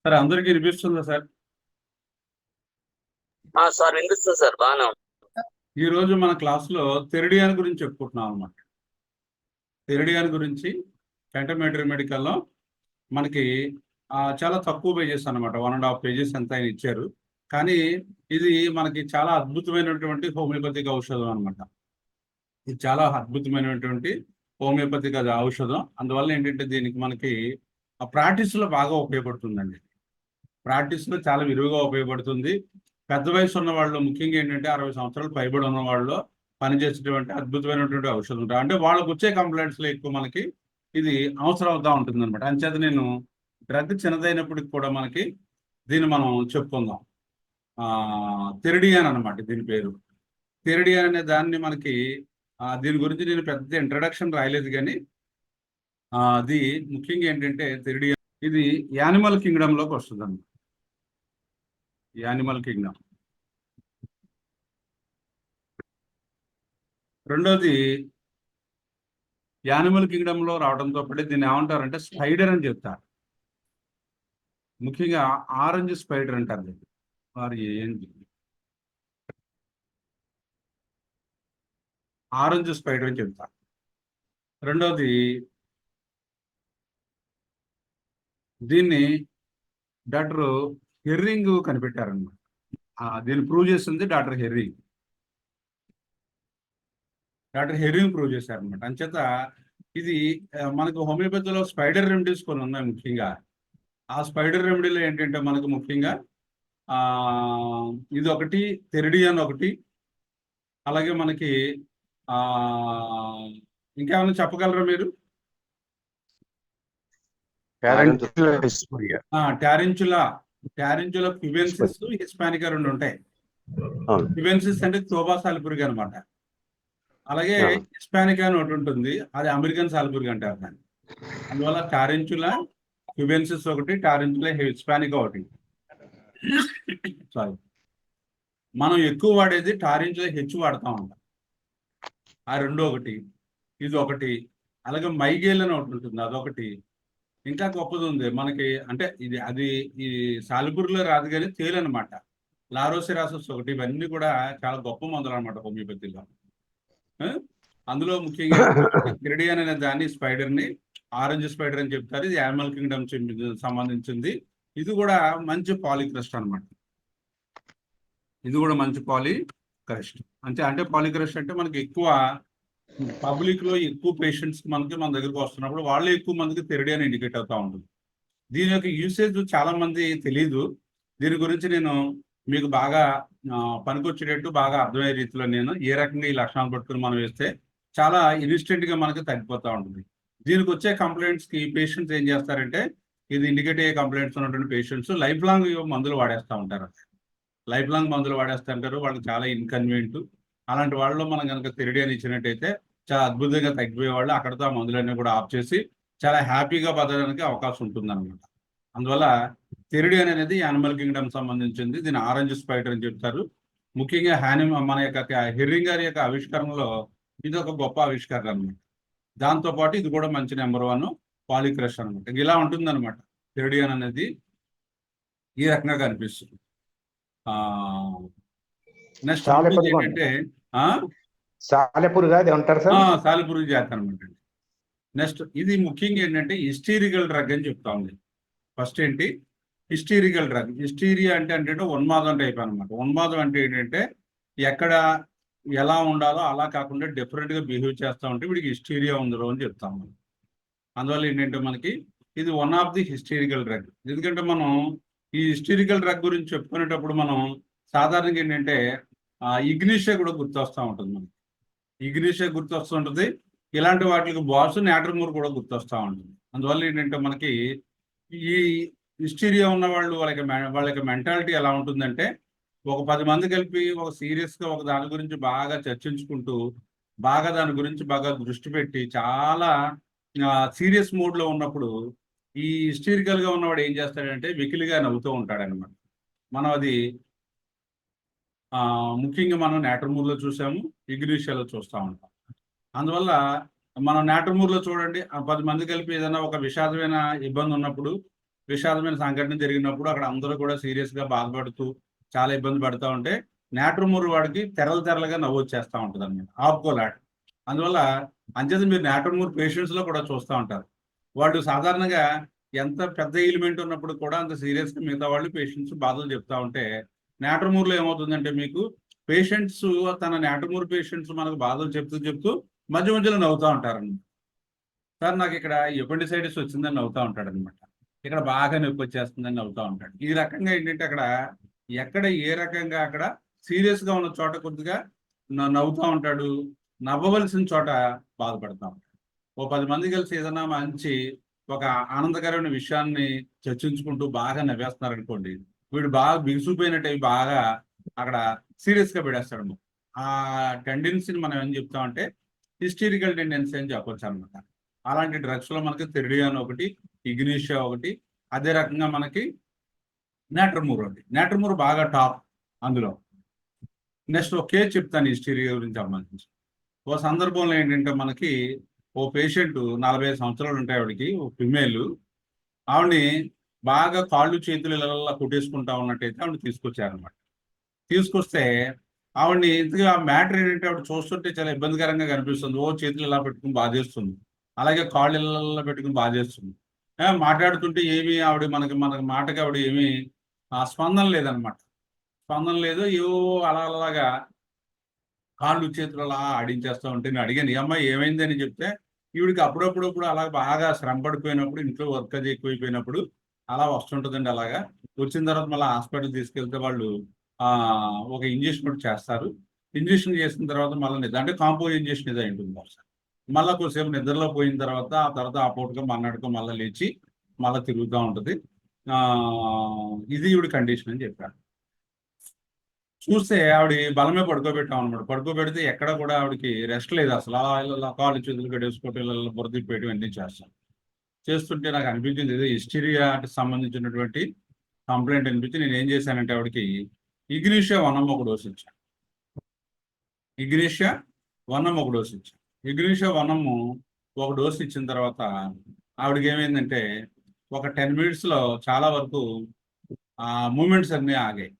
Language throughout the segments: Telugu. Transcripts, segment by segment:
సార్ అందరికీ వినిపిస్తుందా సార్? సార్ వినిపిస్తుంది సార్, బాగానే ఉంది. ఈ రోజు మన క్లాస్లో థెరిడియన్ గురించి చెప్పుకుంటున్నాం అనమాట. థెరిడియన్ గురించి సెంటోమెట్రీ మెడికల్లో మనకి చాలా తక్కువ పేజెస్ అనమాట, 1.5 పేజెస్ ఎంత ఆయన ఇచ్చారు. కానీ ఇది మనకి చాలా అద్భుతమైనటువంటి హోమియోపతిక్ ఔషధం అనమాట. ఇది చాలా అద్భుతమైనటువంటి హోమియోపతిక్ ఔషధం. అందువల్ల ఏంటంటే దీనికి మనకి ప్రాక్టీస్లో బాగా ఉపయోగపడుతుందండి. ప్రాక్టీస్లో చాలా విరివిగా ఉపయోగపడుతుంది. పెద్ద వయసు ఉన్న వాళ్ళు, ముఖ్యంగా ఏంటంటే 60 సంవత్సరాలు పైబడి ఉన్న వాళ్ళు పనిచేసేటువంటి అద్భుతమైనటువంటి ఔషధం ఉంటుంది. అంటే వాళ్ళకు వచ్చే కంప్లైంట్స్లో ఎక్కువ మనకి ఇది అవసరం అవుతా ఉంటుంది అనమాట. అంచేత నేను డ్రగ్ చిన్నదైనప్పటికి కూడా మనకి దీన్ని మనం చెప్పుకుందాం. థెరిడియన్ అనమాట దీని పేరు. థెరిడియన్ అనే దాన్ని మనకి దీని గురించి నేను పెద్ద ఇంట్రడక్షన్ రాయలేదు, కానీ అది ముఖ్యంగా ఏంటంటే థెరిడియన్ ఇది యానిమల్ కింగ్డమ్లోకి వస్తుంది అన్నమాట. Animal Kingdom. రెండోది యానిమల్ కింగ్డమ్లో రావడంతో పాటు దీన్ని ఏమంటారంటే స్పైడర్ అని చెప్తారు. ముఖ్యంగా ఆరెంజ్ స్పైడర్ అంటారు దీన్ని. ఆరెంజ్ స్పైడర్ అని చెప్తారు. రెండోది దీన్ని డాక్టర్ హెర్రింగ్ కనిపెట్టారనమాట. దీన్ని ప్రూవ్ చేస్తుంది డాక్టర్ హెర్రింగ్. ప్రూవ్ చేశారనమాట. అంచేత ఇది మనకు హోమియోపతిలో స్పైడర్ రెమెడీస్ కొన్ని ఉన్నాయి. ముఖ్యంగా ఆ స్పైడర్ రెమెడీలో ఏంటంటే మనకు ముఖ్యంగా ఇది ఒకటి, థెరిడియన్ ఒకటి, అలాగే మనకి ఇంకేమైనా చెప్పగలరా మీరు? టారెంచులా క్యుబెన్సిస్, హిస్పానికా రెండు ఉంటాయి. క్యుబెన్సిస్ అంటే తోబా సాలిపురిగా అనమాట. అలాగే హిస్పానికా అని ఒకటి ఉంటుంది, అది అమెరికన్ సాలిపురిగా అంటారు దాన్ని. అందువల్ల టారెంచులా క్యుబెన్సిస్ ఒకటి, టారెంచులా హిస్పానికా ఒకటి. సారీ, మనం ఎక్కువ వాడేది టారెంచులా హెచ్ వాడుతూ ఉంటాం. ఆ రెండు ఒకటి, ఇది ఒకటి. అలాగే మైగేల్ అని ఒకటి ఉంటుంది, అదొకటి. ఇంకా గొప్పది ఉంది మనకి, అంటే అది ఈ సాలిపురిలో రాదు కానీ తేలు అనమాట. లారోసిరాసస్ ఒకటి. ఇవన్నీ కూడా చాలా గొప్ప మందులు అనమాట హోమియోపతిలో. అందులో ముఖ్యంగా థెరిడియన్ అనే దాన్ని, స్పైడర్ని ఆరెంజ్ స్పైడర్ అని చెప్తారు. ఇది యానిమల్ కింగ్డమ్ సంబంధించింది. ఇది కూడా మంచి పాలిక్రస్ట్ అనమాట. ఇది కూడా మంచి పాలిక్రస్ట్. అంటే పాలిక్రస్ట్ అంటే మనకి ఎక్కువ పబ్లిక్లో ఎక్కువ పేషెంట్స్ మన దగ్గరకు వస్తున్నప్పుడు వాళ్ళు ఎక్కువ మందికి థెరిడియన్ ఇండికేట్ అవుతూ ఉంటుంది. దీని యొక్క యూసేజ్ చాలా మంది తెలీదు. దీని గురించి నేను మీకు బాగా పనికొచ్చేటట్టు బాగా అర్థమయ్యే రీతిలో నేను ఏ రకంగా ఈ లక్షణాలు పట్టుకుని మనం వేస్తే చాలా ఇన్స్టెంట్గా మనకి తగ్గిపోతూ ఉంటుంది. దీనికి వచ్చే కంప్లైంట్స్కి పేషెంట్స్ ఏం చేస్తారంటే, ఇది ఇండికేట్ అయ్యే కంప్లైంట్స్ ఉన్నటువంటి పేషెంట్స్ లైఫ్ లాంగ్ మందులు వాడేస్తూ ఉంటారు. లైఫ్ లాంగ్ మందులు వాడేస్తూ ఉంటారు. వాళ్ళకి చాలా ఇన్కన్వీనియంట్. అలాంటి వాళ్ళలో మనం కనుక థెరిడియన్ ఇచ్చినట్టయితే చాలా అద్భుతంగా తగ్గిపోయే వాళ్ళు అక్కడితో ఆ మందులన్నీ కూడా ఆఫ్ చేసి చాలా హ్యాపీగా బతకడానికి అవకాశం ఉంటుంది అనమాట. అందువల్ల థెరిడియన్ అనేది యానిమల్ కింగ్డమ్ సంబంధించింది. దీన్ని ఆరెంజ్ స్పైడర్ అని చెప్తారు. ముఖ్యంగా మన యొక్క హెర్రింగ్ గారి యొక్క ఆవిష్కరణలో ఇది ఒక గొప్ప ఆవిష్కరణ అనమాట. దాంతోపాటు ఇది కూడా మంచి నెంబర్ 1 పాలిక్రష్ అనమాట. ఇలా ఉంటుంది అనమాట. థెరిడియన్ అనేది ఈ రకంగా కనిపిస్తుంది. నెక్స్ట్ ఏంటంటే సాలెపురుగు జాతి అనమాట. నెక్స్ట్ ఇది ముఖ్యంగా ఏంటంటే హిస్టీరికల్ డ్రగ్ అని చెప్తా ఉంది. ఫస్ట్ ఏంటి? Hysterical drug. హిస్టీరియా అంటే ఉన్మాదం టైప్ అనమాట. ఉన్మాదం అంటే ఏంటంటే ఎక్కడ ఎలా ఉండాలో అలా కాకుండా డిఫరెంట్గా బిహేవ్ చేస్తూ ఉంటే వీడికి హిస్టీరియా ఉందో అని చెప్తాం మనం. అందువల్ల ఏంటంటే మనకి ఇది one of the hysterical drug. ఎందుకంటే మనం ఈ హిస్టీరికల్ డ్రగ్ గురించి చెప్పుకునేటప్పుడు మనం సాధారణంగా ఏంటంటే ఇగ్నిషియా కూడా గుర్తొస్తూ ఉంటుంది మనకి. ఇగ్నిషియా గుర్తొస్తుంటుంది. ఇలాంటి వాటికి బాస్ నాటర్మూర్ కూడా గుర్తొస్తూ ఉంటుంది. అందువల్ల ఏంటంటే మనకి ఈ హిస్టీరియా ఉన్న వాళ్ళ యొక్క మెంటాలిటీ ఎలా ఉంటుందంటే, ఒక 10 మంది కలిపి ఒక సీరియస్గా ఒక దాని గురించి బాగా చర్చించుకుంటూ దాని గురించి బాగా దృష్టి పెట్టి చాలా సీరియస్ మూడ్లో ఉన్నప్పుడు ఈ హిస్టీరికల్గా ఉన్నవాడు ఏం చేస్తాడంటే వెకిలిగా నవ్వుతూ ఉంటాడనమాట. మనం అది ముఖ్యంగా మనం నాటర్మూర్లో చూసాము, ఇగ్నిషియాలో చూస్తూ ఉంటాం. అందువల్ల మనం నాటర్మూర్లో చూడండి, 10 మంది కలిపి ఏదైనా ఒక విషాదమైన ఇబ్బంది ఉన్నప్పుడు విషాదమైన సంఘటన జరిగినప్పుడు అక్కడ అందరూ కూడా సీరియస్ గా బాధపడుతూ చాలా ఇబ్బంది పడుతూ ఉంటే నాట్రమూర్ వాడికి తెరలుగా నవ్వు వచ్చేస్తూ ఉంటుంది అనమాట, ఆపుకోలేడు. అందువల్ల అంచేత మీరు నాట్రమూర్ పేషెంట్స్ లో కూడా చూస్తూ ఉంటారు. వాళ్ళు సాధారణంగా ఎంత పెద్ద ఎలిమెంట్ ఉన్నప్పుడు కూడా అంత సీరియస్ గా మిగతా వాళ్ళు పేషెంట్స్ బాధలు చెప్తా ఉంటే నాట్రమూర్ లో ఏమవుతుందంటే మీకు పేషెంట్స్ తన నాట్రమూర్ పేషెంట్స్ మనకు బాధలు చెప్తూ మధ్య మధ్యలో నవ్వుతూ ఉంటారన్నమాట. సార్ నాకు ఇక్కడ ఎపెండిసైటిస్ వచ్చిందని నవ్వుతూ ఉంటాడు అనమాట, ఇక్కడ బాగా నొప్పి వచ్చేస్తుందని నవ్వుతూ ఉంటాడు. ఈ రకంగా ఏంటంటే అక్కడ ఎక్కడ ఏ రకంగా అక్కడ సీరియస్ గా ఉన్న చోట కొద్దిగా నవ్వుతూ ఉంటాడు, నవ్వవలసిన చోట బాధపడతా ఉంటాడు. ఓ 10 మంది కలిసి ఏదైనా మంచి ఒక ఆనందకరమైన విషయాన్ని చర్చించుకుంటూ బాగా నవ్వేస్తున్నారు అనుకోండి, వీడు బాగా బిగుసిపోయినట్టు బాగా అక్కడ సీరియస్ గా పెడేస్తాడు. ఆ టెండెన్సీని మనం ఏం చెప్తామంటే హిస్టరికల్ టెండెన్సీ అని చెప్పొచ్చు అనమాట. అలాంటి డ్రగ్స్ లో మనకి థెరిడియాన్ ఒకటి, ఇగ్నీషియా ఒకటి, అదే రకంగా మనకి నాట్రమూర్ ఒకటి. నాట్రమూర్ బాగా టాప్ అందులో. నెక్స్ట్ ఒక కేసు చెప్తాను హిస్టరియా గురించి సంబంధించి. ఓ సందర్భంలో ఏంటంటే మనకి ఓ పేషెంట్ 45 సంవత్సరాలు ఉంటాయి ఆవిడకి, ఓ ఫిమేల్. ఆవిడని బాగా కాళ్ళు చేతులు ఇలా కొట్టేసుకుంటా ఉన్నట్టయితే ఆవిడ తీసుకొచ్చారనమాట. తీసుకొస్తే ఆవిడని ఇంతగా మ్యాటర్ ఏంటంటే ఆవిడ చూస్తుంటే చాలా ఇబ్బందికరంగా కనిపిస్తుంది. ఓ చేతులు ఇలా పెట్టుకుని బాధేస్తుంది, అలాగే కాళ్ళు ఇళ్ళల్లో పెట్టుకుని బాధేస్తుంది. మాట్లాడుతుంటే ఏమి ఆవిడ మనకి మాటకి ఆవిడ ఏమి స్పందన లేదనమాట. స్పందన లేదు, ఏవో అలాగా కాళ్ళు చేతులు అలా ఆడించేస్తూ ఉంటే నేను అడిగాను, ఈ అమ్మాయి ఏమైందని చెప్తే ఈవిడికి అప్పుడప్పుడు అలా బాగా శ్రమ పడిపోయినప్పుడు, ఇంట్లో వర్క్ అది ఎక్కువైపోయినప్పుడు అలా వస్తుంటుందండి. అలాగా వచ్చిన తర్వాత మళ్ళీ హాస్పిటల్ తీసుకెళ్తే వాళ్ళు ఒక ఇంజక్షన్ కూడా చేస్తారు. ఇంజక్షన్ చేసిన తర్వాత మళ్ళీ నిద్ర అంటే కాంపౌండ్ ఇంజక్షన్ ఇది ఉంటుంది ఒకసారి. మళ్ళీ కొద్దిసేపు నిద్రలో పోయిన తర్వాత ఆ పూటగా మన్నాడుకో మళ్ళీ లేచి మళ్ళీ తిరుగుతూ ఉంటుంది. ఇది ఈవిడ కండిషన్ అని చెప్పారు. చూస్తే ఆవిడ బలమే పడుకోబెట్టాం అనమాట. పడుకోబెడితే ఎక్కడ కూడా ఆవిడకి రెస్ట్ లేదు అసలు. అలా కాళ్ళు చేతులు కట్టేసుకోవటం, ఇలా బురదిప్పేయడం అన్నీ చేస్తాం. చేస్తుంటే నాకు అనిపించింది ఏదో హిస్టీరియాకి సంబంధించినటువంటి కంప్లైంట్ అనిపించి నేను ఏం చేశానంటే ఆవిడకి ఇగ్నీషియా 1 ఒక డోసు ఇచ్చాను. ఇగ్నీషియా 1 ఒక డోసు ఇచ్చాను. ఇగ్నీషియా 1 ఒక డోసు ఇచ్చిన తర్వాత ఆవిడకి ఏమైందంటే ఒక 10 minutes లో చాలా వరకు మూమెంట్స్ అన్నీ ఆగాయి.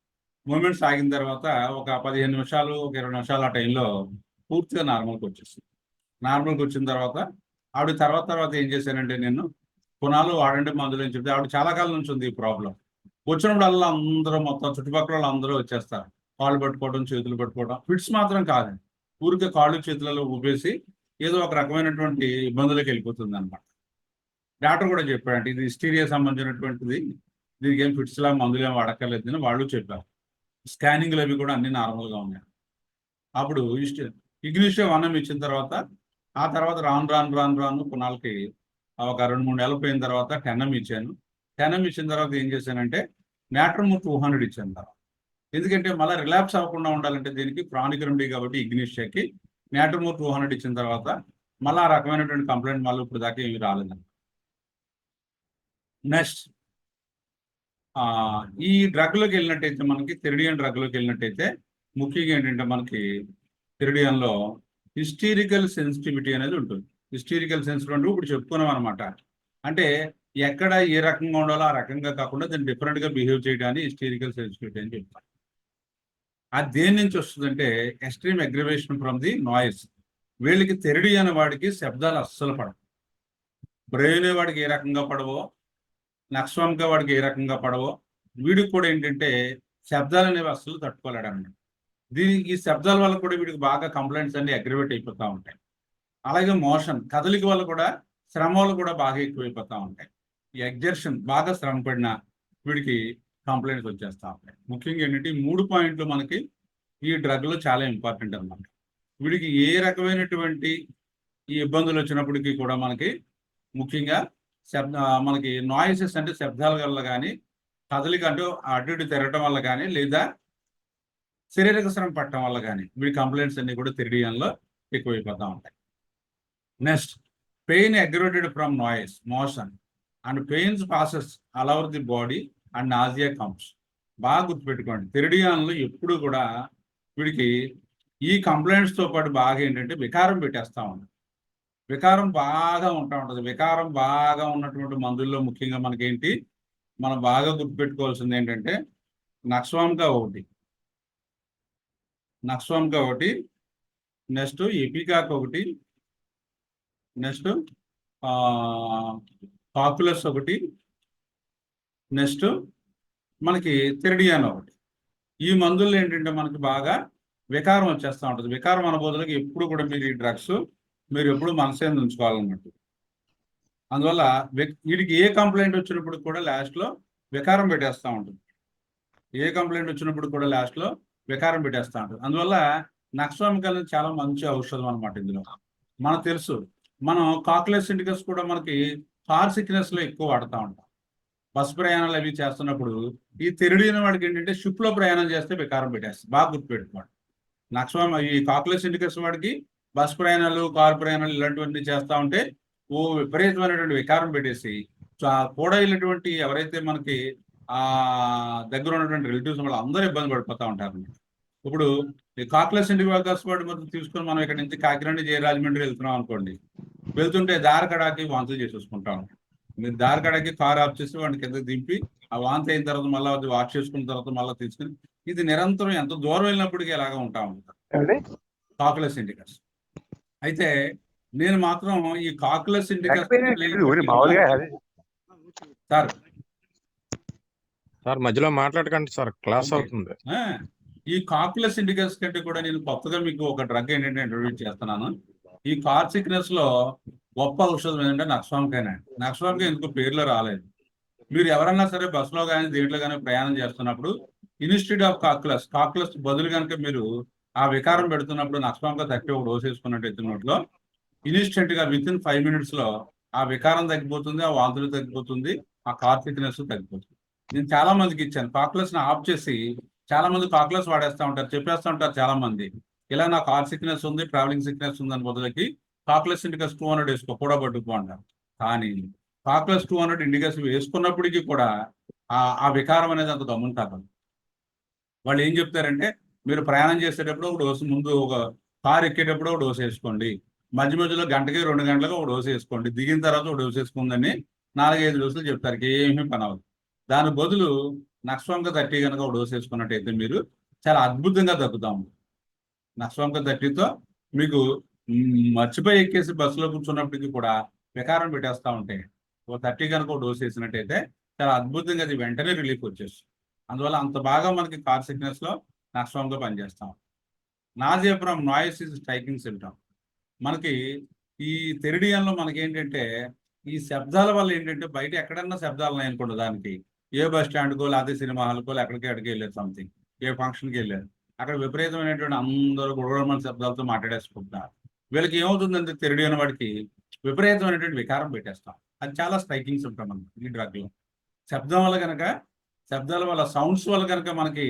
మూమెంట్స్ ఆగిన తర్వాత ఒక 15 నిమిషాలు, ఒక 20 నిమిషాలు ఆ టైంలో పూర్తిగా నార్మల్కి వచ్చేసింది. నార్మల్కి వచ్చిన తర్వాత ఆవిడ తర్వాత ఏం చేశానంటే నేను పునాలు వాడండి మందులు అని చెప్తే, ఆవిడ చాలా కాలం నుంచి ఉంది ఈ ప్రాబ్లం. వచ్చినప్పుడు అలా అందరూ మొత్తం చుట్టుపక్కల వాళ్ళు అందరూ వచ్చేస్తారు, కాళ్ళు పట్టుకోవడం, చేతులు పట్టుకోవడం. ఫిట్స్ మాత్రం కాదండి, ఊరికే కాళ్ళు చేతులలో ఊపేసి ఏదో ఒక రకమైనటువంటి ఇబ్బందులకు వెళ్ళిపోతుంది అనమాట. డాక్టర్ కూడా చెప్పాడంటే ఇది హిస్టీరియా సంబంధించినటువంటిది, దీనికి ఏం ఫిట్స్ లా మందులు ఏం వాడక్కర్లేదని వాళ్ళు చెప్పారు. స్కానింగ్లు అవి కూడా అన్ని నార్మల్గా ఉన్నాయి. అప్పుడు ఇగ్నీషియా 1 ఇచ్చిన తర్వాత ఆ తర్వాత రాను కొన్నాళ్ళకి ఒక 2-3 నెలలు పోయిన తర్వాత 10 ఇచ్చాను. 10 ఇచ్చిన తర్వాత ఏం చేశానంటే నాట్రమూర్ 200 ఇచ్చాను తర్వాత. ఎందుకంటే మళ్ళీ రిలాప్స్ అవ్వకుండా ఉండాలంటే దీనికి క్రానిక్ రెమెడీ కాబట్టి ఇగ్నీషియాకి నాట్రమూర్ 200 ఇచ్చిన తర్వాత మళ్ళీ ఆ రకమైనటువంటి కంప్లైంట్ మళ్ళీ ఇప్పుడు దాకా ఏమి రాలేదండి. నెక్స్ట్ ఈ డ్రగ్లోకి వెళ్ళినట్టయితే మనకి థెరిడియన్ డ్రగ్లోకి వెళ్ళినట్టయితే ముఖ్యంగా ఏంటంటే మనకి థెరిడియన్లో హిస్టీరికల్ సెన్సిటివిటీ అనేది ఉంటుంది. హిస్టీరికల్ సెన్సిటివిటీ ఇప్పుడు చెప్పుకున్నాం అనమాట. అంటే ఎక్కడ ఏ రకంగా ఉండాలో ఆ రకంగా కాకుండా దాన్ని డిఫరెంట్గా బిహేవ్ చేయడానికి హిస్టీరికల్ సెన్సిటివిటీ అని చెప్తారు. అది దేని నుంచి వస్తుందంటే extreme aggravation from the noise. వీళ్ళకి థెరిడియన్ వాడికి శబ్దాలు అస్సలు పడవు. బ్రెయిన్ వాడికి ఏ రకంగా పడవో, నక్స్వంగా వాడికి ఏ రకంగా పడవో, వీడికి కూడా ఏంటంటే శబ్దాలు అనేవి అస్సలు తట్టుకోలేడు అన్నమాట. ఈ శబ్దాల వల్ల కూడా వీడికి బాగా కంప్లైంట్స్ అన్ని అగ్రివేట్ అయిపోతూ ఉంటాయి. అలాగే మోషన్ కదలిక వల్ల కూడా శ్రమ వల్ల కూడా బాగా ఎక్కువైపోతూ ఉంటాయి. ఈ ఎగ్జర్షన్ బాగా శ్రమ పడినా వీడికి కంప్లైంట్స్ వచ్చేస్తూ ఉంటాయి. ముఖ్యంగా ఏంటంటే 3 పాయింట్లు మనకి ఈ డ్రగ్లో చాలా ఇంపార్టెంట్ అన్నమాట. వీడికి ఏ రకమైనటువంటి ఈ ఇబ్బందులు వచ్చినప్పటికీ కూడా మనకి ముఖ్యంగా మనకి నాయిసెస్ అంటే శబ్దాల వల్ల కానీ, కదలిక అంటే అటు ఇటు తిరగటం వల్ల కానీ, లేదా శారీరక శ్రమ పట్టడం వల్ల కానీ వీడి కంప్లైంట్స్ అన్ని కూడా థెరిడియన్లో ఎక్కువైపోతూ ఉంటాయి. Next pain aggravated from noise, motion and pains passes all over the body and nausea comes. బాగా గుర్తుపెట్టుకోండి, థెరిడియన్లో ఎప్పుడు కూడా వీడికి ఈ కంప్లైంట్స్తో పాటు బాగా ఏంటంటే వికారం పెట్టేస్తూ ఉంటుంది. వికారం బాగా ఉంటూ ఉంటుంది. వికారం బాగా ఉన్నటువంటి మందుల్లో ముఖ్యంగా మనకేంటి మనం బాగా గుర్తుపెట్టుకోవాల్సింది ఏంటంటే నక్స్వామికా ఒకటి, నెక్స్ట్ ఎపికాక్ ఒకటి, నెక్స్ట్ కాకులస్ ఒకటి, నెక్స్ట్ మనకి తెరిడియాన్ ఒకటి. ఈ మందుల్లో ఏంటంటే మనకి బాగా వికారం వచ్చేస్తూ ఉంటుంది. వికారం అనుభూతులకి ఎప్పుడు కూడా మీరు ఈ డ్రగ్స్ మీరు ఎప్పుడు మనసేందు ఉంచుకోవాలన్నట్టు. అందువల్ల వీడికి ఏ కంప్లైంట్ వచ్చినప్పుడు కూడా లాస్ట్లో వికారం పెట్టేస్తూ ఉంటుంది. ఏ కంప్లైంట్ వచ్చినప్పుడు కూడా లాస్ట్లో వికారం పెట్టేస్తూ ఉంటుంది. అందువల్ల నక్స్వామికా అనేది చాలా మంచి ఔషధం అనమాట. ఇందులో మనకు తెలుసు, మనం కాక్లెస్ ఇండికస్ కూడా మనకి కార్ సిక్నెస్లో ఎక్కువ వాడుతూ ఉంటాం. బస్ ప్రయాణాలు అవి చేస్తున్నప్పుడు ఈ తెరిడిన వాడికి ఏంటంటే షిప్లో ప్రయాణం చేస్తే వికారం పెట్టేస్తుంది. బాగా గుర్తుపెట్టుకోండి. ఈ కాక్లెస్ ఇండికస్ వాడికి బస్ ప్రయాణాలు, కారు ప్రయాణాలు ఇలాంటివన్నీ చేస్తూ ఉంటే విపరీతమైనటువంటి వికారం పెట్టేసి కూడా వెళ్ళినటువంటి ఎవరైతే మనకి దగ్గర ఉన్నటువంటి రిలేటివ్స్ వాళ్ళు అందరూ ఇబ్బంది పడిపోతూ ఉంటారు. ఇప్పుడు ఈ కాక్లెస్ ఇండికస్ వాడు మొత్తం తీసుకొని మనం ఇక్కడ నుంచి కాకినాడ రాజమండ్రి వెళ్తున్నాం అనుకోండి. వెళ్తుంటే దారికడాకి వాంతులు చేసేసుకుంటాం. మీరు దారికడాకి కారు ఆఫ్ చేసి వాడిని కింద దింపి ఆ వాంతి అయిన తర్వాత మళ్ళీ అది వాష్ చేసుకున్న తర్వాత మళ్ళీ తీసుకుని ఇది నిరంతరం ఎంత దూరం వెళ్ళినప్పటికీ ఎలాగా ఉంటా ఉంటారు కాక్లెస్ ఇండికస్. అయితే నేను మాత్రం ఈ కాక్లెస్ ఇండికస్ సార్ మధ్యలో మాట్లాడకండి సార్, క్లాస్ అవుతుంది. ఈ కాక్లెస్ ఇండికస్ కంటే కూడా నేను కొత్తగా మీకు ఒక డ్రగ్ ఏంటంటే ఇంట్రొడ్యూస్ చేస్తున్నాను. ఈ కార్ సిక్నెస్ లో గొప్ప ఔషధం ఏంటంటే నక్స్వామికానే. నక్స్వామికా ఎందుకు పేర్లో రాలేదు. మీరు ఎవరన్నా సరే బస్సులో కానీ దేంట్లో కానీ ప్రయాణం చేస్తున్నప్పుడు ఇన్స్టిట్యూట్ ఆఫ్ కాక్లెస్ బదులు కనుక మీరు ఆ వికారం పెడుతున్నప్పుడు నక్స్వామికా 30 ఒక డోస్ వేసుకున్నట్టు నోట్లో ఇన్స్టెంట్ గా విత్ ఇన్ 5 minutes లో ఆ వికారం తగ్గిపోతుంది, ఆ వాంతులు తగ్గిపోతుంది, ఆ కార్ సిక్నెస్ తగ్గిపోతుంది. నేను చాలా మందికి ఇచ్చాను. కాక్లెస్ ని ఆఫ్ చేసి చాలా మంది కాక్లెస్ వాడేస్తూ ఉంటారు, చెప్పేస్తూ ఉంటారు చాలా మంది, ఇలా నా కార్ సిక్నెస్ ఉంది, ట్రావెలింగ్ సిక్నెస్ ఉంది అని బదులకి కాక్లెస్ ఇండికస్ 200 వేసుకో, కూడా పట్టుకో అంటారు. కానీ కాక్లెస్ 200 ఇండికస్ వేసుకున్నప్పటికీ కూడా ఆ వికారం అనేది అంత గమనం కాదు. వాళ్ళు ఏం చెప్తారంటే మీరు ప్రయాణం చేసేటప్పుడు ఒక డోసు, ముందు ఒక కారు ఎక్కేటప్పుడు ఒక డోసు వేసుకోండి, మధ్య మధ్యలో గంటకి 2 గంటలకు ఒక డోసు వేసుకోండి, దిగిన తర్వాత ఒక డోసు వేసుకుందని 4-5 డోసులు చెప్తారు. ఏమీ పని అవ్వదు. దాని బదులు నక్స్వామికా 30 కనుక ఒక డోసు వేసుకున్నట్టయితే మీరు చాలా అద్భుతంగా తగ్గుతాం. నక్స్వామికా 30తో మీకు మర్చిపోయి ఎక్కేసి బస్సులో కూర్చున్నప్పటికీ కూడా వికారం పెట్టేస్తూ ఉంటాయి. ఒక 30 కనుక ఒక డోసు వేసినట్టయితే చాలా అద్భుతంగా అది వెంటనే రిలీఫ్ వచ్చేస్తుంది. అందువల్ల అంత బాగా మనకి కార్ సిక్నెస్ లో నక్స్వామికా పనిచేస్తాం. Nausea from noise is striking symptom. మనకి ఈ తెరిడియన్లో మనకి ఏంటంటే ఈ శబ్దాల వల్ల ఏంటంటే బయట ఎక్కడన్నా శబ్దాలు ఉన్నాయనుకోండి, దానికి ఏ బస్ స్టాండ్కో లేకపోతే సినిమా హాల్కో ఎక్కడికి వెళ్ళారు, సంథింగ్ ఏ ఫంక్షన్కి వెళ్ళారు, అక్కడ విపరీతమైనటువంటి అందరూ గుడగడమైన శబ్దాలతో మాట్లాడేసుకుంటున్నారు. వీళ్ళకి ఏమవుతుందంటే తెరిడియన్ వాడికి విపరీతమైనటువంటి వికారం పెట్టేస్తాం. అది చాలా స్ట్రైకింగ్ సిమ్టమ్ అన్నమాట ఈ డ్రగ్లో. శబ్దం వల్ల కనుక, శబ్దాల వల్ల, సౌండ్స్ వల్ల కనుక మనకి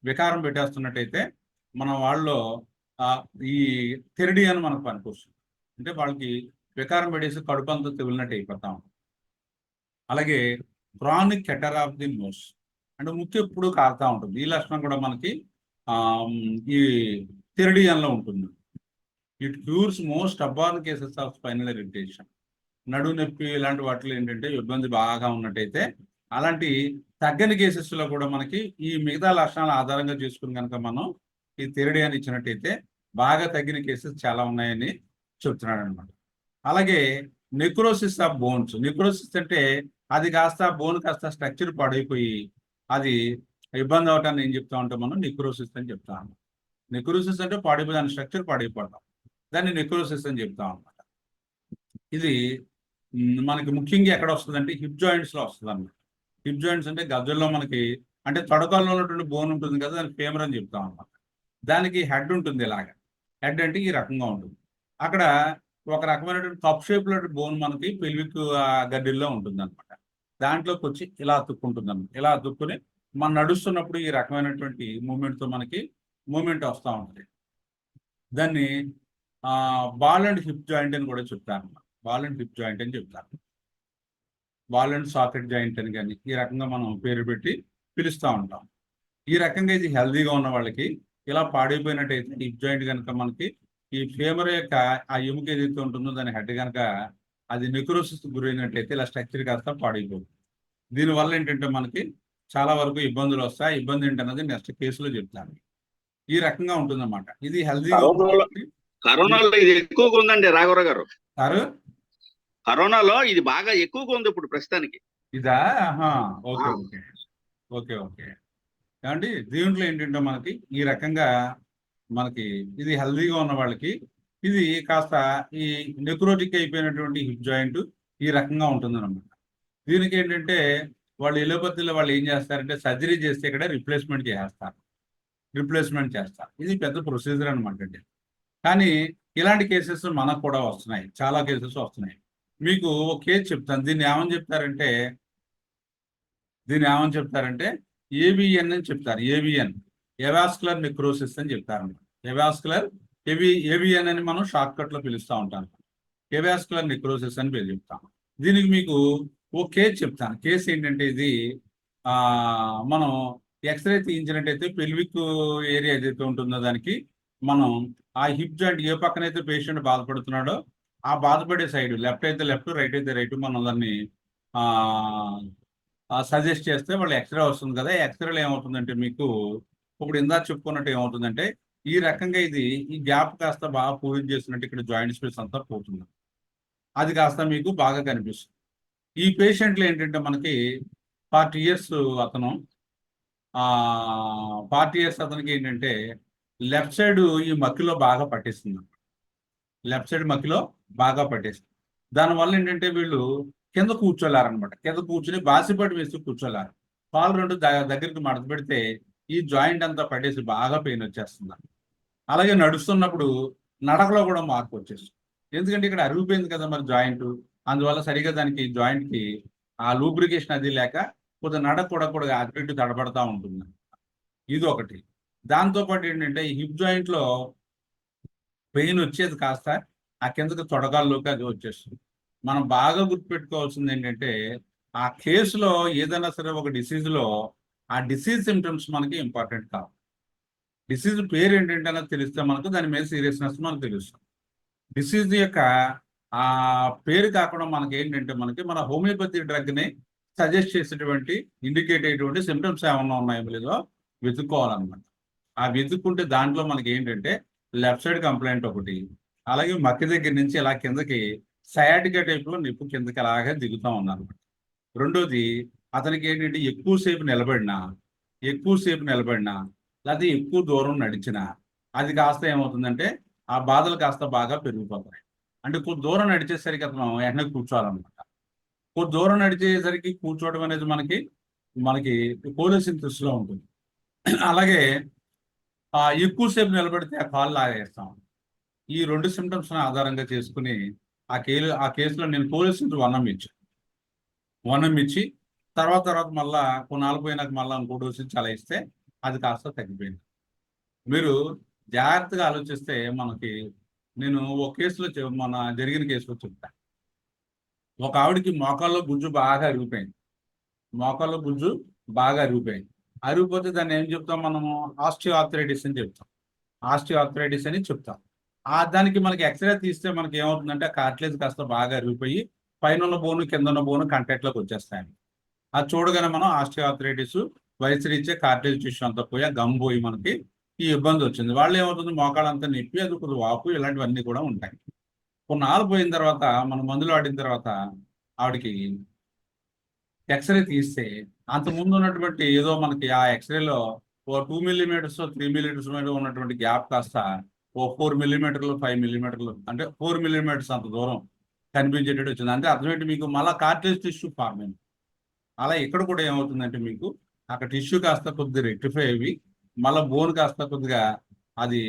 వికారం పెట్టేస్తున్నట్టయితే మన వాళ్ళలో ఈ తెరిడియన్ మనకు పనికొస్తుంది. అంటే వాళ్ళకి వికారం పెట్టేసి కడుపు అంతా తెగిలినట్టు అయిపోతాం. అలాగే క్రానిక్ కెటర్ ఆఫ్ ది నోస్, అంటే ముక్కు ఎప్పుడు కారుతూ ఉంటుంది. ఈ లక్షణం కూడా మనకి ఈ తెరిడియన్లో ఉంటుంది. It cures most stubborn cases of spinal irritation. నడుము నొప్పి ఇలాంటి వాటిలో ఏంటంటే ఇబ్బంది బాగా ఉన్నట్టయితే, అలాంటి తగ్గని కేసెస్లో కూడా మనకి ఈ మిగతా లక్షణాల ఆధారంగా చేసుకుని కనుక మనం ఈ తెరిడియన్ ఇచ్చినట్టయితే బాగా తగ్గిన కేసెస్ చాలా ఉన్నాయని చెప్తున్నాడు అనమాట. అలాగే నెక్రోసిస్ ఆఫ్ బోన్స్. నెక్రోసిస్ అంటే అది కాస్త బోన్ కాస్త స్ట్రక్చర్ పాడైపోయి అది ఇబ్బంది అవటాన్ని ఏం చెప్తా ఉంటాం మనం, నెక్రోసిస్ అని చెప్తాం. నెక్రోసిస్ అంటే పాడైపోయి దాని స్ట్రక్చర్ పాడైపోవడం, దాన్ని నెక్రోసిస్ అని చెప్తాం అనమాట. ఇది మనకి ముఖ్యంగా ఎక్కడ వస్తుందంటే హిప్ జాయింట్స్లో వస్తుంది అన్నమాట. హిప్ జాయింట్స్ అంటే గజ్జల్లో మనకి అంటే తొడకాల్లో ఉన్నటువంటి బోన్ ఉంటుంది కదా, దానికి ఫేమర్ అని చెప్తాం అనమాట. దానికి హెడ్ ఉంటుంది, ఇలాగా హెడ్ అంటే ఈ రకంగా ఉంటుంది. అక్కడ ఒక రకమైనటువంటి కప్ షేప్లో బోన్ మనకి పెల్విక్ గడ్డిల్లో ఉంటుంది అనమాట. దాంట్లోకి వచ్చి ఇలా అతుక్కుంటుంది అనమాట. ఇలా అతుక్కుని మనం నడుస్తున్నప్పుడు ఈ రకమైనటువంటి మూమెంట్తో మనకి మూమెంట్ వస్తూ ఉంటుంది. దాన్ని బాల్ అండ్ హిప్ జాయింట్ అని కూడా చెప్తారు. బాల్ అండ్ హిప్ జాయింట్ అని చెప్తారు. బాల్ అండ్ సాకెట్ జాయింట్ అని కానీ ఈ రకంగా మనం పేరు పెట్టి పిలుస్తూ ఉంటాం. ఈ రకంగా ఇది హెల్దీగా ఉన్న వాళ్ళకి ఇలా పాడైపోయినట్టయితే హిప్ జాయింట్ కనుక మనకి ఈ ఫేమర్ యొక్క ఆ ఎముక ఏదైతే ఉంటుందో దాని హెడ్ కనుక అది నెక్రోసిస్ గురైనట్టయితే ఇలా స్ట్రక్చర్ కాస్త పాడైపోతుంది. దీనివల్ల ఏంటంటే మనకి చాలా వరకు ఇబ్బందులు వస్తాయి. ఇబ్బంది ఏంటన్నది నెక్స్ట్ కేసులో చెప్తాను. ఈ రకంగా ఉంటుందన్నమాట. ఇది హెల్దీగా కరోనాలో కరోనాలో ఇది ఎక్కువగా ఉందండి రాఘవరావు గారు. సారు కరోనాలో ఇది బాగా ఎక్కువగా ఉంది ఇప్పుడు ప్రస్తుతానికి. ఇదా? ఓకే ఓకే ఓకే ఓకే ఏమండి, దీంట్లో ఏంటంటే మనకి ఈ రకంగా మనకి ఇది హెల్దీగా ఉన్న వాళ్ళకి ఇది కాస్త ఈ నెక్రోటిక్ అయిపోయినటువంటి హిప్ జాయింట్ ఈ రకంగా ఉంటుందన్నమాట. దీనికి ఏంటంటే వాళ్ళు ఎలోపతిలో వాళ్ళు ఏం చేస్తారంటే సర్జరీ చేస్తే ఇక్కడ రిప్లేస్మెంట్ చేస్తారు. ఇది పెద్ద ప్రొసీజర్ అనమాట అండి. కానీ ఇలాంటి కేసెస్ మనకు కూడా వస్తున్నాయి, చాలా కేసెస్ వస్తున్నాయి. మీకు ఒక కేసు చెప్తాను. దీన్ని ఏమని చెప్తారంటే ఏవిఎన్ అని చెప్తారు. ఏవిఎన్ ఎవాస్కులర్ నెక్రోసిస్ అని చెప్తారు. ఏవిఎన్ అని మనం షార్ట్ కట్ లో పిలుస్తూ ఉంటాం. ఎవాస్కులర్ నెక్రోసిస్ అని పేరు చెప్తాం. దీనికి మీకు ఓ కేసు చెప్తాను. కేసు ఏంటంటే ఇది మనం ఎక్స్రే తీయించినట్టయితే పెల్విక్ ఏరియా ఏదైతే ఉంటుందో దానికి మనం ఆ హిప్ జాయింట్ ఏ పక్కనైతే పేషెంట్ బాధపడుతున్నాడో ఆ బాధపడే సైడ్ లెఫ్ట్ అయితే లెఫ్ట్, రైట్ అయితే రైట్ మనం దాన్ని సజెస్ట్ చేస్తే వాళ్ళు ఎక్స్రే వస్తుంది కదా. ఎక్స్రేలో ఏమవుతుందంటే మీకు ఇప్పుడు ఇందాక చెప్పుకున్నట్టు ఏమవుతుందంటే ఈ రకంగా ఈ గ్యాప్ కాస్త బాగా పూర్తి చేస్తున్నట్టు ఇక్కడ జాయింట్ స్పేస్ అంతా పోతుంది. అది కాస్త మీకు బాగా కనిపిస్తుంది. ఈ పేషెంట్లు ఏంటంటే మనకి 40 years అతను 40 years అతనికి ఏంటంటే లెఫ్ట్ సైడ్ ఈ మక్కిలో బాగా పట్టేస్తుంది. దానివల్ల ఏంటంటే వీళ్ళు కింద కూర్చోలేరనమాట. కింద కూర్చుని బాసిపడి వేస్తూ కూర్చోలేరు. కాళ్ళు రెండు దగ్గరికి మడత పెడితే ఈ జాయింట్ అంతా పట్టేసి బాగా పెయిన్ వచ్చేస్తుంది. అలాగే నడుస్తున్నప్పుడు నడకలో కూడా మార్పు వచ్చేస్తుంది. ఎందుకంటే ఇక్కడ అరిగిపోయింది కదా మరి జాయింట్, అందువల్ల సరిగా దానికి జాయింట్కి ఆ లూబ్రికేషన్ అది లేక కొద్దిగా నడక కూడా అటు ఇటు తడబడతా ఉంటుంది. ఇది ఒకటి. దాంతోపాటు ఏంటంటే ఈ హిప్ జాయింట్లో పెయిన్ వచ్చేది కాస్త ఆ కిందకి తొడగాల్లోకి అది వచ్చేస్తుంది. మనం బాగా గుర్తుపెట్టుకోవాల్సింది ఏంటంటే ఆ కేసులో ఏదైనా సరే ఒక డిసీజ్లో ఆ డిసీజ్ సిమ్టమ్స్ మనకి ఇంపార్టెంట్ కాదు. డిసీజ్ పేరు ఏంటంటే అనేది తెలిస్తే మనకు దాని మీద సీరియస్నెస్ మనకు తెలుస్తుంది. డిసీజ్ యొక్క ఆ పేరు కాకుండా మనకి ఏంటంటే మన హోమియోపతి డ్రగ్ని సజెస్ట్ చేసేటువంటి ఇండికేట్ అయ్యేటువంటి సిమ్టమ్స్ ఏమన్నా ఉన్నాయో లేదో వెతుక్కోవాలన్నమాట. ఆ వెతుక్కుంటే దాంట్లో మనకి ఏంటంటే లెఫ్ట్ సైడ్ కంప్లైంట్ ఒకటి, అలాగే మక్కి దగ్గర నుంచి ఇలా కిందకి సయాటికా టైప్లో నిప్పు కిందకి అలాగే దిగుతూ ఉందన్నమాట. రెండోది అతనికి ఏంటంటే ఎక్కువసేపు నిలబడినా లేకపోతే ఎక్కువ దూరం నడిచినా అది కాస్త ఏమవుతుందంటే ఆ బాధలు కాస్త బాగా పెరిగిపోతాయి. అంటే కొద్ది దూరం నడిచేసరికి అతను వెంటనే కూర్చోవాలన్నమాట. కొద్ది దూరం నడిచేసరికి కూర్చోవడం అనేది మనకి కోలోసింథసిస్లో ఉంటుంది. అలాగే ఎక్కువసేపు నిలబడితే ఆ కాళ్ళు లాగేస్తాం. ఈ 2 సిమ్టమ్స్ ఆధారంగా చేసుకుని ఆ కేసులో నేను కోలోసింథసిస్ వనం ఇచ్చి తర్వాత మళ్ళా కొన్నాళ్ళు పోయినాక మళ్ళీ ఇంకో డోసు చాలా ఇస్తే అది కాస్త తగ్గిపోయింది. మీరు జాగ్రత్తగా ఆలోచిస్తే నేను ఒక కేసులో జరిగిన కేసులో చెప్తాను. ఒక ఆవిడకి మోకాల్లో గుజ్జు బాగా అరిగిపోయింది. అరిగిపోతే దాన్ని ఏం చెప్తాం మనము? ఆస్టియోఆర్థరైటిస్ అని చెప్తాం. దానికి మనకి ఎక్స్రే తీస్తే మనకి ఏమవుతుందంటే కార్టిలేజ్ కాస్త బాగా అరిగిపోయి పైన ఉన్న బోను కింద ఉన్న బోను కాంటాక్ట్లోకి వచ్చేస్తాయండి. అది చూడగానే మనం ఆస్టియోఆర్థరైటిస్ వయసు రీత్యా కార్టిలేజ్ టిష్యూ అంతా పోయి గమ్ పోయి మనకి ఈ ఇబ్బంది వచ్చింది. వాళ్ళు ఏమవుతుంది మోకాళ్ళంతా నొప్పి, అది కొద్ది వాపు, ఇలాంటివన్నీ కూడా ఉంటాయి. కొన్నాళ్ళు పోయిన తర్వాత మనం మందులు వాడిన తర్వాత ఆవిడకి ఎక్స్రే తీస్తే అంతకుముందు ఉన్నటువంటి ఏదో మనకి ఆ ఎక్స్రేలో ఓ 2 mm 3 mm ఉన్నటువంటి గ్యాప్ కాస్త ఓ 4 mm 5 mm అంటే 4 mm అంత దూరం కనిపించేటట్టు వచ్చింది. అంటే అర్థమేంటి మీకు మళ్ళీ కార్టిలేజ్ టిష్యూ ఫార్మ్ అయింది. అలా ఇక్కడ కూడా ఏమవుతుందంటే మీకు అక్కడ టిష్యూ కాస్త కొద్దిగా రెక్టిఫై అయ్యి మళ్ళీ బోన్ కాస్త కొద్దిగా అది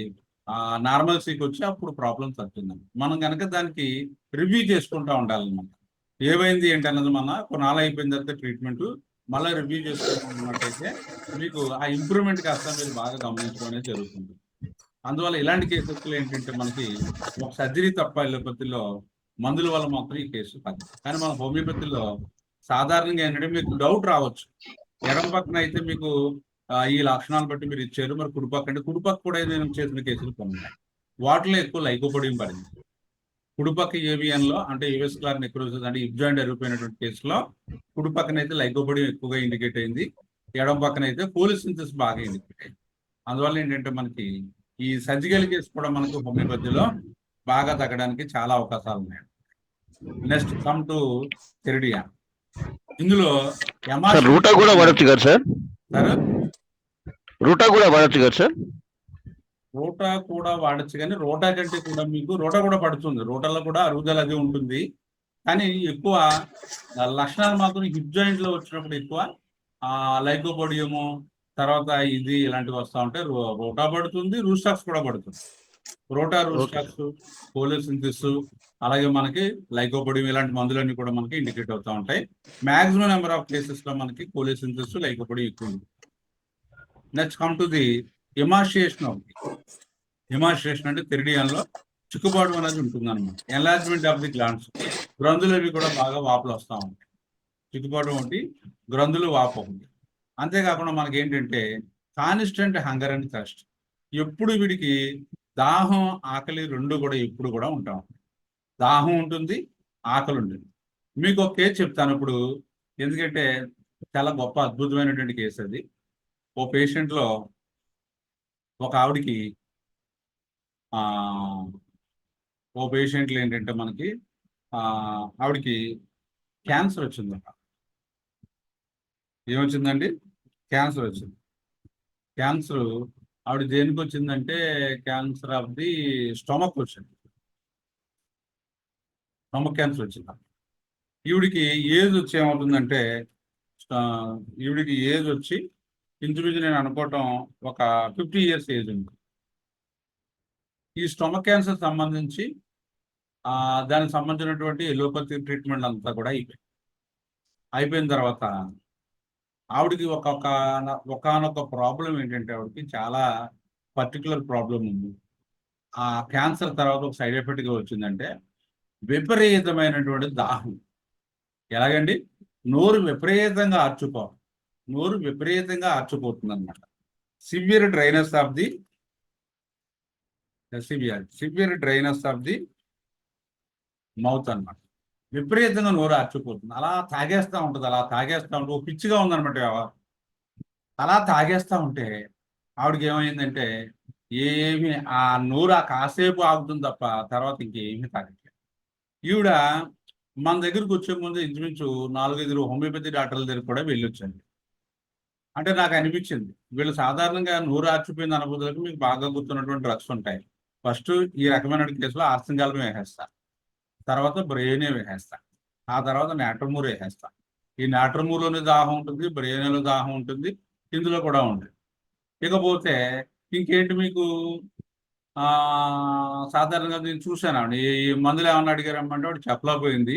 నార్మల్సీకి వచ్చి అప్పుడు ప్రాబ్లం తగ్గుతుందండి. మనం కనుక దానికి రివ్యూ చేసుకుంటూ ఉండాలన్నమాట. ఏమైంది ఏంటన్నది కొన్నాళ్ళు అయిపోయిన తర్వాత ట్రీట్మెంట్ మళ్ళీ రివ్యూ చేసుకుంటున్నట్టయితే మీకు ఆ ఇంప్రూవ్మెంట్ కాస్త మీరు బాగా గమనించుకోవడం జరుగుతుంది. అందువల్ల ఇలాంటి కేసెస్లో ఏంటంటే మనకి ఒక సర్జరీ తప్ప ఎలోపతిలో మందుల వల్ల మాత్రం ఈ కేసు కాదు. కానీ మన హోమియోపతిలో సాధారణంగా ఏంటంటే మీకు డౌట్ రావచ్చు. ఎడమ పక్కన అయితే మీకు ఈ లక్షణాలు బట్టి మీరు ఇచ్చారు, మరి కుడిపక్క కూడా నేను చేసిన కేసులు కొన్ని ఉన్నాయి. వాటిలో ఎక్కువ లైకోపోడియం పడింది. కుడిపక్క ఏవియన్ లో అంటే యువెస్కులర్ నెక్రోసిస్ అంటే హిప్ జాయింట్ అరిగిపోయినటువంటి కేసులో కుడి పక్కన అయితే లైకోపొడియం ఎక్కువగా ఇండికేట్ అయింది, ఎడమ పక్కన అయితే కోలిసింథసిస్ బాగా ఇండికేట్ అయింది. అందువల్ల ఏంటంటే మనకి ఈ సర్జికల్ కేసు కూడా మనకు హోమియోపతిలో బాగా తగ్గడానికి చాలా అవకాశాలు ఉన్నాయి. నెక్స్ట్ కమ్ టు థెరిడియా. ఇందులో సార్ రూటా కూడా వాడచ్చు కదా సార్? సార్ రూటా కూడా వాడచ్చు కదా సార్? రోటా కూడా వాడచ్చు, కానీ రోటా కంటే కూడా మీకు రోటా కూడా పడుతుంది, రోటాలో కూడా అరుగుదల అది ఉంటుంది. కానీ ఎక్కువ లక్షణాలు మాత్రం హిప్ జాయింట్ లో వచ్చినప్పుడు ఎక్కువ లైకోపోడియము తర్వాత ఇది ఇలాంటివి వస్తూ ఉంటాయి. రోటా పడుతుంది, రూస్టాక్స్ కూడా పడుతుంది. రోటా, రూస్టాక్స్, కోలిసింథసిస్, అలాగే మనకి లైకోపోడియం ఇలాంటి మందులన్నీ కూడా మనకి ఇండికేట్ అవుతూ ఉంటాయి. మాక్సిమం నెంబర్ ఆఫ్ కేసెస్ లో మనకి కోలిసింథసిస్, లైకోపోడియం ఎక్కువ ఉంది. నెక్స్ట్ కమ్ టు ది ఎమాషియేషన్ అవుతుంది. ఎమాషియేషన్ అంటే థెరిడియాన్లో చిక్కుబాటు అనేది ఉంటుంది అనమాట. ఎన్లార్జ్మెంట్ ఆఫ్ ది గ్లాండ్స్, గ్రంథులు అవి కూడా బాగా వాపులు వస్తూ ఉంటాయి. చిక్కుబాటు ఒకటి, గ్రంథులు వాపు ఒకటి. అంతేకాకుండా మనకి ఏంటంటే కాన్స్టెంట్ హంగర్ అండ్ థర్స్ట్, ఎప్పుడు వీడికి దాహం ఆకలి రెండు కూడా ఎప్పుడు కూడా ఉంటాం. దాహం ఉంటుంది, ఆకలి ఉంటుంది. మీకు ఒక కేసు చెప్తాను ఇప్పుడు, ఎందుకంటే చాలా గొప్ప అద్భుతమైనటువంటి కేసు అది. ఓ పేషెంట్లో ఒక ఆవిడికి ఓ పేషెంట్లు ఏంటంటే మనకి ఆవిడికి క్యాన్సర్ వచ్చిందట. ఏమొచ్చిందండి? క్యాన్సర్ వచ్చింది. క్యాన్సర్ ఆవిడ దేనికి వచ్చిందంటే క్యాన్సర్ ఆఫ్ ది స్టొమక్ వచ్చింది. స్టొమక్ క్యాన్సర్ వచ్చింది. ఈవిడికి ఏజ్ వచ్చి ఏమవుతుందంటే ఈవిడికి ఏజ్ వచ్చి ఇంచుమించు నేను అనుకోవటం ఒక 50 years ఏజ్ ఉంది. ఈ స్టొమక్ క్యాన్సర్ సంబంధించి దానికి సంబంధించినటువంటి ఎలోపతి ట్రీట్మెంట్ అంతా కూడా అయిపోయిన తర్వాత ఆవిడకి ఒకనొక ప్రాబ్లం ఏంటంటే ఆవిడకి చాలా పర్టికులర్ ప్రాబ్లం ఉంది. ఆ క్యాన్సర్ తర్వాత ఒక సైడ్ ఎఫెక్ట్గా వచ్చిందంటే విపరీతమైనటువంటి దాహం. ఎలాగండి? నోరు విపరీతంగా ఆర్చుపోతుంది అనమాట. Severe dryness of the mouth అన్నమాట. విపరీతంగా నోరు ఆర్చిపోతుంది, అలా తాగేస్తూ ఉంటుంది. ఓ పిచ్చిగా ఉందన్నమాట. అలా తాగేస్తూ ఉంటే ఆవిడకి ఏమైందంటే ఏమి ఆ నోరు కాసేపు ఆగుతుంది తప్ప తర్వాత ఇంకేమీ తాగట్లేదు. ఈవిడ మన దగ్గరకు వచ్చే ముందు ఇంచుమించు 4-5 హోమియోపతి డాక్టర్ల దగ్గర కూడా వెళ్ళొచ్చండి. అంటే నాకు అనిపించింది, వీళ్ళు సాధారణంగా నోరు ఆర్చిపోయింది అనుభూతులకు మీకు బాగా గుర్తున్నటువంటి డ్రగ్స్ ఉంటాయి. ఫస్ట్ ఈ రకమైన కేసులో ఆర్సెంగాల్బం వేసేస్తా, తర్వాత బ్రెయినే వేసేస్తా, ఆ తర్వాత నాట్రమూర్ వేసేస్తా. ఈ నాట్రమూర్లోనే దాహం ఉంటుంది, బ్రెయిన్లో దాహం ఉంటుంది, ఇందులో కూడా ఉంటుంది. ఇకపోతే ఇంకేంటి మీకు సాధారణంగా నేను చూశానండి, ఈ మందులు ఏమన్నా అడిగారమ్మంటే వాడు చెప్పలేకపోయింది.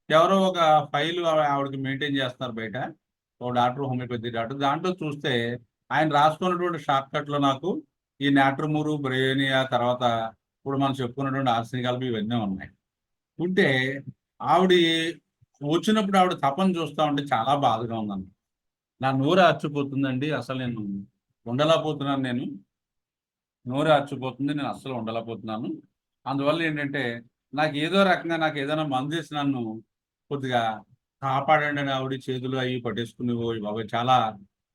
ఎవరో ఒక ఫైల్ ఆవిడకి మెయింటైన్ చేస్తున్నారు బయట, ఓ డాక్టర్, హోమియోపతి డాక్టర్. దాంట్లో చూస్తే ఆయన రాసుకున్నటువంటి షార్ట్ కట్లో నాకు ఈ నాట్రమూరు, బ్రెయినియా, తర్వాత ఇప్పుడు మనం చెప్పుకున్నటువంటి ఆర్సెనికాల్బం ఇవన్నీ ఉన్నాయి. ఉంటే ఆవిడ వచ్చినప్పుడు ఆవిడ తపన చూస్తూ ఉంటే చాలా బాధగా ఉందండి. నా నోరు ఆర్చిపోతుందండి, అసలు నేను ఉండలేకపోతున్నాను, నోరు ఆర్చిపోతుంది, నేను అస్సలు ఉండలేకపోతున్నాను. అందువల్ల ఏంటంటే నాకు ఏదో రకంగా నాకు ఏదైనా మందు వేసి నన్ను కొద్దిగా కాపాడండి అని ఆవిడ చేతులు అవి పట్టేసుకుని బాబు చాలా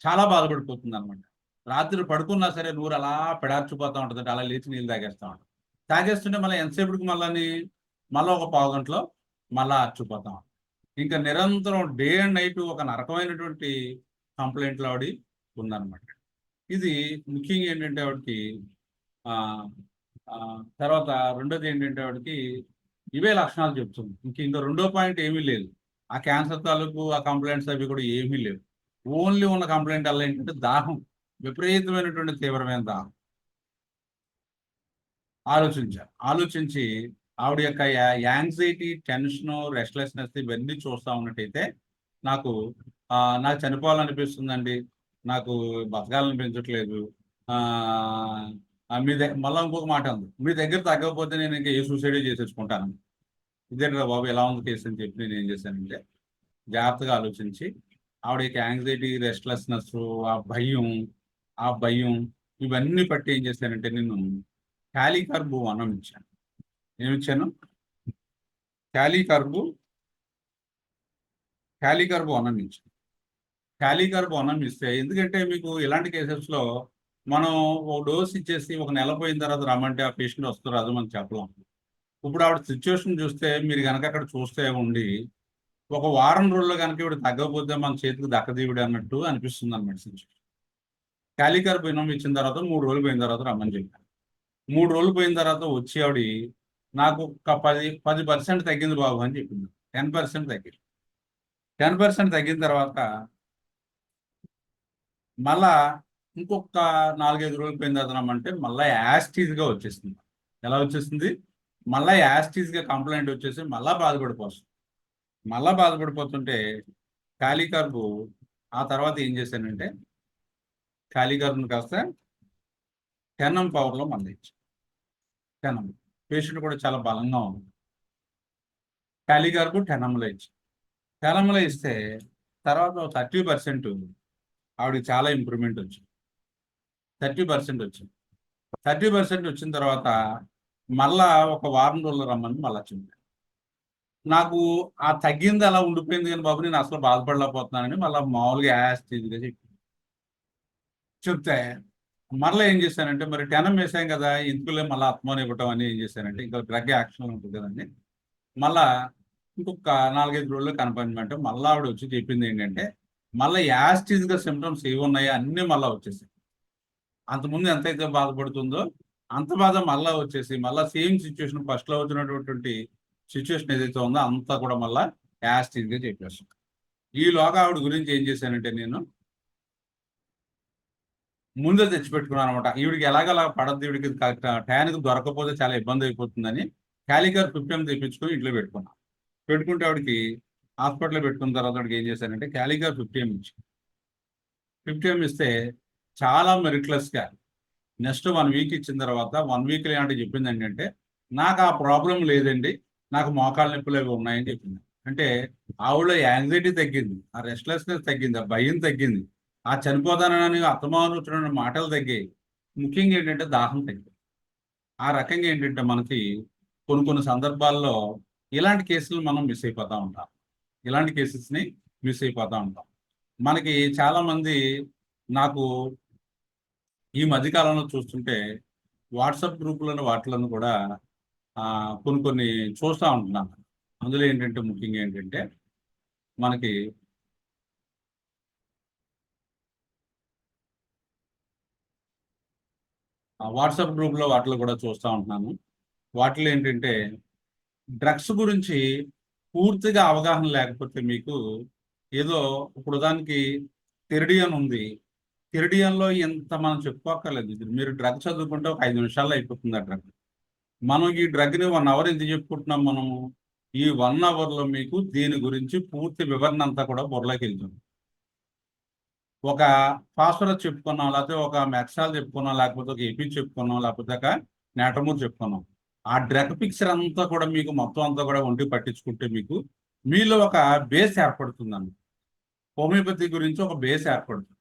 చాలా బాధపడిపోతుంది అనమాట. రాత్రి పడుకున్నా సరే నోరు అలా పెడార్చిపోతూ ఉంటుంది, అలా లేచి నీళ్ళు తాగేస్తూ ఉంటుంది. తాగేస్తుంటే మళ్ళీ ఎంతసేపటికి మళ్ళీ ఒక పావు గంటలో మళ్ళీ ఆర్చిపోతాం. ఇంకా నిరంతరం డే అండ్ నైట్ ఒక నరకమైనటువంటి కంప్లైంట్లు ఆవిడ ఉందన్నమాట. ఇది ముఖ్యంగా ఏంటంటే ఆవిడకి తర్వాత రెండోది ఏంటంటే ఆవిడకి ఇవే లక్షణాలు చెప్తుంది. ఇంకా రెండో పాయింట్ ఏమీ లేదు. ఆ క్యాన్సర్ తాలూకు ఆ కంప్లైంట్స్ అవి కూడా ఏమీ లేవు. ఓన్లీ ఉన్న కంప్లైంట్ అలా ఏంటంటే దాహం, విపరీతమైనటువంటి తీవ్రమైన దాహం. ఆలోచించి ఆవిడ యొక్క యాంగ్జైటీ, టెన్షన్, రెస్ట్లెస్నెస్ ఇవన్నీ చూస్తూ ఉన్నట్టయితే నాకు చనిపోవాలనిపిస్తుందండి, నాకు బతకాలనిపించట్లేదు. మళ్ళీ ఇంకొక మాట ఉంది, మీ దగ్గర తగ్గకపోతే నేను ఇంకా ఏ సూసైడ్ చేసేసుకుంటాను. ఇదే బాబు ఎలా ఉంది కేసు అని చెప్పి నేను ఏం చేశానంటే జాగ్రత్తగా ఆలోచించి ఆవిడ యొక్క యాంగ్జైటీ, రెస్ట్లెస్నెస్, ఆ భయం ఇవన్నీ బట్టి ఏం చేశానంటే నేను కాలికార్బ్ అన్నం ఇచ్చాను. ఏమిచ్చాను? క్యాలీకర్బు అన్నం ఇచ్చింది. క్యాలీకర్బు అన్నం ఇస్తే, ఎందుకంటే మీకు ఇలాంటి కేసెస్లో మనం ఒక డోస్ ఇచ్చేసి ఒక నెల పోయిన తర్వాత రమ్మంటే ఆ పేషెంట్ వస్తారు, అది మనం చెప్పలేం. ఇప్పుడు ఆవిడ సిచ్యువేషన్ చూస్తే మీరు కనుక అక్కడ చూస్తే ఉండి ఒక వారం రోజుల్లో కనుక ఇవిడ తగ్గకపోతే మన చేతికి దక్కదీవిడ అన్నట్టు అనిపిస్తుంది అనమాట సిచ్యువేషన్. క్యాలీకర్బు అన్నం ఇచ్చిన తర్వాత 3 రోజులు పోయిన తర్వాత రమ్మని చెప్పారు. 3 రోజులు పోయిన తర్వాత వచ్చి ఆవిడ నాకు ఒక 10% తగ్గింది బాబు అని చెప్పింది. 10% తగ్గింది. 10% తగ్గిన తర్వాత మళ్ళా ఇంకొక 4-5 రోజులు పోయిన తర్వాత రమ్మంటే మళ్ళీ యాస్టీజ్గా వచ్చేసింది. ఎలా వచ్చేసింది? మళ్ళీ యాస్టీజ్గా కంప్లైంట్ వచ్చేసి మళ్ళా బాధపడిపోతుంటే క్యాలీకర్బు ఆ తర్వాత ఏం చేశానంటే క్యాలీకర్బును కాస్త 10 పవర్లో మళ్ళీ ఇచ్చాను. 10 పేషెంట్ కూడా చాలా బలంగా ఉంది. క్యాలీకర్బు 10లో ఇచ్చి 10లో ఇస్తే తర్వాత 30% ఆవిడకి చాలా ఇంప్రూవ్మెంట్ వచ్చింది. 30% వచ్చింది. 30% వచ్చిన తర్వాత మళ్ళా ఒక వారం రోజులు రమ్మని మళ్ళా చెప్పాను. నాకు ఆ తగ్గింది అలా ఉండిపోయింది కానీ బాబు నేను అసలు బాధపడలేకపోతున్నానని మళ్ళీ మామూలుగా యాస్టీజ్గా చెప్తే మరలా ఏం చేశానంటే మరి 10 వేసాం కదా, ఎందుకులే మళ్ళీ అత్మోని ఇవ్వటం అని ఏం చేశానంటే ఇంకా డ్రగ్ యాక్షన్ ఉంటుంది కదండి, మళ్ళా ఇంకొక 4-5 రోజుల్లో కన్ఫర్మ్మెంట్ మళ్ళీ ఆవిడ వచ్చి చెప్పింది ఏంటంటే మళ్ళీ యాస్టీజ్గా సిమ్టమ్స్ ఏవి ఉన్నాయో అన్నీ మళ్ళీ వచ్చేసాయి. అంతకుముందు ఎంతైతే బాధపడుతుందో అంత బాధ మళ్ళీ వచ్చేసి మళ్ళీ సేమ్ సిచ్యువేషన్ ఫస్ట్లో వచ్చినటువంటి సిచ్యువేషన్ ఏదైతే ఉందో అంతా కూడా మళ్ళీ యాస్టీజ్గా చెప్పేస్తాను. ఈలోగా ఆవిడ గురించి ఏం చేశానంటే నేను ముందే తెచ్చిపెట్టుకున్నాను అనమాట. ఈవిడికి ఎలాగలా పడద్దు, ఈవిడికి టయానికి దొరకపోతే చాలా ఇబ్బంది అయిపోతుందని క్యాలీకర్ 50 తెప్పించుకొని ఇంట్లో పెట్టుకుంటే ఆవిడకి హాస్పిటల్లో పెట్టుకున్న తర్వాత ఆవిడకి ఏం చేశానంటే క్యాలీకర్ 50 ఇచ్చి 50 ఇస్తే చాలా మెరిట్లెస్గా నెక్స్ట్ 1 వీక్ ఇచ్చిన తర్వాత 1 వీక్ ఏమంటే చెప్పింది ఏంటంటే నాకు ఆ ప్రాబ్లం లేదండి, నాకు మోకాళ్ళ నొప్పులు అవి ఉన్నాయని చెప్పింది. అంటే ఆవిడలో యాంగ్జైటీ తగ్గింది, ఆ రెస్ట్లెస్నెస్ తగ్గింది, ఆ భయం తగ్గింది, ఆ చనిపోతానని అత్తమానుతున్న మాటలు తగ్గాయి. ముఖ్యంగా ఏంటంటే దాహం తగ్గింది. ఆ రకంగా ఏంటంటే మనకి కొన్ని సందర్భాల్లో ఇలాంటి కేసులు మనం మిస్ అయిపోతూ ఉంటాం. ఇలాంటి కేసెస్ని మిస్ అయిపోతూ ఉంటాం. మనకి చాలామంది నాకు ఈ మధ్యకాలంలో చూస్తుంటే వాట్సాప్ గ్రూపులను వాటిలను కూడా కొన్ని చూస్తూ ఉంటున్నాను. అందులో ఏంటంటే ముఖ్యంగా ఏంటంటే మనకి వాట్సాప్ గ్రూప్లో వాటిలో కూడా చూస్తూ ఉంటున్నాను. వాటిలో ఏంటంటే డ్రగ్స్ గురించి పూర్తిగా అవగాహన లేకపోతే మీకు ఏదో ఇప్పుడు దానికి థెరడియన్ ఉంది, థెరడియన్లో ఎంత మనం చెప్పుకోక్కర్లేదు. మీరు డ్రగ్ చదువుకుంటే ఒక 5 నిమిషాల్లో అయిపోతుంది ఆ డ్రగ్. మనం ఈ డ్రగ్ని 1 అవర్ ఎందుకు చెప్పుకుంటున్నాం? మనము ఈ 1 అవర్లో మీకు దీని గురించి పూర్తి వివరణ అంతా కూడా బుర్రలోకి వెళ్తుంది. ఒక ఫాస్ఫరస్ చెప్పుకున్నాం, లేకపోతే ఒక మెక్సాల్ చెప్పుకున్నాం, లేకపోతే ఒక ఎపి చెప్పుకున్నాం, లేకపోతే ఒక నాటమూర్ చెప్పుకున్నాం. ఆ డ్రగ్ పిక్చర్ అంతా కూడా మీకు మొత్తం అంతా కూడా ఒంటి పట్టించుకుంటే మీకు మీలో ఒక బేస్ ఏర్పడుతుందండి. హోమియోపతి గురించి ఒక బేస్ ఏర్పడుతుంది.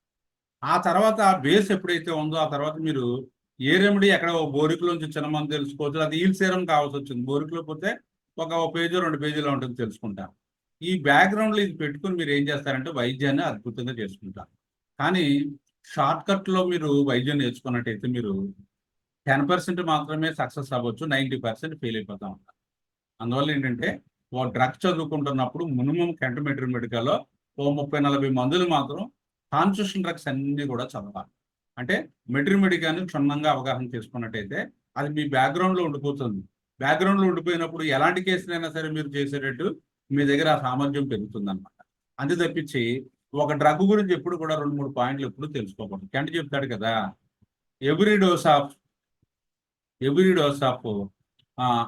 ఆ తర్వాత ఆ బేస్ ఎప్పుడైతే ఉందో ఆ తర్వాత మీరు ఏ రెమెడీ ఎక్కడ బోరికలోంచి చిన్న మంది తెలుసుకోవచ్చు, అది ఈల్ సీరం కావాల్సి వచ్చింది. బోరికలో పోతే ఒక పేజీ 2 పేజీలో ఉంటుంది తెలుసుకుంటారు. ఈ బ్యాక్గ్రౌండ్లో ఇది పెట్టుకుని మీరు ఏం చేస్తారంటే వైద్యాన్ని అద్భుతంగా చేసుకుంటారు. కానీ షార్ట్కట్లో మీరు వైద్యం నేర్చుకున్నట్టయితే మీరు 10% మాత్రమే సక్సెస్ అవ్వచ్చు, 90% ఫెయిల్ అయిపోతూ ఉంటారు. అందువల్ల ఏంటంటే ఓ డ్రగ్ చదువుకుంటున్నప్పుడు మినిమం కెంట్ మెడికల్లో ఓ 30-40 మందులు మాత్రం కాన్స్టిట్యూషన్ డ్రగ్స్ అన్నీ కూడా చదవాలి. అంటే మెడికాన్ని క్షుణ్ణంగా అవగాహన చేసుకున్నట్టయితే అది మీ బ్యాక్గ్రౌండ్లో ఉండిపోతుంది. బ్యాక్గ్రౌండ్లో ఉండిపోయినప్పుడు ఎలాంటి కేసులైనా సరే మీరు చేసేటట్టు మీ దగ్గర ఆ సామర్థ్యం పెరుగుతుంది అనమాట. అంతే తప్పించి ఒక డ్రగ్ గురించి ఎప్పుడు కూడా 2-3 పాయింట్లు ఎప్పుడు తెలుసుకోకూడదు. కెంట్ చెప్తాడు కదా, ఎవ్రీ డోస్ ఆఫ్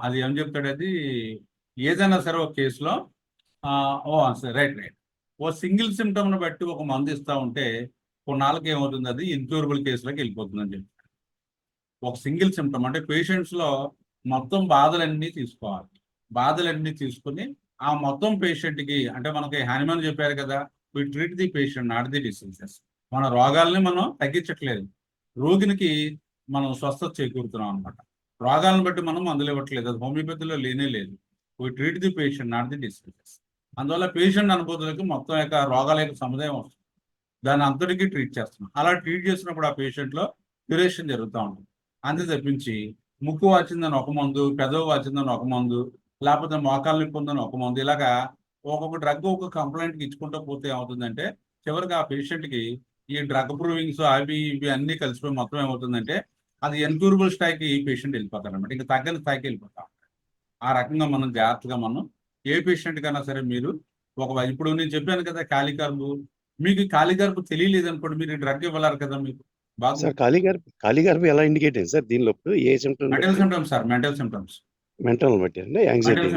అది ఏం చెప్తాడు, అది ఏదైనా సరే ఒక కేసులో రైట్ ఓ సింగిల్ సిమ్టమ్ను బట్టి ఒక మందు ఇస్తూ ఉంటే కొన్నాళ్ళకి ఏమవుతుంది, అది ఇన్క్యూరబుల్ కేసులోకి వెళ్ళిపోతుందని చెప్తాడు. ఒక సింగిల్ సిమ్టమ్ అంటే పేషెంట్స్లో మొత్తం బాధలన్నీ తీసుకోవాలి. బాధలన్నీ తీసుకుని ఆ మొత్తం పేషెంట్కి, అంటే మనకి హానిమన్ చెప్పారు కదా, we treat the patient not the diseases. మన రోగాల్ని మనం తగ్గించట్లేదు, రోగినికి మనం స్వస్థత చేకూరుతున్నాం అనమాట. రోగాలను బట్టి మనం మందులు ఇవ్వట్లేదు, అది హోమియోపతిలో లేనే లేదు. We treat the patient not the diseases. అందువల్ల పేషెంట్ అనుభూతులకి మొత్తం యొక్క రోగాల యొక్క సముదాయం వస్తుంది, దాన్ని అంతటికీ ట్రీట్ చేస్తున్నాం. అలా ట్రీట్ చేసినప్పుడు ఆ పేషెంట్లో డ్యూరేషన్ జరుగుతూ ఉంటుంది. అంతే తప్పించి ముక్కు వాచిందని ఒక మందు, పెదవు వాచిందని ఒక మందు, లేకపోతే మోకాలు నొప్పి ఉందని ఒక మందు, ఇలాగా ఒక్కొక్క డ్రగ్ ఒక కంప్లైంట్కి ఇచ్చుకుంటూ పోతే ఏమవుతుందంటే చివరికి ఆ పేషెంట్కి ఈ డ్రగ్ ప్రూవింగ్స్ అవి ఇవి అన్నీ కలిసిపోయి మొత్తం ఏమవుతుందంటే అది ఎన్క్యూరబుల్ స్థాయికి ఈ పేషెంట్ వెళ్ళిపోతారు అనమాట, ఇంకా తగ్గని స్థాయికి వెళ్ళిపోతాం. ఆ రకంగా మనం జాగ్రత్తగా మనం ఏ పేషెంట్ కన్నా సరే మీరు ఇప్పుడు నేను చెప్పాను కదా కాలికర్బు, మీకు కాలికర్బు తెలియలేదు అనుకోండి, మీరు డ్రగ్ ఇవ్వలేరు కదా మీకు బాగా. సార్ కాలిగర్భ ఎలా ఇండికేట్ అయింది సార్ దీనిలో ఏ symptom? Mental symptoms sir, mental symptoms, mental బట్టి అంటే యాంగ్జైటీ.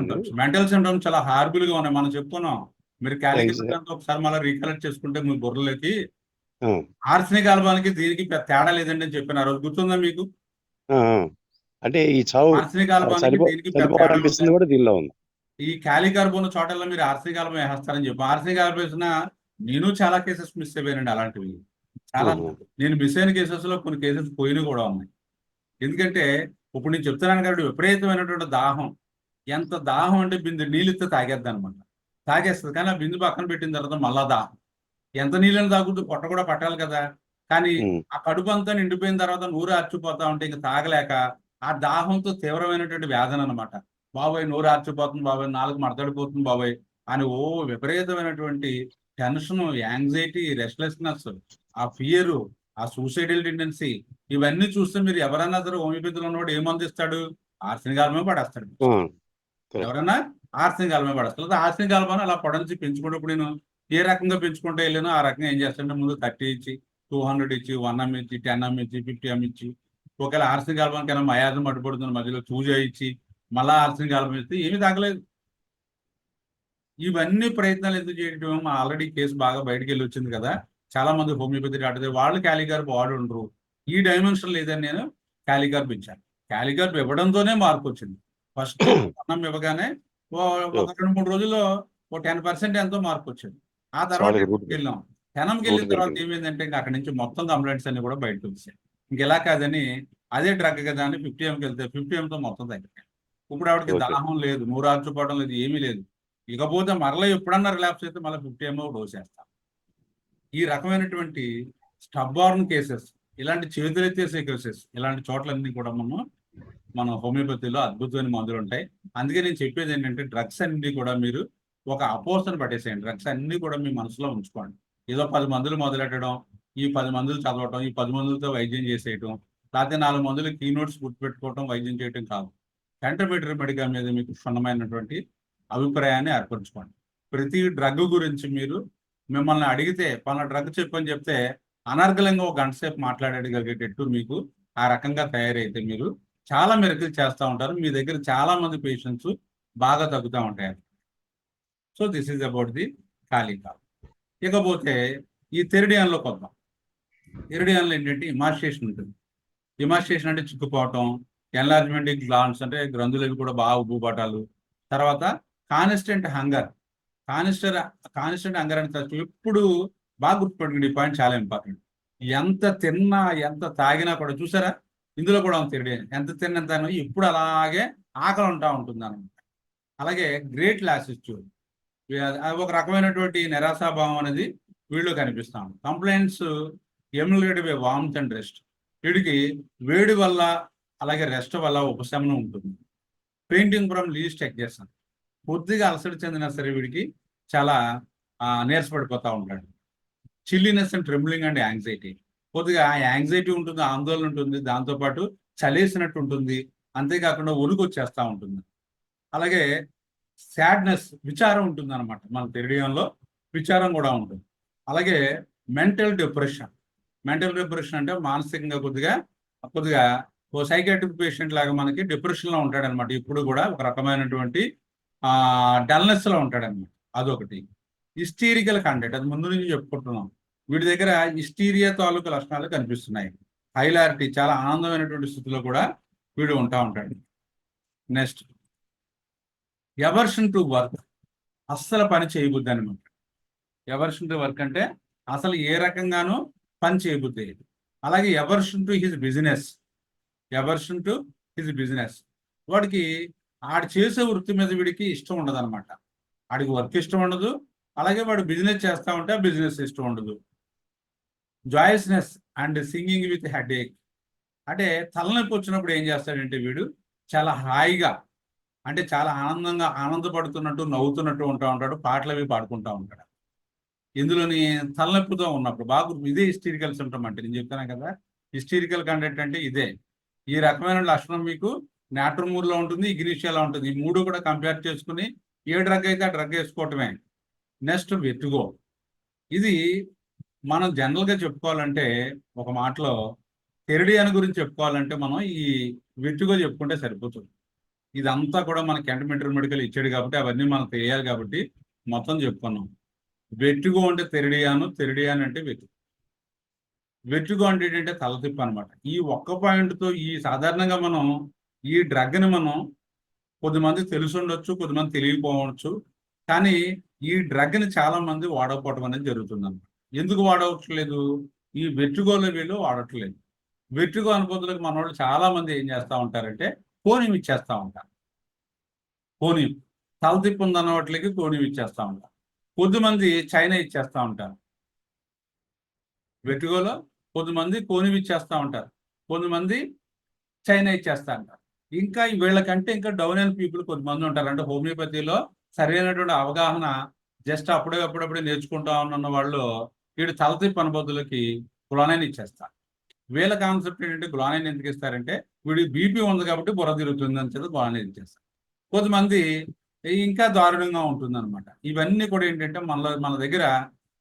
మెంటల్ సిమ్టమ్స్ చాలా హార్బుల్ గా ఉన్నాయి. మనం చెప్పుకున్నాం, మీరు క్యాలిక్యులేటర్ ఒకసారి మళ్ళీ రీకలెక్ట్ చేసుకుంటే మీ బుర్రలకి ఆర్సెనిక్ ఆల్బానికి దీనికి తేడా లేదండి అని చెప్పిన రోజు గుర్తుందా మీకు? అంటే ఈ చావు ఆర్సెనిక్ ఆల్బానికి దీనికి కూడా దీనిలో ఉంది. ఈ క్యాలికార్బోన్ చోటల్లో మీరు ఆర్సెనిక్ ఆల్బం వేస్తారని చెప్పి ఆర్సెనిక్ ఆల్బం వేసిన నేను చాలా కేసెస్ మిస్ అయిపోయానండి అలాంటివి. చాలా నేను మిస్ అయిన కేసెస్ లో కొన్ని కేసెస్ పోయినవి కూడా ఉన్నాయి. ఎందుకంటే ఇప్పుడు నేను చెప్తున్నాను కాబట్టి విపరీతమైనటువంటి దాహం, ఎంత దాహం అంటే బిందు నీళ్ళు ఇస్తే తాగేద్ది అనమాట, తాగేస్తుంది. కానీ ఆ బిందు పక్కన పెట్టిన తర్వాత మళ్ళా దాహం, ఎంత నీళ్ళని తాగుతూ పొట్ట కూడా పట్టాలి కదా. కానీ ఆ కడుపు అంతా నిండిపోయిన తర్వాత నూరు ఆర్చిపోతా ఉంటే ఇంకా తాగలేక ఆ దాహంతో తీవ్రమైనటువంటి వేదన అనమాట. బాబాయ్ నూరు ఆర్చిపోతుంది బాబాయ్, నాలుగు మడతడిపోతుంది బాబాయ్ అని ఓ విపరీతమైనటువంటి టెన్షన్, యాంగ్జైటీ, రెస్ట్లెస్నెస్, ఆ ఫియర్, ఆ సూసైడల్ టెండెన్సీ, ఇవన్నీ చూస్తే మీరు ఎవరైనా సరే హోమియోపతిలో ఉన్నవాడు ఏమంది ఇస్తాడు? ఆర్సెనిక్ ఆల్బమే పడేస్తాడు. ఎవరైనా ఆర్సెనిక్ ఆల్బమే పడేస్తారు. ఆర్సెనిక్ ఆల్బాను అలా పొడంచి పెంచుకున్నప్పుడు నేను ఏ రకంగా పెంచుకుంటే వెళ్ళానో ఆ రకంగా ఏం చేస్తానంటే ముందు 30 ఇచ్చి, 200 ఇచ్చి, 1 ఇచ్చి, 10 ఇచ్చి, 50 ఇచ్చి, ఒకవేళ ఆర్సెనిక్ ఆల్బానికైనా మయాజం అడ్డుపడుతుంది మధ్యలో చూజా ఇచ్చి మళ్ళా ఆర్సెనిక్ ఆల్బం ఇస్తే ఏమీ తగ్గలేదు. ఇవన్నీ ప్రయత్నాలు ఎందుకు చేయడం? ఆల్రెడీ కేసు బాగా బయటకు వెళ్ళి వచ్చింది కదా, చాలా మంది హోమియోపతి డాక్టర్ వాళ్ళు క్యాలికర్బ్ వాడు ఉండరు. ఈ డైమెన్షన్ లేదని నేను క్యాలికర్బ్ ఇచ్చాను. క్యాలికర్బ్ ఇవ్వడంతోనే మార్పు వచ్చింది. ఫస్ట్ అన్నం ఇవ్వగానే ఒక 2-3 రోజుల్లో 10% ఎంతో మార్పు వచ్చింది. ఆ తర్వాత వెళ్ళాం, జనంకి వెళ్ళిన తర్వాత ఏమైందంటే ఇంకా అక్కడి నుంచి మొత్తం కంప్లైంట్స్ అన్ని కూడా బయటకు వచ్చాయి. ఇంకెలా కాదని అదే డ్రగ్ కదా అని 50mకి వెళ్తే 50mతో మొత్తం తగ్గిపోయాయి. ఇప్పుడు ఆవిడకి దాహం లేదు, నూరు ఆర్చిపోవడం లేదు, ఏమీ లేదు. ఇకపోతే మరలా ఎప్పుడన్నా రిలాప్స్ అయితే మళ్ళీ 50mో డోస్ వేస్తాం. ఈ రకమైనటువంటి స్టబ్బార్న్ కేసెస్, ఇలాంటి చేతులెత్తేసే కేసెస్, ఇలాంటి చోట్లన్నీ కూడా మన హోమియోపతిలో అద్భుతమైన మందులు ఉంటాయి. అందుకే నేను చెప్పేది ఏంటంటే డ్రగ్స్ అన్ని కూడా మీరు ఒక అపోసన పట్టేసేయండి. డ్రగ్స్ అన్ని కూడా మీ మనసులో ఉంచుకోండి. ఏదో 10 మందులు మొదలెట్టడం, ఈ 10 మందులు చదవటం, ఈ 10 మందులతో వైద్యం చేసేయటం, లేకపోతే 4 మందులు కీనోట్స్ గుర్తుపెట్టుకోవటం వైద్యం చేయటం కాదు. సెంటర్మీటర్ మెడికా మీద మీకు క్షుణ్ణమైనటువంటి అభిప్రాయాన్ని ఏర్పరచుకోండి. ప్రతి డ్రగ్ గురించి మీరు మిమ్మల్ని అడిగితే పలానా డ్రగ్ చెప్పని చెప్తే అనర్గళంగా ఒక గంట సేపు మాట్లాడగలిగేటట్టు మీకు ఆ రకంగా తయారైతే మీరు చాలా మెరుకులు చేస్తూ ఉంటారు. మీ దగ్గర చాలా మంది పేషెంట్స్ బాగా తగ్గుతూ ఉంటాయి. So this is about the కాలికా. ఇకపోతే ఈ థెరిడియన్లోకి వద్దాం. థెరిడియన్లో ఏంటంటే ఇమాస్టేషన్ ఉంటుంది. ఇమాస్టేషన్ అంటే చిక్కుపోవటం, ఎన్లార్జ్మెంట్ గ్లాండ్స్ అంటే గ్రంథులు కూడా బాగా ఉబ్బుబాటాలు, తర్వాత కాన్స్టెంట్ హంగర్. కాన్స్టెంట్ హంగర్ అంటే ఎప్పుడు బాగా గుర్తుపెట్టుకోండి, ఈ పాయింట్ చాలా ఇంపార్టెంట్. ఎంత తిన్నా ఎంత తాగినా కూడా చూసారా, ఇందులో కూడా ఉంది థెరిడియన్. ఎంత తిన్నంత ఎప్పుడు అలాగే ఆకలి ఉంటా ఉంటుంది అనమాట. అలాగే గ్రేట్ లాసిట్యూడ్, ఒక రకమైనటువంటి నిరాశాభావం అనేది వీళ్ళు కనిపిస్తాం. Complaints ameliorated by warmth and rest, వీడికి వేడి వల్ల అలాగే రెస్ట్ వల్ల ఉపశమనం ఉంటుంది. పెయింటింగ్ ఫ్రమ్ లీస్ట్ ఎగ్జెషన్, కొద్దిగా అలసట చెందినా సరే వీడికి చాలా నీరసపడిపోతూ ఉంటాడు. చిల్లీనెస్ అండ్ ట్రెంబ్లింగ్ అండ్ యాంగ్జైటీ, కొద్దిగా యాంగ్జైటీ ఉంటుంది, ఆందోళన ఉంటుంది, దాంతోపాటు చలేసినట్టు ఉంటుంది, అంతేకాకుండా ఒలుగు వచ్చేస్తూ ఉంటుంది. అలాగే సాడ్నెస్, విచారం ఉంటుంది అనమాట. మన థెరిడియన్లో విచారం కూడా ఉంటుంది. అలాగే మెంటల్ డిప్రెషన్ అంటే మానసికంగా కొద్దిగా ఓ సైకాట్రిక్ పేషెంట్ లాగా మనకి డిప్రెషన్లో ఉంటాడనమాట. ఇప్పుడు కూడా ఒక రకమైనటువంటి డల్నెస్లో ఉంటాడనమాట. అదొకటి. హిస్టీరికల్ కంటెంట్, అది ముందు నుంచి చెప్పుకుంటున్నాం. వీడి దగ్గర హిస్టీరియా తాలూకు లక్షణాలు కనిపిస్తున్నాయి. హైలారిటీ, చాలా ఆనందమైనటువంటి స్థితిలో కూడా వీడు ఉంటాడు. నెక్స్ట్ ఎవర్షన్ టు వర్క్, అస్సలు పని చేయబుద్ది అనమాట. ఎవర్షన్ టు వర్క్ అంటే అసలు ఏ రకంగానూ పని చేయబుద్ది. అలాగే ఎవర్షన్ టు హిజ్ బిజినెస్, వాడికి ఆడు చేసే వృత్తి మీద వీడికి ఇష్టం ఉండదు అనమాట. ఆడికి వర్క్ ఇష్టం ఉండదు, అలాగే వాడు బిజినెస్ చేస్తా ఉంటే ఆ బిజినెస్ ఇష్టం ఉండదు. జాయస్నెస్ అండ్ సింగింగ్ విత్ హెడ్ ఏక్, అంటే తలనొప్పి వచ్చినప్పుడు ఏం చేస్తాడంటే వీడు చాలా హాయిగా, అంటే చాలా ఆనందపడుతున్నట్టు నవ్వుతున్నట్టు ఉంటాడు, పాటలు అవి పాడుకుంటా ఉంటాడు. ఇందులోని తలనొప్పితో ఉన్నప్పుడు బాగా ఇదే హిస్టీరికల్ సిమ్టమ్ అంటే నేను చెప్తాను కదా, హిస్టీరికల్ కంటెంట్ అంటే ఇదే. ఈ రకమైన లక్షణం మీకు నాట్రమూర్లో ఉంటుంది, ఇగ్నీషియాలో ఉంటుంది. ఈ మూడు కూడా కంపేర్ చేసుకుని ఏ డ్రగ్ అయితే ఆ డ్రగ్ వేసుకోవటమే. Next vertigo. ఇది మనం జనరల్గా చెప్పుకోవాలంటే ఒక మాటలో థెరడియాన్ గురించి చెప్పుకోవాలంటే మనం ఈ వెర్టిగో చెప్పుకుంటే సరిపోతుంది. ఇదంతా కూడా మనకి ఎంటోమెట్రీ మెడికల్ ఇచ్చాడు కాబట్టి అవన్నీ మనకు తెలియాలి కాబట్టి మొత్తం చెప్పుకున్నాం. వెర్టిగో అంటే థెరడియాన్ అంటే వెర్టిగో అంటే ఏంటంటే తలతిప్పు అనమాట. ఈ ఒక్క పాయింట్తో ఈ సాధారణంగా మనం ఈ డ్రగ్ని మనం కొద్దిమంది తెలిసి ఉండొచ్చు, కొద్దిమంది తెలియకపోవచ్చు, కానీ ఈ డ్రగ్ని చాలా మంది వాడకపోవడం అనేది జరుగుతుంది అనమాట. ఎందుకు వాడవట్లేదు? ఈ వెర్టిగోలో వీళ్ళు వాడట్లేదు. వెర్టిగో అనుభూతులకు మన వాళ్ళు చాలా మంది ఏం చేస్తూ ఉంటారంటే కోనియం ఇచ్చేస్తూ ఉంటారు. కోనియం తలతిప్పు ఉందన్న వాటికి కోనియం ఇచ్చేస్తూ ఉంటారు. కొద్దిమంది చైనా ఇచ్చేస్తూ ఉంటారు. వెర్టిగోలో కొద్దిమంది కోనియం ఇచ్చేస్తూ ఉంటారు, కొంతమంది చైనా ఇచ్చేస్తూ ఉంటారు. ఇంకా వీళ్ళకంటే ఇంకా డౌన్ అయిన పీపుల్ కొంతమంది ఉంటారు. అంటే హోమియోపతిలో సరైనటువంటి అవగాహన జస్ట్ అప్పుడే నేర్చుకుంటా ఉన్న వాళ్ళు వీడు తలతిప్పు అనుభూతులకి గ్లోనైన్ ఇచ్చేస్తారు. వీళ్ళ కాన్సెప్ట్ ఏంటంటే గ్లోనైన్ ఎందుకు ఇస్తారంటే వీడి బీపీ ఉంది కాబట్టి బుర్ర తిరుగుతుంది అని చెప్పి గ్లోనైన్ ఇచ్చేస్తారు. కొంతమంది ఇంకా దారుణంగా ఉంటుంది అనమాట. ఇవన్నీ కూడా ఏంటంటే మన దగ్గర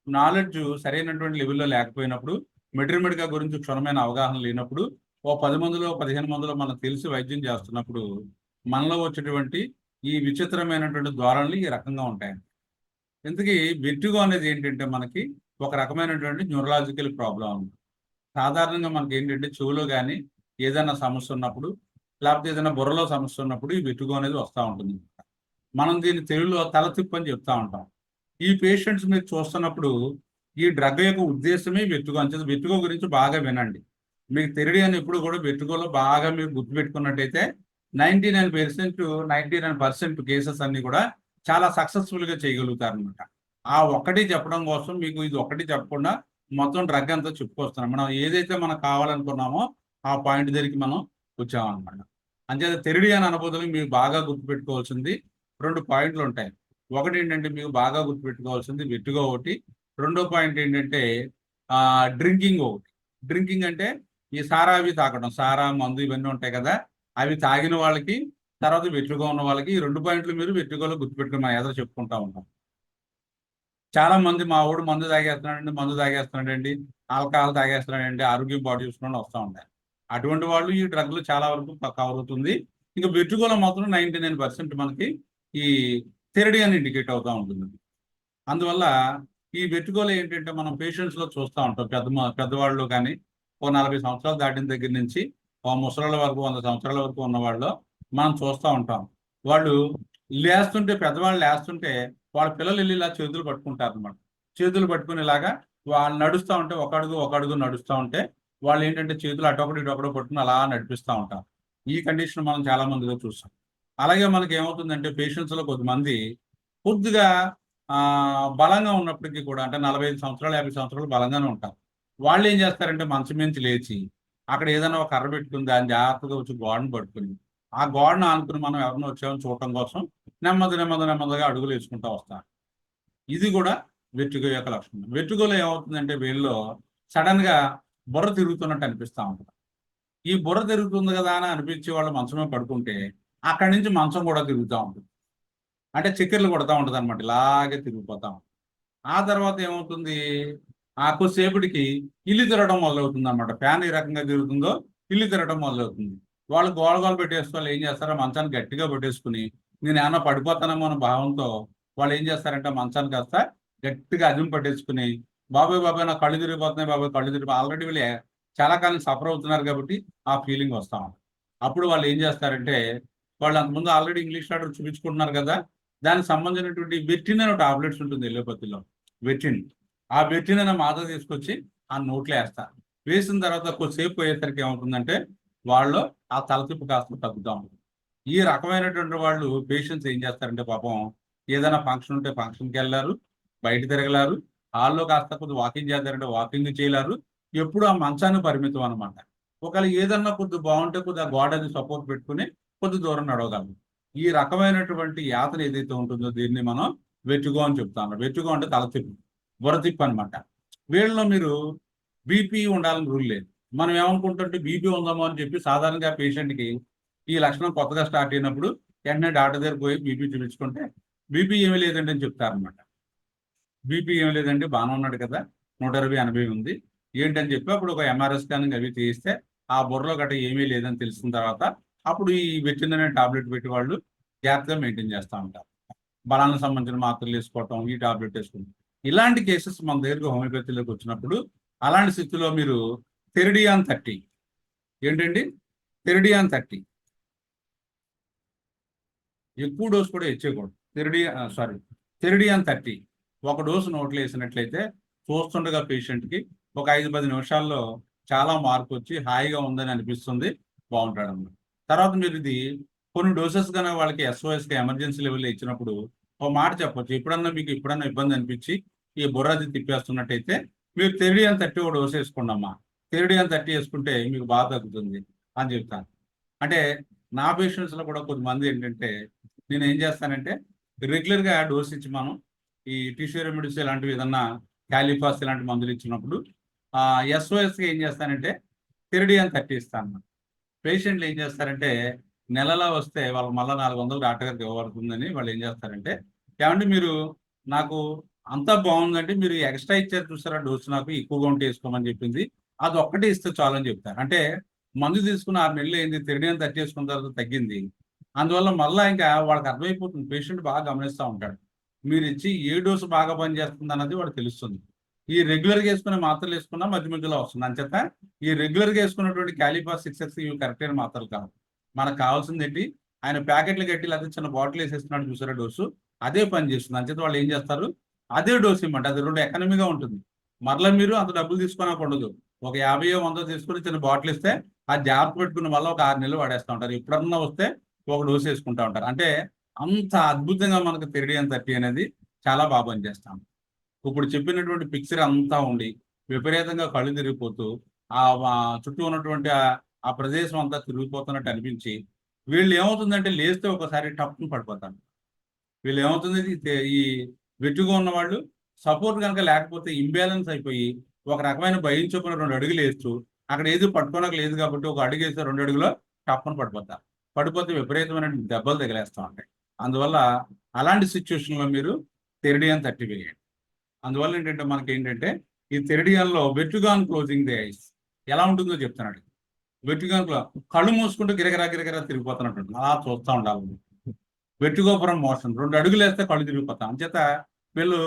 నాలెడ్జ్ సరైనటువంటి లెవెల్లో లేకపోయినప్పుడు, మెట్రిమెడికా గురించి క్షుణ్ణమైన అవగాహన లేనప్పుడు, ఓ 10 మందిలో 15 మందిలో మనకు తెలిసి వైద్యం చేస్తున్నప్పుడు మనలో వచ్చేటువంటి ఈ విచిత్రమైనటువంటి ధోరణులు ఈ రకంగా ఉంటాయి. ఇంతకీ వెర్టిగో అనేది ఏంటంటే మనకి ఒక రకమైనటువంటి న్యూరలాజికల్ ప్రాబ్లం. సాధారణంగా మనకి ఏంటంటే చెవులో కానీ ఏదైనా సమస్య ఉన్నప్పుడు, లేకపోతే ఏదైనా బుర్రలో సమస్య ఉన్నప్పుడు ఈ వెర్టిగో అనేది వస్తూ ఉంటుంది. మనం దీన్ని తెలుగులో తలతిప్పు అని చెప్తా ఉంటాం. ఈ పేషెంట్స్ మీరు చూస్తున్నప్పుడు ఈ డ్రగ్ యొక్క ఉద్దేశమే వెర్టిగో అని. వెర్టిగో గురించి బాగా వినండి. మీకు థెరడియాన్ ఎప్పుడు కూడా వెర్టిగోలో బాగా మీరు గుర్తుపెట్టుకున్నట్టయితే 99% కేసెస్ అన్ని కూడా చాలా సక్సెస్ఫుల్గా చేయగలుగుతారు అనమాట. ఆ ఒక్కటి చెప్పడం కోసం మీకు ఇది ఒక్కటి చెప్పకుండా మొత్తం డ్రగ్ అంతా చెప్పుకొస్తున్నాం. మనం ఏదైతే మనకు కావాలనుకున్నామో ఆ పాయింట్ దగ్గరికి మనం వచ్చామన్నమాట. అంచేత థెరడియాన్ అనుభూతులు మీరు బాగా గుర్తుపెట్టుకోవాల్సింది 2 పాయింట్లు ఉంటాయి. ఒకటి ఏంటంటే మీకు బాగా గుర్తుపెట్టుకోవాల్సింది వెర్టిగో ఒకటి, రెండో పాయింట్ ఏంటంటే డ్రింకింగ్ ఒకటి. డ్రింకింగ్ అంటే ఈ సారా అవి తాగడం, సారా మందు ఇవన్నీ ఉంటాయి కదా, అవి తాగిన వాళ్ళకి తర్వాత వెర్టిగో ఉన్న వాళ్ళకి ఈ 2 పాయింట్లు మీరు వెర్టిగోలో గుర్తుపెట్టుకుని మనం ఎదురు చెప్పుకుంటా ఉంటాం. చాలా మంది మా ఊడు మందు తాగేస్తున్నాడండి, ఆల్కహాల్ తాగేస్తున్నాడండి, ఆరోగ్యం బాడీ చూసుకుని వస్తూ ఉంటాయి. అటువంటి వాళ్ళు ఈ డ్రగ్లు చాలా వరకు కవర్ అవుతుంది. ఇంకా వెర్టిగోలో మాత్రం 99% మనకి ఈ థెరడియాన్ ఇండికేట్ అవుతూ ఉంటుంది. అందువల్ల ఈ వెర్టిగోలో ఏంటంటే మనం పేషెంట్స్లో చూస్తూ ఉంటాం. పెద్దవాళ్ళు కానీ ఓ 40 సంవత్సరాలు దాటిన దగ్గర నుంచి ఓ ముసలాళ్ళ వరకు 100 సంవత్సరాల వరకు ఉన్న వాళ్ళు మనం చూస్తూ ఉంటాం. వాళ్ళు పెద్దవాళ్ళు లేస్తుంటే వాళ్ళ పిల్లలు వెళ్ళి ఇలా చేతులు పట్టుకుంటారు అనమాట. చేతులు పట్టుకుని ఇలాగా వాళ్ళు నడుస్తూ ఉంటే ఒక అడుగు నడుస్తూ ఉంటే వాళ్ళు ఏంటంటే చేతులు అటొకటి పట్టుకుని అలా నడిపిస్తూ ఉంటారు. ఈ కండిషన్ మనం చాలా మందిలో చూస్తాం. అలాగే మనకి ఏమవుతుందంటే పేషెంట్స్లో కొద్దిమంది కొద్దిగా బలంగా ఉన్నప్పటికీ కూడా, అంటే 45 సంవత్సరాలు 50 సంవత్సరాలు బలంగానే ఉంటారు. వాళ్ళు ఏం చేస్తారంటే మంచం నుంచి లేచి అక్కడ ఏదైనా ఒక కర్ర పెట్టుకుని దాన్ని జాగ్రత్తగా వచ్చి గోడను పట్టుకుని ఆ గోడను ఆనుకుని మనం ఎవరిని వచ్చామని చూడటం కోసం నెమ్మదిగా అడుగులు వేసుకుంటూ వస్తారు. ఇది కూడా వెర్టిగో యొక్క లక్షణం. వెర్టిగోలో ఏమవుతుందంటే వీళ్ళలో సడన్ గా బుర్ర తిరుగుతున్నట్టు అనిపిస్తూ ఉంటుంది. ఈ బుర్ర తిరుగుతుంది కదా అని అనిపించే వాళ్ళు మంచమే పడుకుంటే అక్కడి నుంచి మంచం కూడా తిరుగుతూ ఉంటుంది. అంటే చక్కెరలు కొడతా ఉంటుంది అనమాట, ఇలాగే తిరిగిపోతా ఉంటుంది. ఆ తర్వాత ఏమవుతుంది, ఆ కొద్దిసేపటికి ఇల్లు తిరగడం మొదలవుతుంది అనమాట. ఫ్యాన్ ఏ రకంగా తిరుగుతుందో ఇల్లు తిరగడం మొదలవుతుంది. వాళ్ళు గోడగోలు పెట్టేసుకుని వాళ్ళు ఏం చేస్తారో మంచాన్ని గట్టిగా పెట్టేసుకుని నేను ఏమన్నా పడిపోతానేమో అనే భావంతో వాళ్ళు ఏం చేస్తారంటే మంచాన్ని కాస్త గట్టిగా అదిం పట్టేసుకుని బాబాయ్ నా కళ్ళు తిరిగిపోతున్నాయి, ఆల్రెడీ వీళ్ళు చాలా కాలం సఫర్ అవుతున్నారు కాబట్టి ఆ ఫీలింగ్ వస్తాం. అప్పుడు వాళ్ళు ఏం చేస్తారంటే వాళ్ళు అంతకుముందు ఆల్రెడీ ఇంగ్లీష్ డాక్టర్ చూపించుకుంటున్నారు కదా, దానికి సంబంధించినటువంటి వెర్టిన్ అనే టాబ్లెట్స్ ఉంటుంది ఎల్లోపతిలో, వెర్టిన్. ఆ వెర్టిన్ అనే మాత్ర తీసుకొచ్చి ఆ నోట్లో వేస్తారు. వేసిన తర్వాత కొద్దిసేపు పోయేసరికి ఏమవుతుందంటే వాళ్ళు ఆ తలతిప్పు కాస్త తగ్గుతూ ఉంటుంది. ఈ రకమైనటువంటి వాళ్ళు పేషెంట్స్ ఏం చేస్తారంటే పాపం ఏదైనా ఫంక్షన్ ఉంటే ఫంక్షన్కి వెళ్ళారు, బయట తిరగలారు, హాల్లో కాస్త కొద్ది వాకింగ్ చేస్తారంటే వాకింగ్ చేయలేరు, ఎప్పుడు ఆ మంచాన్ని పరిమితం అనమాట. ఒకవేళ ఏదన్నా కొద్ది బాగుంటే కొద్ది ఆ గోడని సపోర్ట్ పెట్టుకుని కొద్ది దూరం నడవగలరు. ఈ రకమైనటువంటి యాతన ఏదైతే ఉంటుందో దీన్ని మనం వెట్టుగో అని చెప్తాను. వెట్టుగో అంటే తలతిప్పు, బుర్రతిప్పు అనమాట. వీళ్ళలో మీరు బీపీ ఉండాలని రూల్ లేదు. మనం ఏమనుకుంటుంటే బీపీ ఉందామో అని చెప్పి సాధారణంగా పేషెంట్కి ఈ లక్షణం కొత్తగా స్టార్ట్ అయినప్పుడు వెంటనే డాక్టర్ దగ్గర పోయి బీపీ చూపించుకుంటే బీపీ ఏమీ లేదండి అని చెప్తారనమాట. బీపీ ఏమీ లేదండి, బాగానే ఉన్నాడు కదా, 120/80 ఉంది ఏంటని చెప్పి అప్పుడు ఒక ఎంఆర్ఐ స్కానింగ్ అవి తీస్తే ఆ బుర్రలో గట్ట ఏమీ లేదని తెలిసిన తర్వాత అప్పుడు ఈ వెట్టిందనే టాబ్లెట్ పెట్టి వాళ్ళు జాగ్రత్తగా మెయింటైన్ చేస్తూ ఉంటారు. బలానికి సంబంధించిన మాత్రలు వేసుకోవటం, ఈ టాబ్లెట్ వేసుకోవడం, ఇలాంటి కేసెస్ మన దగ్గరకు హోమియోపతిలోకి వచ్చినప్పుడు అలాంటి స్థితిలో మీరు తెరిడియాన్ 30 ఏంటండి, తెరిడియాన్ 30 ఎక్కువ డోసు కూడా ఇచ్చేయకూడదు. తెరిడియాన్ 30 ఒక డోసు నోట్లో వేసినట్లయితే చూస్తుండగా పేషెంట్కి ఒక 5-10 నిమిషాల్లో చాలా మార్పు వచ్చి హాయిగా ఉందని అనిపిస్తుంది, బాగుంటాడు అన్నమాట. తర్వాత మీరు ఇది కొన్ని డోసెస్ కనుక వాళ్ళకి SOSకి ఎమర్జెన్సీ లెవెల్లో ఇచ్చినప్పుడు ఒక మాట చెప్పొచ్చు, ఎప్పుడన్నా మీకు ఇబ్బంది అనిపించి ఈ బుర్రది తిప్పేస్తున్నట్టయితే మీరు తెరిడియాన్ 30 ఒక డోసు వేసుకోండి అమ్మా, తెరిడియాన్ 30 వేసుకుంటే మీకు బాగా తగ్గుతుంది అని చెప్తాను. అంటే నా పేషెంట్స్లో కూడా కొంతమంది ఏంటంటే నేను ఏం చేస్తానంటే రెగ్యులర్గా డోస్ ఇచ్చి మనం ఈ టిష్యూ రెమెడీస్ ఇలాంటివి ఏదన్నా క్యాలిఫాస్ ఇలాంటి మందులు ఇచ్చినప్పుడు SOSకి ఏం చేస్తానంటే తెరిడియాన్ 30 ఇస్తాను. పేషెంట్లు ఏం చేస్తారంటే నెలలా వస్తే వాళ్ళు మళ్ళీ 400 డాక్టర్ గారికి ఇవ్వబడుతుందని వాళ్ళు ఏం చేస్తారంటే, ఏమంటే మీరు నాకు అంతా బాగుందంటే మీరు ఎక్స్ట్రా ఇచ్చారు చూసారా డోసు, నాకు ఎక్కువగా ఉంటే వేసుకోమని చెప్పింది, అది ఒక్కటే ఇస్తే చాలు అని చెప్తారు. అంటే మందు తీసుకున్న 6 నెలలు అయింది, తెరిడియాన్ 30 చేసుకున్న తర్వాత తగ్గింది, అందువల్ల మళ్ళీ ఇంకా వాళ్ళకి అర్థమైపోతుంది, పేషెంట్ బాగా గమనిస్తూ ఉంటాడు, మీరు ఇచ్చి ఏ డోసు బాగా పనిచేస్తుంది అన్నది వాడు తెలుస్తుంది. ఈ రెగ్యులర్గా వేసుకునే మాత్రలు వేసుకున్నా మధ్య మధ్యలో వస్తుంది. అంచేత ఈ రెగ్యులర్గా వేసుకున్నటువంటి క్యాలిఫాస్ 6X ఇవి కరెక్ట్ అయిన మాత్రలు కావు. మనకు కావాల్సింది ఏంటి, ఆయన ప్యాకెట్లు కట్టి లేకపోతే చిన్న బాటిల్ వేసేస్తున్నాడు చూసారా డోసు, అదే పని చేస్తుంది. అంచేత వాళ్ళు ఏం చేస్తారు, అదే డోసు ఇవ్వమంటే అది 2 ఎకనమీగా ఉంటుంది. మరలా మీరు అంత డబ్బులు తీసుకోనకు ఉండదు, ఒక 50-100 తీసుకుని చిన్న బాటిల్ ఇస్తే ఆ జాగ్రత్త పెట్టుకున్న వల్ల ఒక 6 నెలలు వాడేస్తూ ఉంటారు. ఎప్పుడన్నా వస్తే ఒక డోసు వేసుకుంటూ ఉంటారు. అంటే అంత అద్భుతంగా మనకు తెరిడియాన్ 30 అనేది చాలా బాగా పనిచేస్తాం. ఇప్పుడు చెప్పినటువంటి పిక్చర్ అంతా ఉండి విపరీతంగా కళ్ళు తిరిగిపోతూ ఆ చుట్టూ ఉన్నటువంటి ఆ ప్రదేశం అంతా తిరిగిపోతున్నట్టు అనిపించి వీళ్ళు ఏమవుతుందంటే లేస్తే ఒకసారి టప్ను పడిపోతారు. వీళ్ళు ఏమవుతుంది, ఈ వెట్టుగా ఉన్న వాళ్ళు సపోర్ట్ కనుక లేకపోతే ఇంబ్యాలెన్స్ అయిపోయి ఒక రకమైన భయం చొప్పున 2 అడుగులు వేస్తూ అక్కడ ఏది పట్టుకోనక లేదు కాబట్టి ఒక అడుగు వేస్తే 2 అడుగులో టప్ను పడిపోతారు. పడిపోతే విపరీతమైన దెబ్బలు తగిలేస్తూ ఉంటాయి. అందువల్ల అలాంటి సిచ్యువేషన్లో మీరు తెరిడియాన్ 30 వేయండి. అందువల్ల ఏంటంటే మనకి ఏంటంటే ఈ తెరిడియాన్లో వెట్టుగాన్ క్లోజింగ్ ది ఐస్ ఎలా ఉంటుందో చెప్తున్నాడు. వెట్టుగాన్ కళ్ళు మూసుకుంటూ గిరగిరా తిరిగిపోతున్నట్టు అలా చూస్తూ ఉండాలి. వెట్టుగోపురం మోషన్ 2 అడుగులు వేస్తే కళ్ళు తిరిగిపోతాం. అంచేత వీళ్ళు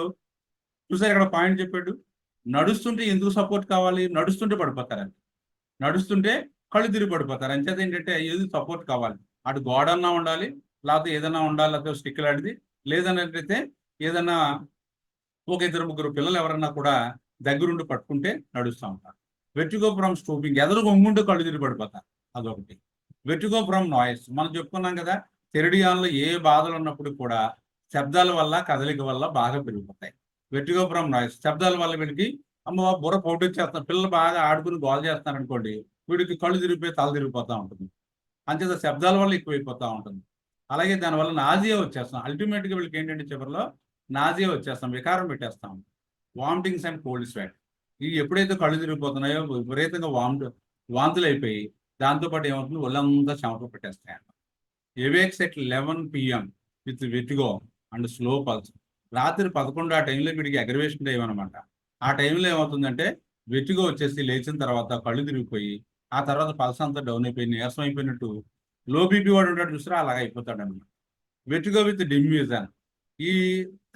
చూసారు ఇక్కడ పాయింట్ చెప్పాడు, నడుస్తుంటే ఎందుకు సపోర్ట్ కావాలి, నడుస్తుంటే పడిపోతారండి, నడుస్తుంటే కళ్ళు తిరిగి పడిపోతారు. అంచేత ఏంటంటే ఏది సపోర్ట్ కావాలి, అటు గోడ అన్నా ఉండాలి, లేకపోతే ఏదైనా ఉండాలి, లేకపోతే స్టిక్ లాంటిది, లేదన్నట్లయితే ఏదన్నా ఒక 2-3 పిల్లలు ఎవరన్నా కూడా దగ్గరుండి పట్టుకుంటే నడుస్తూ ఉంటారు. వెర్టిగో ఫ్రమ్ స్టూపింగ్, ఎదురు ఒంగుంటూ కళ్ళు తిరిగి పడిపోతారు, అదొకటి. వెర్టిగో ఫ్రమ్ నాయిస్, మనం చెప్పుకున్నాం కదా తెరిడియాన్లో ఏ బాధలు ఉన్నప్పుడు కూడా శబ్దాల వల్ల కదలిక వల్ల బాగా పెరిగిపోతాయి. వెర్టిగో ఫ్రమ్ నాయిస్, శబ్దాల వల్ల వీడికి అమ్మ బుర్ర పౌటు చేస్తాం, పిల్లలు బాగా ఆడుకుని గోల్ చేస్తున్నారు అనుకోండి, వీడికి కళ్ళు తిరిగిపోయి తల తిరిగిపోతూ ఉంటుంది. అంచేత శబ్దాల వల్ల ఎక్కువైపోతూ ఉంటుంది. అలాగే దానివల్ల నాజియా వచ్చేస్తాం. అల్టిమేట్గా వీళ్ళకి ఏంటంటే చివరిలో నాజియా వచ్చేస్తాం, వికారం పెట్టేస్తాం, వామిటింగ్స్ అండ్ కోల్డ్ స్వెట్. ఇవి ఎప్పుడైతే కళ్ళు తిరిగిపోతున్నాయో విపరీతంగా వాంతులు అయిపోయి దాంతోపాటు ఏమవుతుంది, ఒళ్ళంతా చెమటలు పెట్టేస్తాయి. Awakes at 11 PM with vertigo and slow pulse. రాత్రి 11 ఆ టైంలో వీడికి అగ్రవేషన్ టైం అనమాట. ఆ టైంలో ఏమవుతుందంటే వెర్టిగో వచ్చేసి లేచిన తర్వాత కళ్ళు తిరిగిపోయి ఆ తర్వాత పల్స్ అంతా డౌన్ అయిపోయి నీరసం అయిపోయినట్టు, లో బీపీ వాడు ఉంటాడు చూసారా అలాగ అయిపోతాడు అనమాట. వెర్టిగో విత్ డిమ్యూజన్, ఈ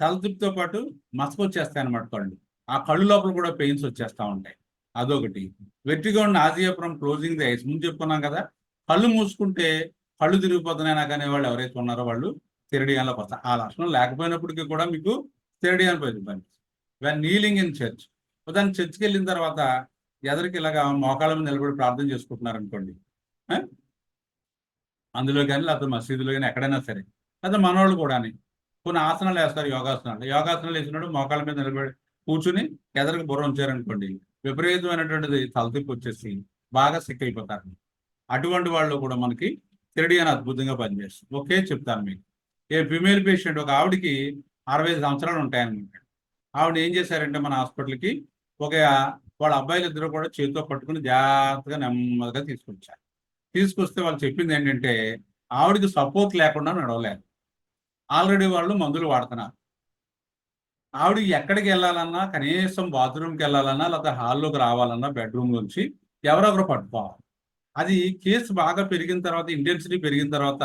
తలతిప్పితో పాటు మసక వచ్చేస్తాయి అనమాట కళ్ళు, ఆ కళ్ళు లోపల కూడా పెయిన్స్ వచ్చేస్తూ ఉంటాయి, అదొకటి. Vertigo nausea from closing the eyes, ముందు చెప్పుకున్నాం కదా, కళ్ళు మూసుకుంటే కళ్ళు తిరిగిపోతున్నాయి నాకు అనేవాళ్ళు ఎవరైతే ఉన్నారో వాళ్ళు తెరిడియాన్లోకి వస్తారు. ఆ లక్షణం లేకపోయినప్పటికీ కూడా మీకు తెరిడియాన్ పని. వెన్ నీలింగ్ ఇన్ చర్చ్, దాన్ని చర్చ్కి వెళ్ళిన తర్వాత ఎదరికి ఇలాగా మోకాళ్ళ మీద నిలబడి ప్రార్థన చేసుకుంటున్నారు అనుకోండి, అందులో కానీ లేకపోతే మసీదులో కానీ ఎక్కడైనా సరే, లేకపోతే మనవాళ్ళు కూడా కొన్ని ఆసనాలు వేస్తారు, యోగాసనాలు వేసినప్పుడు మోకాళ్ళ మీద నిలబడి కూర్చుని ఎదరికి బుర్ర ఉంచారనుకోండి, విపరీతమైనటువంటిది తలతిప్పి వచ్చేసి బాగా సిక్ అయిపోతారు. అటువంటి వాళ్ళు కూడా మనకి థెరడియన్ అద్భుతంగా పనిచేస్తుంది. ఓకే, చెప్తాను మీకు. ఏ ఫిమేల్ పేషెంట్, ఒక ఆవిడకి 65 సంవత్సరాలు ఉంటాయన్నమాట. ఆవిడ ఏం చేశారంటే మన హాస్పిటల్కి వాళ్ళ అబ్బాయిలు ఇద్దరు కూడా చేతితో పట్టుకుని జాగ్రత్తగా నెమ్మదిగా తీసుకొస్తే వాళ్ళు చెప్పింది ఏంటంటే ఆవిడకి సపోర్ట్ లేకుండా నడవలేదు. ఆల్రెడీ వాళ్ళు మందులు వాడుతున్నారు. ఆవిడ ఎక్కడికి వెళ్ళాలన్నా, కనీసం బాత్రూమ్కి వెళ్ళాలన్నా, లేకపోతే హాల్లోకి రావాలన్నా బెడ్రూమ్ నుంచి ఎవరొకరు పట్టుకోవాలి. అది కేసు బాగా పెరిగిన తర్వాత, ఇంటెన్సిటీ పెరిగిన తర్వాత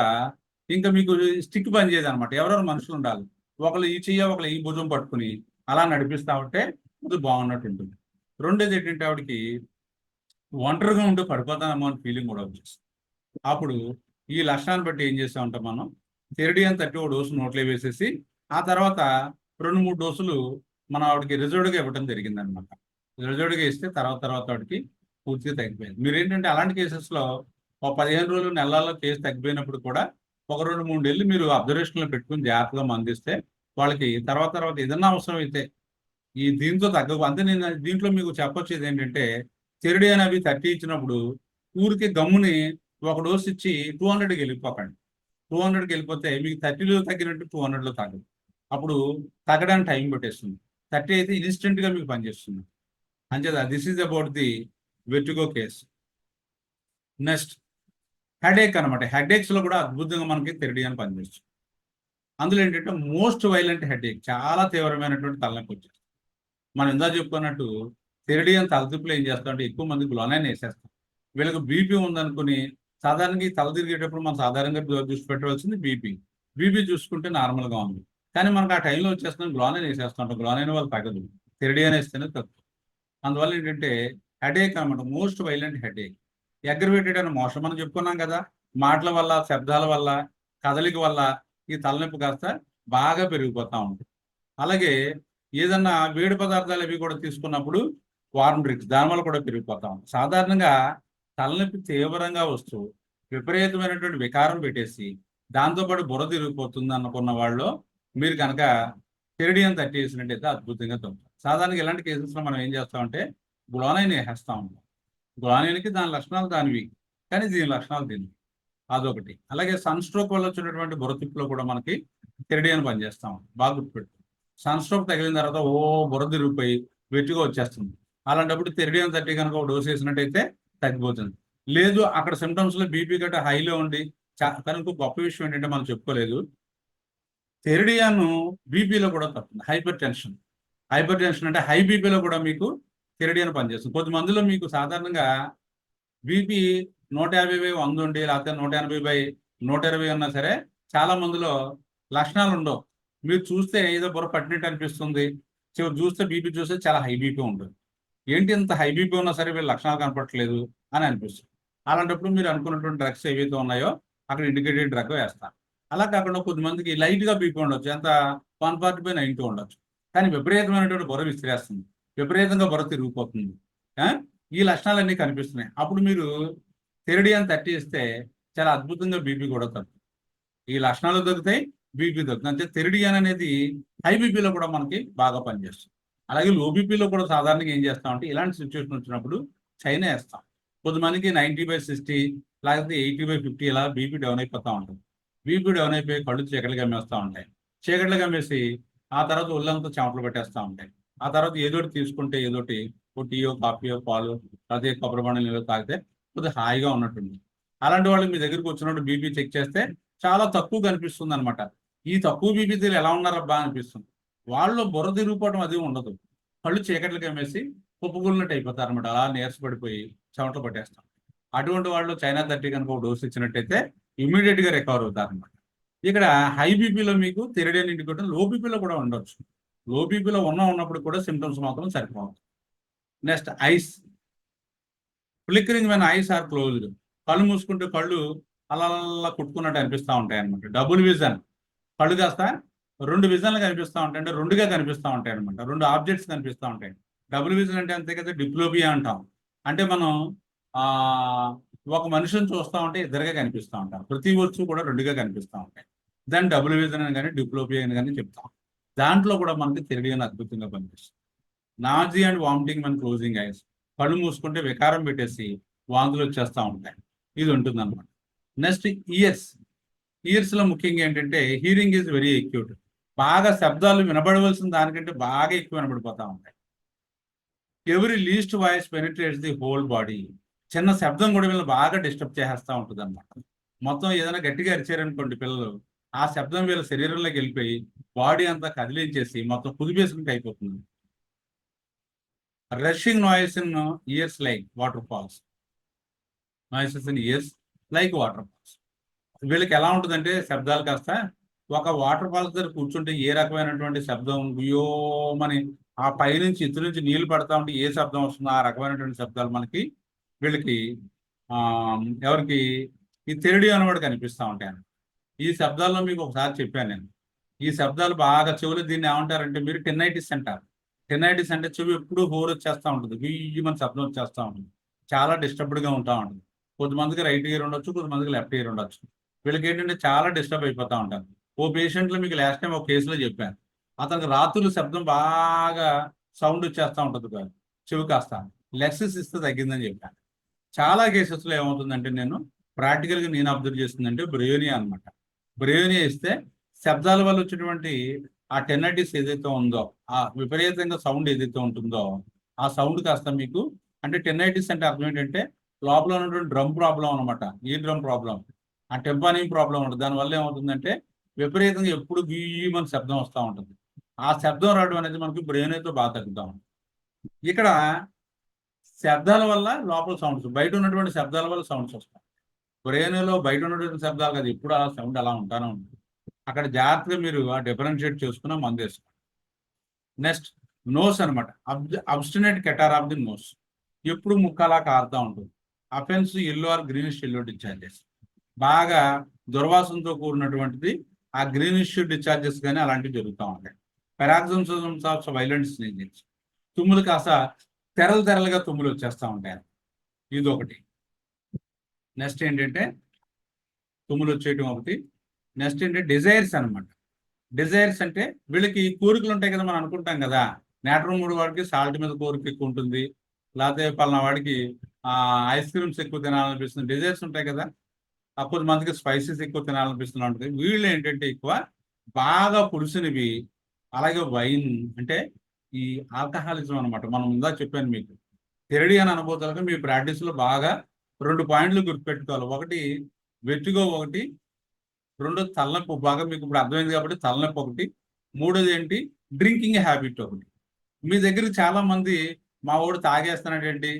ఇంకా మీకు స్టిక్ పనిచేయదు అనమాట. ఎవరెవరు మనుషులు ఉండాలి, ఒకళ్ళు ఈ చెయ్య ఒకళ్ళు ఈ భుజం పట్టుకుని అలా నడిపిస్తా ఉంటే అది బాగున్నట్టు ఉంటుంది. రెండోది ఏంటంటే ఆవిడకి ఒంటరిగా ఉంటే పడిపోతానేమో అని ఫీలింగ్ కూడా వచ్చేస్తుంది. అప్పుడు ఈ లక్షణాన్ని బట్టి ఏం చేస్తా ఉంటాం మనం, థెరడియన్ 30 డోసు నోట్లో వేసేసి ఆ తర్వాత 2-3 డోసులు మనం ఆవిడకి రిజర్వ్డ్గా ఇవ్వడం జరిగింది అనమాట. రిజర్వ్డ్గా ఇస్తే తర్వాత ఆవిడకి పూర్తిగా తగ్గిపోయింది. మీరు ఏంటంటే అలాంటి కేసెస్లో ఒక 15 రోజులు నెలల్లో కేసు తగ్గిపోయినప్పుడు కూడా ఒక 2-3 నెలలు మీరు అబ్జర్వేషన్లో పెట్టుకుని జాగ్రత్తగా మందిస్తే వాళ్ళకి తర్వాత ఏదన్నా అవసరం అయితే ఈ దీంతో అంతే. నేను దీంట్లో మీకు చెప్పొచ్చేది ఏంటంటే థెరడియన్ అవి 30 ఇచ్చినప్పుడు ఊరికి గమ్ముని ఒక డోసు ఇచ్చి 200కి వెళ్ళిపోకండి. 200కి వెళ్ళిపోతే మీకు 30లో తగ్గినట్టు 200లో తగ్గదు. అప్పుడు తగ్గడానికి టైం పట్టేస్తుంది. 30 అయితే ఇన్స్టెంట్గా మీకు పనిచేస్తుంది. అంచేదా this is about the vertigo case. Next headache అనమాట. హెడేక్స్లో కూడా అద్భుతంగా మనకి థెరడియన్ పనిచేస్తుంది. అందులో ఏంటంటే మోస్ట్ వైలెంట్ హెడేక్, చాలా తీవ్రమైనటువంటి తలనొప్పి వచ్చేస్తుంది. మనం ఇందా చెప్పుకున్నట్టు థెరడియన్ తలతిప్పులు ఏం చేస్తామంటే ఎక్కువ మంది గ్లోనైన్ వేసేస్తాం. వీళ్ళకి బీపీ ఉందనుకుని సాధారణంగా తల తిరిగేటప్పుడు మనం సాధారణంగా దృష్టి పెట్టవలసింది బీపీ చూసుకుంటే నార్మల్గా ఉంది, కానీ మనకు ఆ టైంలో వచ్చేస్తున్నాం గ్లోనైన్ వేసేస్తుంటాం. గ్లోనైన్ వాళ్ళు తగ్గదు, థెరడియన్ వేస్తేనే తగ్గుతుంది. అందువల్ల ఏంటంటే హెడేక్ అనమాట, మోస్ట్ వైలెంట్ హెడేక్. అగ్రవేటెడ్ అనే మోషన్ మనం చెప్పుకున్నాం కదా, మాటల వల్ల, శబ్దాల వల్ల, కదలిక వల్ల ఈ తలనొప్పి కాస్త బాగా పెరిగిపోతూ ఉంటుంది. అలాగే ఏదన్నా వేడి పదార్థాలు అవి కూడా తీసుకున్నప్పుడు వార్మ్ డ్రింక్స్ దానివల్ల కూడా పెరిగిపోతా ఉంటుంది. సాధారణంగా తలనొప్పి తీవ్రంగా వస్తూ విపరీతమైనటువంటి వికారం పెట్టేసి దాంతోపాటు బుర్ర తిరిగిపోతుంది అనుకున్న వాళ్ళు మీరు కనుక థెరడియన్ 30 వేసినట్టయితే అద్భుతంగా తగ్గుతుంది. సాధారణంగా ఇలాంటి కేసెస్లో మనం ఏం చేస్తామంటే గ్లోనైన్ వేసేస్తూ ఉంటాం. గ్లోనైన్కి దాని లక్షణాలు దానివి, కానీ దీని లక్షణాలు దీనివి, అదొకటి. అలాగే సన్ స్ట్రోక్ వల్ల వచ్చినటువంటి బుర్ర తిప్పులో కూడా మనకి థెరడియన్ పనిచేస్తాం. బాగా గుర్తుపెట్టు. సన్ స్ట్రోక్ తగిలిన తర్వాత బుర్ర తిరిగిపోయి వెట్టిగా వచ్చేస్తుంది. అలాంటప్పుడు థెరడియన్ 30 కనుక ఒక డోసు వేసినట్టయితే తగ్గిపోతుంది. లేదు అక్కడ సిమ్టమ్స్లో బీపీ గట్రా హైలో ఉండి కానీ ఇంకో గొప్ప విషయం ఏంటంటే మనం చెప్పుకోలేదు, థెరడియన్ బీపీలో కూడా తప్పుతుంది. హైపర్ టెన్షన్ అంటే హై బీపీలో కూడా మీకు థెరడియన్ పనిచేస్తుంది. కొద్ది మందిలో మీకు సాధారణంగా బీపీ 150/100 ఉండి లేకపోతే 180/120 ఉన్నా సరే చాలా మందిలో లక్షణాలు ఉండవు. మీరు చూస్తే ఏదో బుర్ర పట్టినట్టు అనిపిస్తుంది, చివరి చూస్తే బీపీ చూస్తే చాలా హై బీపీ ఉంటుంది. ఏంటి ఇంత హై బీపీ ఉన్నా సరే వీళ్ళు లక్షణాలు కనపడట్లేదు అని అనిపిస్తుంది. అలాంటప్పుడు మీరు అనుకున్నటువంటి డ్రగ్స్ ఏవైతే ఉన్నాయో అక్కడ ఇండికేటెడ్ డ్రగ్ వేస్తారు. అలా కాకుండా కొద్దిమందికి లైట్గా బీపీ ఉండొచ్చు, ఎంత 140/90 ఉండొచ్చు, కానీ విపరీతమైనటువంటి బుర్ర విసిరేస్తుంది, విపరీతంగా బుర్ర తిరిగిపోతుంది. ఈ లక్షణాలన్నీ కనిపిస్తున్నాయి. అప్పుడు మీరు థెరడియన్ 30 ఇస్తే చాలా అద్భుతంగా బీపీ కూడా తగ్గుతుంది. ఈ లక్షణాలు దొరుకుతాయి, బీపీ దొరుకుతుంది. అంటే థెరడియన్ అనేది హై బీపీలో కూడా మనకి బాగా పనిచేస్తుంది. అలాగే లో బీపీలో కూడా సాధారణంగా ఏం చేస్తామంటే ఇలాంటి సిచ్యువేషన్ వచ్చినప్పుడు చైనా వేస్తాం. కొంతమందికి 90/60 లేకపోతే 80/50 ఇలా బీపీ డౌన్ అయిపోతూ ఉంటుంది. బీపీ డౌన్ అయిపోయి కళ్ళు చీకట్లు గమ్మేస్తూ ఉంటాయి. చీకట్లు గమ్మేసి ఆ తర్వాత ఒళ్ళంతా చెమటలు పెట్టేస్తూ ఉంటాయి. ఆ తర్వాత ఏదోటి తీసుకుంటే ఏదోటి టీయో, కాఫీయో, పాలు, అదే కొబ్బరి బండలు నీళ్ళు తాగితే కొద్దిగా హాయిగా ఉన్నట్టుంది. అలాంటి వాళ్ళు మీ దగ్గరికి వచ్చినప్పుడు బీపీ చెక్ చేస్తే చాలా తక్కువ కనిపిస్తుంది అనమాట. ఈ తక్కువ బీపీతో ఎలా ఉన్నారబ్బా అనిపిస్తుంది. వాళ్ళు బుర్ర తిరిగిపోవడం అది ఉండదు, కళ్ళు చీకట్లు కమ్మేసి కుప్పగులినట్టు అయిపోతారు అనమాట. అలా నీరసపడిపోయి చెమటలు పట్టేస్తాం. అటువంటి వాళ్ళు చైనా 30 కనుక ఒక డోసు ఇచ్చినట్టయితే ఇమీడియట్గా రికవర్ అవుతారు అనమాట. ఇక్కడ హై బీపీలో మీకు థెరడియన్ ఇండికేటర్, లో బీపీలో కూడా ఉండొచ్చు. లో బీపీలో ఉన్నప్పుడు కూడా సిమ్టమ్స్ మాత్రం సరిపోతుంది. Next eyes flickering when eyes are closed. కళ్ళు మూసుకుంటే కళ్ళు అలా కుట్టుకున్నట్టు అనిపిస్తూ ఉంటాయి అనమాట. డబుల్ విజన్, కళ్ళు కాస్త 2 విజన్లు కనిపిస్తూ ఉంటాయి, అంటే 2గా కనిపిస్తూ ఉంటాయి అనమాట. 2 ఆబ్జెక్ట్స్ కనిపిస్తూ ఉంటాయి. డబుల్ విజన్ అంటే అంతే కదా, డిప్లోపియా అంటాం. అంటే మనం ఒక మనిషిని చూస్తూ ఉంటే ఇద్దరుగా కనిపిస్తూ ఉంటారు, ప్రతి వస్తువు కూడా రెండుగా కనిపిస్తూ ఉంటాయి. దాన్ని డబుల్ విజన్ అని కానీ డిప్లోపియా అని కానీ చెప్తాం. దాంట్లో కూడా మనకి తెలియని అద్భుతంగా పనిచేస్తుంది. నాజీ అండ్ వామిటింగ్ మన క్లోజింగ్ ఐస్, కళ్ళు మూసుకుంటే వికారం పెట్టేసి వాంతులు వచ్చేస్తూ ఉంటాయి, ఇది ఉంటుంది అనమాట. నెక్స్ట్ ఇయర్స్ లో ముఖ్యంగా ఏంటంటే హీరింగ్ ఈజ్ వెరీ ఎక్యూట్, బాగా శబ్దాలు వినబడవలసిన దానికంటే బాగా ఎక్కువ వినబడిపోతూ ఉంటాయి. Every least voice penetrates the whole body, చిన్న శబ్దం కూడా వీళ్ళని బాగా డిస్టర్బ్ చేసేస్తూ ఉంటుంది అనమాట. మొత్తం ఏదైనా గట్టిగా అరిచారనుకోండి పిల్లలు, ఆ శబ్దం వీళ్ళ శరీరంలోకి వెళ్ళిపోయి బాడీ అంతా కదిలించేసి మొత్తం కుదిపేసుకుంటే అయిపోతుంది. Rushing noise in ears like waterfalls, noises in ears like waterfalls. వీళ్ళకి ఎలా ఉంటుందంటే శబ్దాలు కాస్త ఒక వాటర్ ఫాల్స్ దగ్గర కూర్చుంటే ఏ రకమైనటువంటి శబ్దం గుయోమని ఆ పైనుంచి ఇతర నుంచి నీళ్లు పడతా ఉంటే ఏ శబ్దం వస్తుందో ఆ రకమైనటువంటి శబ్దాలు మనకి వీళ్ళకి ఎవరికి ఈ తెరడి అనేవాడు కనిపిస్తూ ఉంటాయి. ఈ శబ్దాల్లో మీకు ఒకసారి చెప్పాను నేను, ఈ శబ్దాలు బాగా చెవులు దీన్ని ఏమంటారంటే మీరు టెన్నైటిస్ అంటారు. టెన్నైటిస్ అంటే చెవి ఎప్పుడూ హోర్ వచ్చేస్తూ ఉంటుంది, మన శబ్దం వచ్చేస్తూ ఉంటుంది, చాలా డిస్టర్బ్డ్గా ఉంటా ఉంటుంది. కొంతమందికి రైట్ ఇయర్ ఉండొచ్చు, కొంతమందికి లెఫ్ట్ ఇయర్ ఉండొచ్చు. వీళ్ళకి ఏంటంటే చాలా డిస్టర్బ్ అయిపోతూ ఉంటారు. ఓ పేషెంట్లో మీకు లాస్ట్ టైం ఒక కేసులో చెప్పాను, అతనికి రాత్రులు శబ్దం బాగా సౌండ్ వచ్చేస్తూ ఉంటుంది కాదు, చెవి కాస్త లెక్సెస్ ఇస్తే తగ్గిందని చెప్పాను. చాలా కేసెస్లో ఏమవుతుందంటే నేను ప్రాక్టికల్గా నేను అబ్జర్వ్ చేస్తుందంటే బ్రెయోనియా అనమాట. బ్రెయోనియా ఇస్తే శబ్దాల వల్ల వచ్చేటువంటి ఆ టెన్నైటిస్ ఏదైతే ఉందో, ఆ విపరీతంగా సౌండ్ ఏదైతే ఉంటుందో ఆ సౌండ్ కాస్త మీకు అంటే టెన్నైటిస్ అంటే అర్థం ఏంటంటే లోపల ఉన్నటువంటి డ్రమ్ ప్రాబ్లం అనమాట, ఈ డ్రమ్ ప్రాబ్లం, ఆ టెంపానింగ్ ప్రాబ్లం ఉంటుంది. దానివల్ల ఏమవుతుందంటే విపరీతంగా ఎప్పుడు గీయమని శబ్దం వస్తూ ఉంటుంది. ఆ శబ్దం రావడం అనేది మనకి బ్రెయిన్తో బాగా తగ్గుతూ ఉంటుంది. ఇక్కడ శబ్దాల వల్ల లోపల సౌండ్స్, బయట ఉన్నటువంటి శబ్దాల వల్ల సౌండ్స్ వస్తాయి. బ్రెయిన్లో బయట ఉన్నటువంటి శబ్దాలు కదా, ఎప్పుడు ఆ సౌండ్ అలా ఉంటానే ఉంటుంది. అక్కడ జాగ్రత్తగా మీరు ఆ డిఫరెన్షియేట్ చేసుకున్న మందు వేసుకోండి. నెక్స్ట్ నోస్ అనమాట, obstinate catarrh of the nose, ఎప్పుడు ముక్కలా కారుతూ ఉంటుంది. Offence yellow or greenish yellow discharges, బాగా దుర్వాసనతో కూడినటువంటిది ఆ గ్రీనిష్ డిశ్చార్జెస్ కానీ అలాంటివి జరుగుతూ ఉంటాయి. పెరాక్సిమ్స్ ఆఫ్ వైలెంట్ స్నేజెస్, తుమ్ములు కాస్త తెరలుగా తుమ్ములు వచ్చేస్తూ ఉంటాయి, ఇది ఒకటి. నెక్స్ట్ ఏంటంటే తుమ్ములు వచ్చేయటం ఒకటి. నెక్స్ట్ ఏంటంటే డిజైర్స్ అనమాట. డిజైర్స్ అంటే వీళ్ళకి కోరికలు ఉంటాయి కదా, మనం అనుకుంటాం కదా నేట్రమ్ మూడు వాడికి సాల్ట్ మీద కోరిక ఎక్కువ ఉంటుంది, లేకపోతే పలానా వాడికి ఐస్ క్రీమ్స్ ఎక్కువ తినాలనిపిస్తుంది, డిజైర్స్ ఉంటాయి కదా. కొంతమందికి స్పైసెస్ ఎక్కువ తినాలనిపిస్తూ ఉంటుంది. వీళ్ళు ఏంటంటే ఎక్కువ బాగా పులుసునివి, అలాగే వైన్ అంటే ఈ ఆల్కహాలిజం అనమాట. మనం ముందా చెప్పాను మీకు, తెరడి అని అనుభూతులుగా మీ ప్రాక్టీస్లో బాగా 2 పాయింట్లు గుర్తుపెట్టుకోవాలి. ఒకటి వెట్టిగో, ఒకటి రెండోది తలనొప్పి, బాగా మీకు ఇప్పుడు అర్థమైంది కాబట్టి తలనొప్పి ఒకటి. మూడోది ఏంటి డ్రింకింగ్ హ్యాబిట్ ఒకటి. మీ దగ్గర చాలా మంది మా వాడు తాగేస్తున్నాడేంటి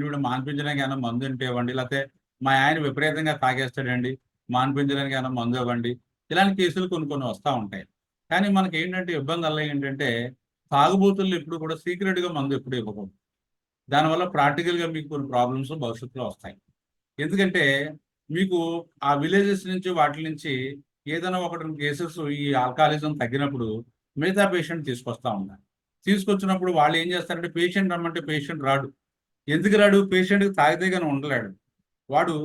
వీడు మాన్పించడానికి ఏమైనా మందు ఉంటే ఇవ్వండి, లేకపోతే మా ఆయన విపరీతంగా తాగేస్తాడండి మాన్పించడానికి ఏమైనా మందు ఇవ్వండి, ఇలాంటి కేసులు కొన్ని వస్తూ ఉంటాయి. కానీ మనకి ఏంటంటే ఇబ్బంది అలా ఏంటంటే తాగుబోతుల్లో ఎప్పుడు కూడా సీక్రెట్గా మందు ఎప్పుడు ఇవ్వకూడదు. దానివల్ల ప్రాక్టికల్గా మీకు కొన్ని ప్రాబ్లమ్స్ భవిష్యత్తులో వస్తాయి. ఎందుకంటే మీకు ఆ విలేజెస్ నుంచి వాటి నుంచి ఏదైనా ఒకటి కేసెస్ ఈ ఆల్కహాలిజం తగ్గినప్పుడు మిగతా పేషెంట్ తీసుకొస్తూ ఉంటారు. తీసుకొచ్చినప్పుడు వాళ్ళు ఏం చేస్తారంటే పేషెంట్ రమ్మంటే పేషెంట్ రాడు. ఎందుకు రాడు? పేషెంట్కి తాగితే కానీ ఉండలేడు. వాడు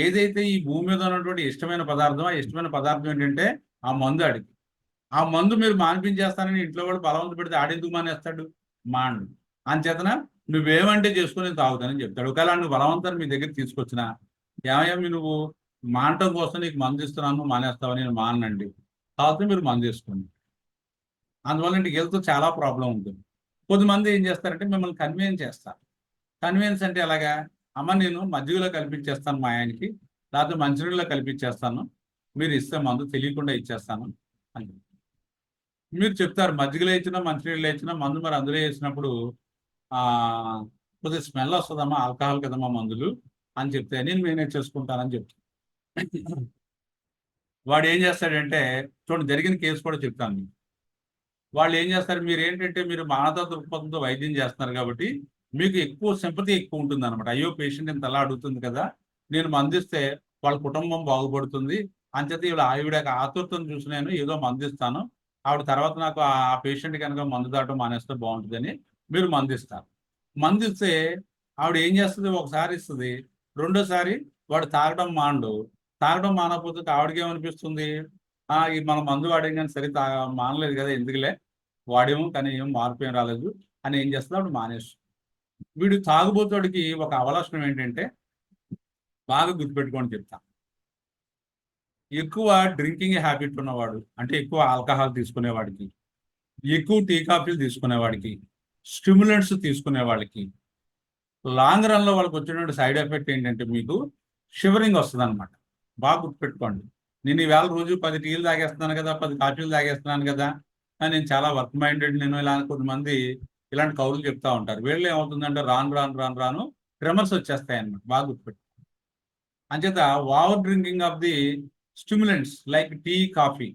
ఏదైతే ఈ భూమి మీద ఉన్నటువంటి ఇష్టమైన పదార్థం, ఆ ఇష్టమైన పదార్థం ఏంటంటే ఆ మందు. ఆడికి ఆ మందు మీరు మానిపించేస్తానని ఇంట్లో కూడా బలవంత పెడితే ఆడెందుకు మానేస్తాడు? మాండు. అంచేతన నువ్వేమంటే చేసుకుని తాగుతానని చెప్తాడు. ఒకవేళ నువ్వు బలవంతాన్ని మీ దగ్గర తీసుకొచ్చినా, ఏమయ్యా నువ్వు మానటం కోసం నీకు మందు ఇస్తున్నాను మానేస్తావని నేను మానండి, తాగితే మీరు మందు వేసుకోండి. అందువల్ల ఇంటికి వెళ్తూ చాలా ప్రాబ్లం ఉంటుంది. కొద్దిమంది ఏం చేస్తారంటే మిమ్మల్ని కన్వీన్స్ చేస్తారు. కన్వీన్స్ అంటే ఎలాగా, అమ్మ నేను మజ్జిగలో కల్పించేస్తాను మా ఆయనకి, లేకపోతే మంచినీళ్ళలో కల్పించేస్తాను, మీరు ఇస్తే మందు తెలియకుండా ఇచ్చేస్తాను అని మీరు చెప్తారు. మజ్జిగలో ఇచ్చినా మంచినీళ్ళు ఇచ్చినా మందు మరి అందులో వేసినప్పుడు కొద్దిగా స్మెల్ వస్తుందమ్మా, ఆల్కహాల్ కదమ్మా మందులు అని చెప్తే నేను మేనేజ్ చేసుకుంటానని చెప్తాను. వాడు ఏం చేస్తాడంటే చూడండి, జరిగిన కేసు కూడా చెప్తాను మీకు. వాళ్ళు ఏం చేస్తారు, మీరు ఏంటంటే మీరు మానవతా దృక్పథంతో వైద్యం చేస్తున్నారు కాబట్టి మీకు ఎక్కువ సింపతి ఎక్కువ ఉంటుంది అనమాట. అయ్యో పేషెంట్ ఇంత అలా అడుగుతుంది కదా, నేను మందిస్తే వాళ్ళ కుటుంబం బాగుపడుతుంది అంచేత ఆవిడ ఆతురతను చూసి నేను ఏదో మందిస్తాను, ఆవిడ తర్వాత నాకు ఆ పేషెంట్ కనుక మందు దాటం మానేస్తే బాగుంటుందని మీరు మందిస్తారు. మందిస్తే ఆవిడ ఏం చేస్తుంది, ఒకసారి ఇస్తుంది, రెండోసారి వాడు తాగడం మానడు. తాగడం మానకపోతే ఆవిడకి ఏమనిపిస్తుంది, ఈ మనం మందు వాడేం కానీ సరే మానలేదు కదా, ఎందుకులే వాడేమో కానీ ఏం మార్పు ఏం రాలేదు అని ఏం చేస్తుంది, ఆవిడ మానేస్తుంది. వీడు తాగుబోతుడికి ఒక అవలక్షణం ఏంటంటే, బాగా గుర్తుపెట్టుకోండి చెప్తా, ఎక్కువ డ్రింకింగ్ హ్యాబిట్ ఉన్నవాడు, అంటే ఎక్కువ ఆల్కహాల్ తీసుకునేవాడికి, ఎక్కువ టీ కాఫీలు తీసుకునేవాడికి, స్టిమ్యులెంట్స్ తీసుకునే వాళ్ళకి లాంగ్ రన్ లో వాళ్ళకి వచ్చినటువంటి సైడ్ ఎఫెక్ట్ ఏంటంటే మీకు షివరింగ్ వస్తుంది అనమాట. బాగా గుర్తుపెట్టుకోండి. నేను ఈవేళ రోజు 10 టీలు తాగేస్తున్నాను కదా, 10 కాఫీలు తాగేస్తున్నాను కదా, నేను చాలా వర్క్ మైండెడ్, నేను ఇలా కొంతమంది ఇలాంటి కౌరులు చెప్తా ఉంటారు. వీళ్ళు ఏమవుతుందంటే రాను ట్రెమర్స్ వచ్చేస్తాయి అన్నమాట. బాగా గుర్తుపెట్టుకోండి. అంచేత over drinking of the stimulants like tea, coffee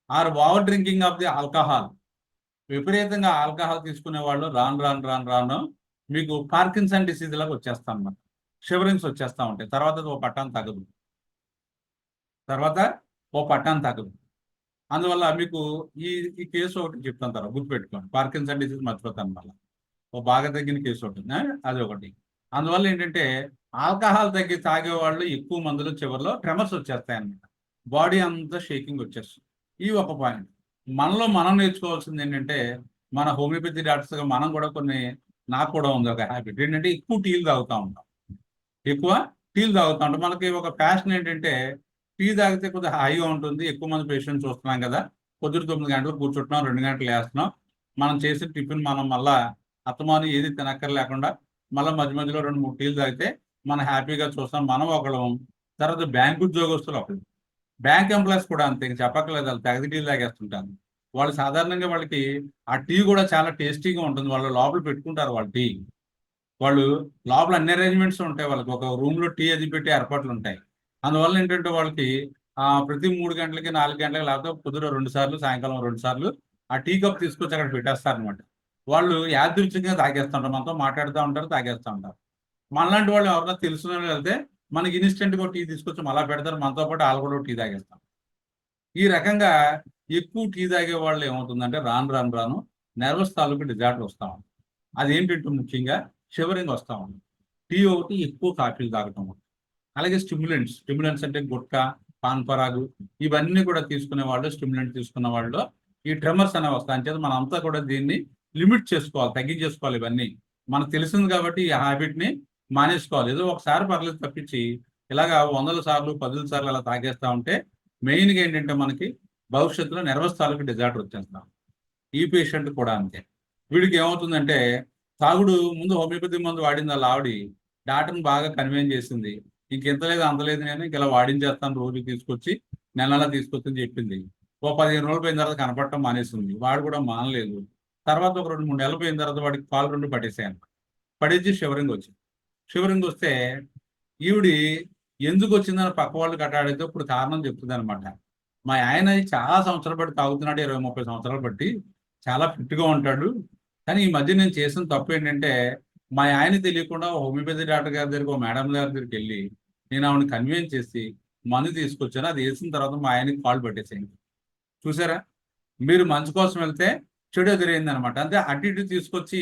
or over drinking of the alcohol, విపరీతంగా ఆల్కహాల్ తీసుకునే వాళ్ళు రాను మీకు పార్కిన్సన్ డిసీజ్ లాగా వచ్చేస్తా అన్నమాట. షివరింగ్స్ వచ్చేస్తా ఉంటాయి. తర్వాత ఓ పట్టాన్ని తగ్గదు. అందువల్ల మీకు ఈ కేసు ఒకటి చెప్తాను, తర్వాత గుర్తుపెట్టుకోండి. పార్కిన్సన్ డిసీజ్ మర్చిపోతాను వల్ల ఓ బాగా తగ్గిన కేసు ఒకటి, అది ఒకటి. అందువల్ల ఏంటంటే ఆల్కహాల్ తాగే వాళ్ళు ఎక్కువ మందులు చివరిలో ట్రెమర్స్ వచ్చేస్తాయి అన్నమాట. బాడీ అంతా షేకింగ్ వచ్చేస్తుంది. ఈ ఒక పాయింట్. మనలో మనం నేర్చుకోవాల్సింది ఏంటంటే, మన హోమియోపతి డాక్టర్స్గా మనం కూడా నాకు కూడా ఉంది ఒక హ్యాబిట్ ఏంటంటే, ఎక్కువ టీలు తాగుతూ ఉంటాం. మనకి ఒక ప్యాషన్ ఏంటంటే, టీ తాగితే కొద్దిగా హాయిగా ఉంటుంది. ఎక్కువ మంది పేషెంట్స్ చూస్తున్నాం కదా, పొద్దున 9 గంటలకు కూర్చుంటున్నాం, 2 గంటలు వేస్తున్నాం. మనం చేసే టిఫిన్ మనం మళ్ళా అత్తమాను ఏది తినక్కర్లేకుండా మళ్ళీ మధ్యలో 2-3 టీలు తాగితే మనం హ్యాపీగా చూస్తాం. మనం ఒకళ్ళం. తర్వాత బ్యాంక్ ఉద్యోగస్తులు ఒకళ్ళు, బ్యాంక్ ఎంప్లాయీస్ కూడా అంతే, చెప్పక్కర్లేదు, వాళ్ళు తెగది టీలు తాగేస్తుంటారు. వాళ్ళు సాధారణంగా వాళ్ళకి ఆ టీ కూడా చాలా టేస్టీగా ఉంటుంది. వాళ్ళు లోపల పెట్టుకుంటారు వాళ్ళ టీ, వాళ్ళు లోపల అన్ని అరేంజ్మెంట్స్ ఉంటాయి. వాళ్ళకి ఒక రూమ్ లో టీ అది పెట్టే ఏర్పాట్లు ఉంటాయి. అందువల్ల ఏంటంటే వాళ్ళకి ప్రతి 3 గంటలకి 4 గంటలకి లేకపోతే పొద్దున 2 సార్లు, సాయంకాలం 2 సార్లు ఆ టీ కప్ తీసుకొచ్చి అక్కడ పెట్టేస్తారు అనమాట. వాళ్ళు యాదృచ్ఛికంగా తాగేస్తుంటారు, మనతో మాట్లాడుతూ ఉంటారు, తాగేస్తూ ఉంటారు. మనలాంటి వాళ్ళు ఎవరైనా తెలుసుకునే వాళ్ళు వెళ్తే మనకి ఇన్స్టెంట్గా టీ తీసుకొచ్చి మళ్ళా పెడతారు, మనతో పాటు వాళ్ళు కూడా టీ తాగేస్తాం. ఈ రకంగా ఎక్కువ టీ తాగే వాళ్ళు ఏమవుతుందంటే రాను నర్వస్ తాలూకు డిజార్డర్ వస్తూ ఉంది. అదేంటంటే ముఖ్యంగా షివరింగ్ వస్తూ ఉంది. టీ ఒకటి, ఎక్కువ కాఫీలు తాగటం ఒకటి. అలాగే స్టిమ్యులెంట్స్ అంటే గుట్కా, పాన్ పరాగు ఇవన్నీ కూడా తీసుకునే వాళ్ళు, స్టిమ్యులెంట్ తీసుకున్న వాళ్ళు ఈ ట్రెమర్స్ అనేవి వస్తాయి. అంచేత మనం అంతా కూడా దీన్ని లిమిట్ చేసుకోవాలి, తగ్గించేసుకోవాలి. ఇవన్నీ మనకు తెలిసింది కాబట్టి ఈ హ్యాబిట్ని మానేసుకోవాలి. ఏదో ఒకసారి పర్లేదు తప్పించి ఇలాగా 100 సార్లు 10 సార్లు అలా తాగేస్తూ ఉంటే మెయిన్గా ఏంటంటే మనకి భవిష్యత్తులో నర్వస్ తాలూకు డిజార్డర్ వచ్చేస్తాం. ఈ పేషెంట్ కూడా అంతే. వీడికి ఏమవుతుందంటే తాగుడు ముందు హోమియోపతి మందు వాడింది వాళ్ళ ఆవిడ, డాక్టర్ని బాగా కన్విన్స్ చేసింది. ఇంకెంత లేదు అంతలేదు, నేను ఇంక ఇలా వాడించేస్తాను, రోజు తీసుకొచ్చి నెలలా తీసుకొచ్చి అని చెప్పింది. ఓ 15 రోజులు పోయిన తర్వాత కనపడటం మానేసింది. వాడు కూడా మానలేదు. తర్వాత ఒక 2-3 నెలలు పోయిన తర్వాత వాడికి కాలు 2 పట్టేసాను. పడేసి షివరింగ్ వస్తే ఈవిడి ఎందుకు వచ్చిందని పక్క వాళ్ళు కట్టాడితే ఇప్పుడు కారణం చెప్తుంది అనమాట. మా ఆయన చాలా సంవత్సరాలు బట్టి తాగుతున్నాడు, 20-30 సంవత్సరాలు బట్టి చాలా ఫిట్గా ఉంటాడు. కానీ ఈ మధ్య నేను చేసిన తప్పు ఏంటంటే, మా ఆయన తెలియకుండా హోమియోపతి డాక్టర్ గారి దగ్గరికి, ఒక మేడం గారి దగ్గరికి వెళ్ళి నేను ఆవిడని కన్విన్స్ చేసి మందు తీసుకొచ్చాను. అది వేసిన తర్వాత మా ఆయనకి కాల్ పట్టేసాను. చూసారా, మీరు మంచి కోసం వెళ్తే చెడు ఎదురైంది అనమాట. అంటే అటు ఇటు తీసుకొచ్చి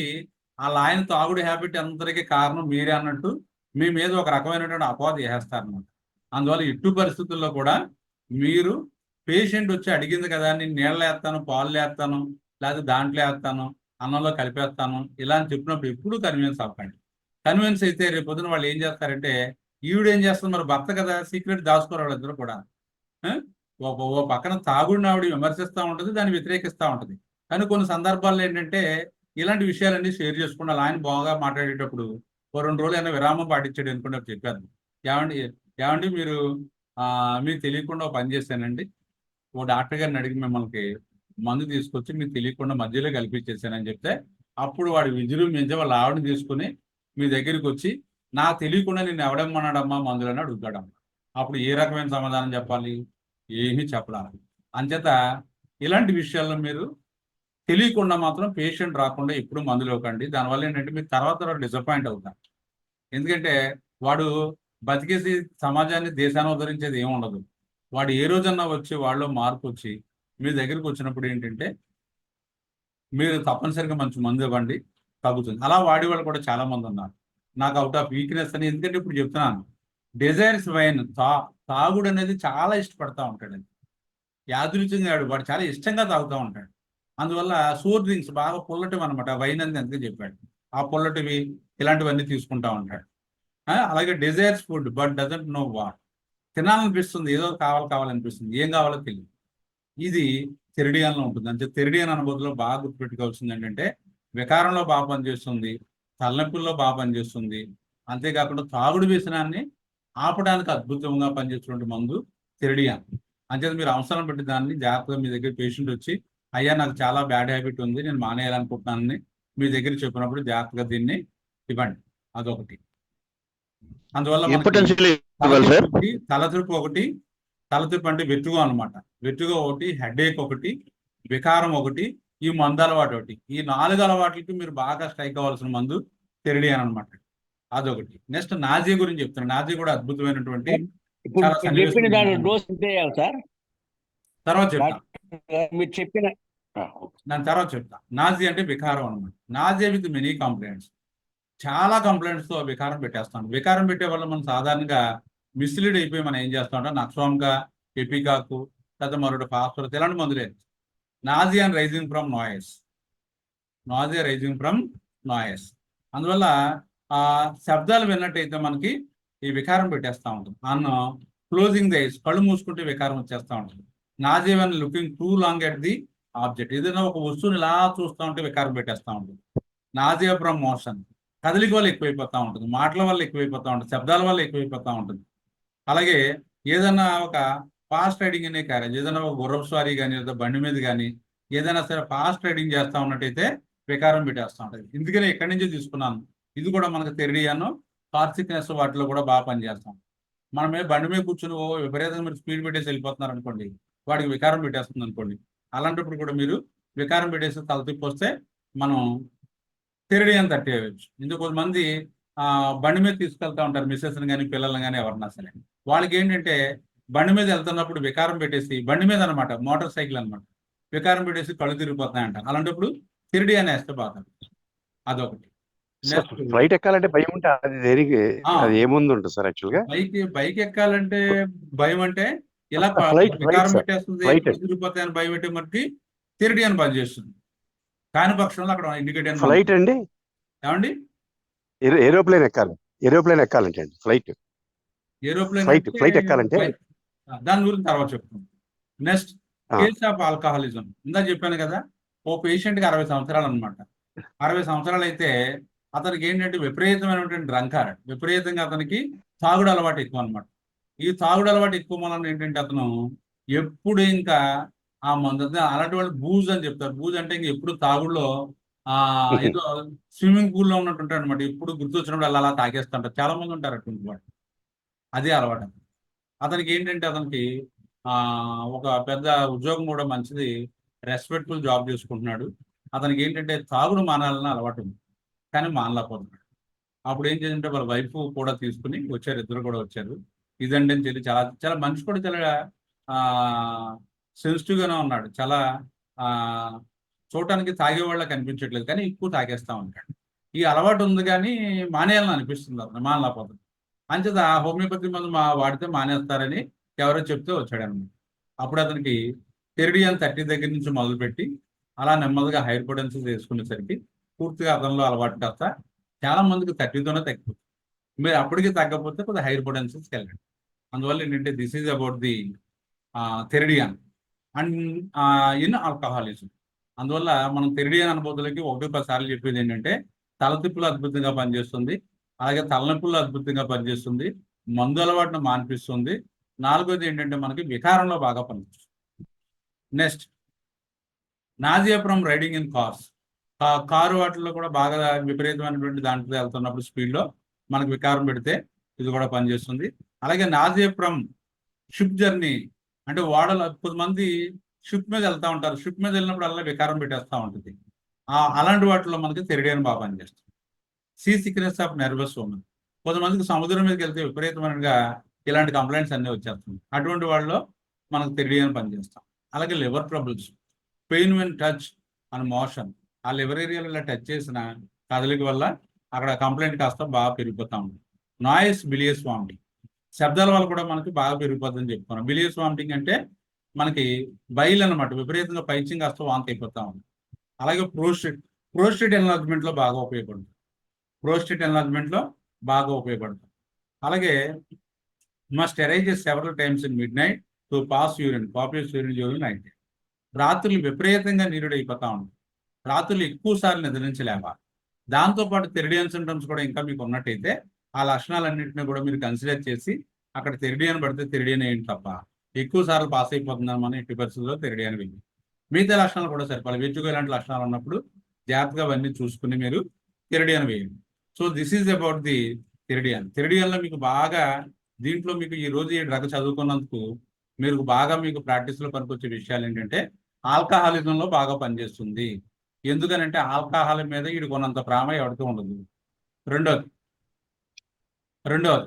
వాళ్ళ ఆయన తాగుడు హ్యాబిట్ అందరికీ కారణం మీరే అన్నట్టు మీ మీద ఒక రకమైనటువంటి అపవాదు వేస్తారనమాట. అందువల్ల ఇటు పరిస్థితుల్లో కూడా మీరు పేషెంట్ వచ్చి అడిగింది కదా, నేను నీళ్ళు వేస్తాను, పాలు వేస్తాను, లేకపోతే దాంట్లో వేస్తాను, అన్నంలో కలిపేస్తాను ఇలా అని చెప్పినప్పుడు ఎప్పుడు కన్విన్స్ అవ్వకండి. కన్విన్స్ అయితే రేపు పొద్దున వాళ్ళు ఏం చేస్తారంటే, ఈవిడేం చేస్తుంది, మరి భర్త కదా, సీక్రెట్ దాచుకోరు వాళ్ళిద్దరు కూడా. ఓ పక్కన తాగుడిని ఆవిడ విమర్శిస్తూ ఉంటుంది, దాన్ని వ్యతిరేకిస్తూ ఉంటుంది. కానీ కొన్ని సందర్భాల్లో ఏంటంటే ఇలాంటి విషయాలన్నీ షేర్ చేసుకుంటారు. ఆయన బాగా మాట్లాడేటప్పుడు ఓ 2 రోజులు అయినా విరామం పాటించాడు అనుకుంటే చెప్పారు. ఏమండి మీరు మీకు తెలియకుండా ఒక పని చేశానండి, ఓ డాక్టర్ గారిని అడిగి మిమ్మల్ని మందు తీసుకొచ్చి మీకు తెలియకుండా మధ్యలో కల్పించేసానని చెప్తే, అప్పుడు వాడు విజృంభించి వాళ్ళ ఆవిడని తీసుకుని మీ దగ్గరికి వచ్చి నాకు తెలియకుండా నేను ఎవడమ్మన్నాడమ్మా మందులని అడుగుతాడమ్మా. అప్పుడు ఏ రకమైన సమాధానం చెప్పాలి? ఏమీ చెప్పాలి. అంచేత ఇలాంటి విషయాల్లో మీరు తెలియకుండా మాత్రం పేషెంట్ రాకుండా ఎప్పుడు మందులు ఇవ్వకండి. దానివల్ల ఏంటంటే మీరు తర్వాత డిసప్పాయింట్ అవుతారు. ఎందుకంటే వాడు బతికేసి సమాజాన్ని, దేశాన్ని ఉద్ధరించేది ఏమి ఉండదు. వాడు ఏ రోజన్నా వచ్చి వాళ్ళలో మార్పు వచ్చి మీ దగ్గరికి వచ్చినప్పుడు ఏంటంటే మీరు తప్పనిసరిగా మంచి మందు ఇవ్వండి, తగ్గుతుంది. అలా వాడి వాళ్ళు కూడా చాలా మంది ఉన్నారు. నాకు అవుట్ ఆఫ్ వీక్నెస్ అని. ఎందుకంటే ఇప్పుడు చెప్తున్నాను, డిజైర్స్ వైన్, తాగుడు అనేది చాలా ఇష్టపడతా ఉంటాడు. యాదృచ్ఛికంగా వాడు చాలా ఇష్టంగా తాగుతూ ఉంటాడు. అందువల్ల సోర్ డ్రింక్స్ బాగా పుల్లటివి అనమాట, వైన్ అని అందుకే చెప్పాడు. ఆ పుల్లటివి ఇలాంటివన్నీ తీసుకుంటా ఉంటాడు. అలాగే desires food but doesn't know what, తినాలనిపిస్తుంది, ఏదో కావాలనిపిస్తుంది, ఏం కావాలో తెలియదు. ఇది థెరిడియన్లో ఉంటుంది. అంటే థెరిడియన్ అనుభూతిలో బాగా గుర్తుపెట్టుకోవాల్సింది ఏంటంటే, వికారంలో బాగా పనిచేస్తుంది, తలనొప్పుల్లో బాగా పనిచేస్తుంది. అంతేకాకుండా తాగుడు వ్యసనాన్ని ఆపడానికి అద్భుతంగా పనిచేస్తున్న మందు థెరిడియన్. అంచేత మీరు అవసరం పెట్టి దాన్ని జాగ్రత్తగా మీ దగ్గర పేషెంట్ వచ్చి, అయ్యా నాకు చాలా బ్యాడ్ హ్యాబిట్ ఉంది, నేను మానేయాలనుకుంటున్నానని మీ దగ్గర చెప్పినప్పుడు జాగ్రత్తగా దీన్ని ఇవ్వండి. అదొకటి. అందువల్ల తలతిరుపు ఒకటి, తలతిరుపు అంటే వెట్టుగా అనమాట, వెట్టుగా ఒకటి, హెడేక్ ఒకటి, వికారం ఒకటి, ఈ మందు అలవాటు ఒకటి. ఈ 4 అలవాట్లకి మీరు బాగా స్ట్రైక్ అవ్వాల్సిన మందు థెరిడియన్ అనమాట. అదొకటి. నెక్స్ట్ నాజియా గురించి చెప్తున్నాను. నాజియా కూడా అద్భుతమైనటువంటి తర్వాత చెప్తా, మీరు చెప్పిన దాని తర్వాత చెప్తా. నాజియా అంటే వికారం అనమాట. నాజియా విత్ మెనీ కంప్లైంట్స్, చాలా కంప్లైంట్స్ తో వికారం పెట్టేస్తాం. వికారం పెట్టే వల్ల మనం సాధారణంగా మిస్లీడ్ అయిపోయి మనం ఏం చేస్తాం అంటే నక్సోమ్గా, ఎపికాకు, లేదా మరొకటి ఫాస్ఫరస్ ఇలాంటి మందులే. Nausea rising from noise, nausea rising from noise. అందువల్ల ఆ శబ్దాలు విన్నట్టయితే మనకి ఈ వికారం పెట్టేస్తూ ఉంటుంది. అన్న క్లోజింగ్ ద ఐస్, కళ్ళు మూసుకుంటే వికారం వచ్చేస్తూ ఉంటుంది. Nausea one looking too long at the object, ఏదైనా ఒక వస్తువుని ఇలా చూస్తూ ఉంటే వికారం పెట్టేస్తూ ఉంటుంది. నాజియా ఫ్రమ్ మోషన్, కదలిక వల్ల ఎక్కువైపోతూ ఉంటుంది, మాటల వల్ల ఎక్కువైపోతూ ఉంటుంది, శబ్దాల వల్ల ఎక్కువైపోతూ ఉంటుంది. అలాగే ఏదైనా ఒక ఫాస్ట్ రైడింగ్ అనే క్యారేజ్, ఏదైనా ఒక గుర్రపు స్వారీ కానీ లేదా బండి మీద కానీ ఏదైనా సరే ఫాస్ట్ రైడింగ్ చేస్తూ ఉన్నట్టయితే వికారం పెట్టేస్తూ ఉంటుంది. ఎందుకని ఎక్కడి నుంచి తీసుకున్నాను, ఇది కూడా మనకు థెరిడియన్, కార్ సిక్నెస్ వాటిలో కూడా బాగా పనిచేస్తాం. మన మీద బండి మీద కూర్చుని విపరీతంగా మీరు స్పీడ్ పెట్టేసి వెళ్ళిపోతున్నారు అనుకోండి, వాడికి వికారం పెట్టేస్తుంది అనుకోండి. అలాంటప్పుడు కూడా మీరు వికారం పెట్టేసి తలతిప్పి వస్తే మనం థెరిడియన్ తట్టేయవచ్చు. ఇందుకు కొంతమంది బండి మీద తీసుకెళ్తా ఉంటారు మిస్సెస్ని కానీ పిల్లల్ని కానీ ఎవరన్నా సరే. వాళ్ళకి ఏంటంటే బండి మీద వెళ్తున్నప్పుడు వికారం పెట్టేసి, బండి మీద అనమాట, మోటార్ సైకిల్ అనమాట, వికారం పెట్టేసి కళ్ళు తిరిగిపోతున్నాయంట. అలాంటప్పుడు థెరిడియన్ వేస్తే బాగా. అదొకటి. ఫ్లైట్ ఎక్కాలంటే భయం ఉంటే అది దేనికి, అది ఏముంది ఉంటుంది సార్ యాక్చువల్ గా? బైక్ ఎక్కాలంటే భయం అంటే ఇలా వికారం పెట్టేస్తుంది, తిరిగిపోతాయని భయం పెట్టే మనకి థెరిడియన్ పనిచేస్తుంది. కాని పక్షంలో అక్కడ ఇండికేట్ అయిన ఫ్లైట్ అండి, ఏమండి ఏరోప్లేన్ ఎక్కాలంటే అండి, ఫ్లైట్ ఎక్కాలంటే దాని గురించి తర్వాత చెప్తాం. Next case of alcoholism. ఇందా చెప్పాను కదా, ఓ పేషెంట్కి 60 సంవత్సరాలు అనమాట. 60 సంవత్సరాలు అయితే అతనికి ఏంటంటే విపరీతమైనటువంటి డ్రంకార్డ్, విపరీతంగా అతనికి తాగుడు అలవాటు ఎక్కువ అనమాట. ఈ తాగుడు అలవాటు ఎక్కువ వలన ఏంటంటే అతను ఎప్పుడు ఇంకా ఆ మందు, అలాంటి వాళ్ళు బూజ్ అని చెప్తారు. బూజ్ అంటే ఇంక ఎప్పుడు తాగుడులో ఏదో స్విమ్మింగ్ పూల్లో ఉన్నట్టు ఉంటాడు అనమాట. ఎప్పుడు గుర్తొచ్చినప్పుడు అలా తాగేస్తుంటారు. చాలా మంది ఉంటారు అటువంటి వాడు. అదే అలవాటు అతనికి. ఏంటంటే అతనికి ఒక పెద్ద ఉద్యోగం కూడా మంచిది, రెస్పెక్ట్ఫుల్ జాబ్ చేసుకుంటున్నాడు. అతనికి ఏంటంటే తాగుడు మానాలని అలవాటు ఉంది, కానీ మానలేకపోతున్నాడు. అప్పుడు ఏం చేసింటే వాళ్ళ వైఫ్ కూడా తీసుకుని వచ్చారు, ఇద్దరు కూడా వచ్చారు. ఇదండి అని చెప్పి చాలా చాలా మనిషి కూడా చాలా సెన్సిటివ్గానే ఉన్నాడు. చాలా చూడటానికి తాగేవాళ్ళకి కనిపించట్లేదు, కానీ ఎక్కువ తాగేస్తూ ఉంటాడు. ఈ అలవాటు ఉంది కానీ మానేయాలని అనిపిస్తుంది అతను, మానలేకపోతుంది. అంచేత హోమియోపతి మందు వాడితే మానేస్తారని ఎవరో చెప్తే వచ్చాడనమాట. అప్పుడు అతనికి థెరిడియన్ 30 దగ్గర నుంచి మొదలుపెట్టి అలా నెమ్మదిగా హైర్ పొటెన్సీస్ వేసుకునేసరికి పూర్తిగా అతనిలో అలవాటు కాస్త చాలా మందికి 30తోనే తగ్గిపోతుంది. మీరు అప్పటికి తగ్గకపోతే కొద్దిగా హైర్ పొటెన్సీస్కి వెళ్ళండి. అందువల్ల ఏంటంటే this is about the theridion and in alcoholism. అందువల్ల మనం థెరిడియన్ అనుభూతులకి 1-10 సార్లు చెప్పేది ఏంటంటే తలతిప్పులు అద్భుతంగా పనిచేస్తుంది, అలాగే తలనొప్పులు అద్భుతంగా పనిచేస్తుంది, మందు అలవాటును మాన్పిస్తుంది. 4వది ఏంటంటే మనకి వికారంలో బాగా పనిచేస్తుంది. Next nausea from riding in cars. Car వాటిల్లో కూడా బాగా విపరీతమైనటువంటి దాంట్లో వెళ్తున్నప్పుడు స్పీడ్లో మనకు వికారం పెడితే ఇది కూడా పనిచేస్తుంది. అలాగే నాజియా ఫ్రమ్ షిప్ జర్నీ, అంటే ఓడలు కొంతమంది షిప్ మీద వెళ్తూ ఉంటారు, షిప్ మీద వెళ్ళినప్పుడు అలా వికారం పెట్టేస్తూ ఉంటుంది. అలాంటి వాటిలో మనకి థెరిడియన్ బాగా పనిచేస్తుంది. Sea sickness of nervous women, కొంతమందికి సముద్రం మీదకి వెళ్తే విపరీతమైనగా ఇలాంటి కంప్లైంట్స్ అన్నీ వచ్చేస్తుంది. అటువంటి వాళ్ళలో మనకు థెరిడియన్ పనిచేస్తాం. అలాగే liver troubles, pain when touch and motion, ఆ లివర్ ఏరియాలో ఇలా టచ్ చేసిన కదలిక వల్ల అక్కడ కంప్లైంట్ కాస్త బాగా పెరిగిపోతా ఉంది. నాయిస్ బిలియస్ వామిటింగ్, శబ్దాల వల్ల కూడా మనకి బాగా పెరిగిపోతుందని చెప్పుకున్నాం. బిలియస్ వామిటింగ్ అంటే మనకి బైల్ అనమాట, విపరీతంగా పైచింగ్ కాస్త వాంతి అయిపోతా ఉంది. అలాగే ప్రోస్టేట్ ఎన్లార్జ్మెంట్ లో బాగా ఉపయోగపడుతుంది. అలాగే must arise several times in mid night to pass urine, copies urine during night. రాత్రులు విపరీతంగా నీరుడైపోతా ఉంది, రాత్రులు ఎక్కువ సార్లు నిద్రించలేవా. దాంతోపాటు తెరిడియన్ సింటమ్స్ కూడా ఇంకా మీకు ఉన్నట్టయితే ఆ లక్షణాలన్నింటినీ కూడా మీరు కన్సిడర్ చేసి అక్కడ తెరిడియన్ పడితే తెరిడియన్ ఏంటి తప్ప ఎక్కువ సార్లు పాస్ అయిపోతుందని మనం ఎట్టి పరిస్థితుల్లో తెరిడియన్ వెళ్ళి మిగతా లక్షణాలు కూడా సరిపోవాలి. వెజ్జుగా ఇలాంటి లక్షణాలు ఉన్నప్పుడు జాగ్రత్తగా అవన్నీ చూసుకుని మీరు తెరిడియన్ వేయండి. So this is about the theridion. తెరిడియన్లో మీకు బాగా దీంట్లో మీకు ఈ రోజు ఈ డ్రగ్ చదువుకున్నందుకు మీరు బాగా మీకు ప్రాక్టీస్లో పనికొచ్చే విషయాలు ఏంటంటే ఆల్కహాలిజంలో బాగా పనిచేస్తుంది. ఎందుకనంటే ఆల్కహాల్ మీద వీడికి కొన్నంత ప్రేమ ఎవరితో ఉండదు. రెండోది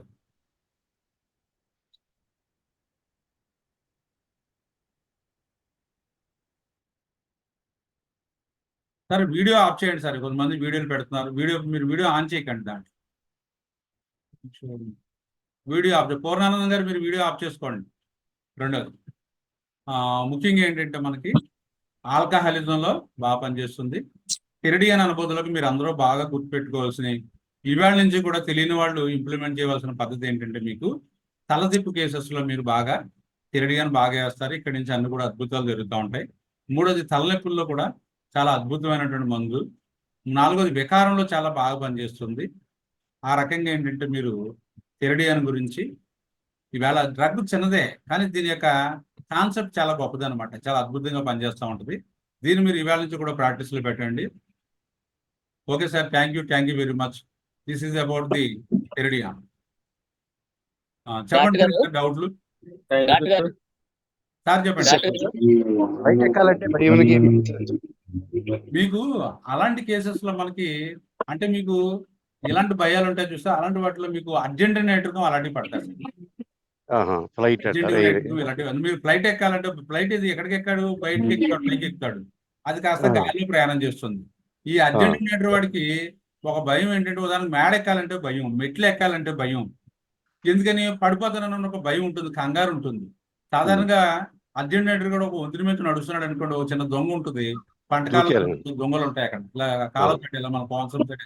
సార్ వీడియో ఆఫ్ చేయండి సార్. కొంతమంది వీడియోలు పెడుతున్నారు, మీరు వీడియో ఆన్ చేయకండి. దాంట్లో వీడియో ఆఫ్ పూర్ణానందం గారు మీరు వీడియో ఆఫ్ చేసుకోండి. రెండోది ముఖ్యంగా ఏంటంటే మనకి ఆల్కహాలిజంలో బాగా పనిచేస్తుంది. తెరిడియన్ అనుభూతులకు మీరు అందరూ బాగా గుర్తుపెట్టుకోవాల్సినవి, ఇవాళ నుంచి కూడా తెలియని వాళ్ళు ఇంప్లిమెంట్ చేయవలసిన పద్ధతి ఏంటంటే మీకు తలదిప్పు కేసెస్లో మీరు బాగా తెరిడియన్ బాగా వేస్తారు. ఇక్కడి నుంచి అన్ని కూడా అద్భుతాలు జరుగుతూ ఉంటాయి. మూడోది తలనొప్పుల్లో కూడా చాలా అద్భుతమైనటువంటి మందు. నాలుగోది వికారంలో చాలా బాగా పనిచేస్తుంది. ఆ రకంగా ఏంటంటే మీరు తెరిడియన్ గురించి ఈవేళ డ్రగ్ చిన్నదే కానీ దీని యొక్క కాన్సెప్ట్ చాలా గొప్పది అనమాట, చాలా అద్భుతంగా పనిచేస్తూ ఉంటుంది. దీన్ని మీరు ఈవేళ నుంచి కూడా ప్రాక్టీస్లో పెట్టండి. Okay sir, thank you very much. This is about the theridion. చెప్పండి డౌట్లు సార్, చెప్పండి. బయట ఎక్కాలంటే భయానికి మీకు అలాంటి కేసెస్ లో మనకి అంటే మీకు ఇలాంటి భయాలు ఉంటాయి చూస్తే అలాంటి వాటిలో మీకు అర్జెంట్ నైట్రికం అలాంటివి పడతాయి. ఫ్లైట్ ఇలాంటివి మీరు ఫ్లైట్ ఎక్కాలంటే ఫ్లైట్ ఇది ఎక్కడికి ఎక్కాడు, బయటకి ఎక్కుతాడు, పైకి ఎక్కుతాడు, అది కాస్త గాలిలో ప్రయాణం చేస్తుంది. ఈ అర్జెంట్ నైట్రి వాడికి ఒక భయం ఏంటంటే ఉదాహరణకు మేడ ఎక్కాలంటే భయం, మెట్లు ఎక్కాలంటే భయం. ఎందుకని పడిపోతానన్న ఒక భయం ఉంటుంది, కంగారు ఉంటుంది. సాధారణంగా అర్జెంట్ నైట్రి కూడా ఒక ఒంతిరి మీద నడుస్తున్నాడు అనుకోండి, ఒక చిన్న దొంగ ఉంటుంది, పంటకాలం దొంగలు ఉంటాయి అక్కడ ఇలా కాలం పెట్టేలా మన కోనసీమ సైడ్.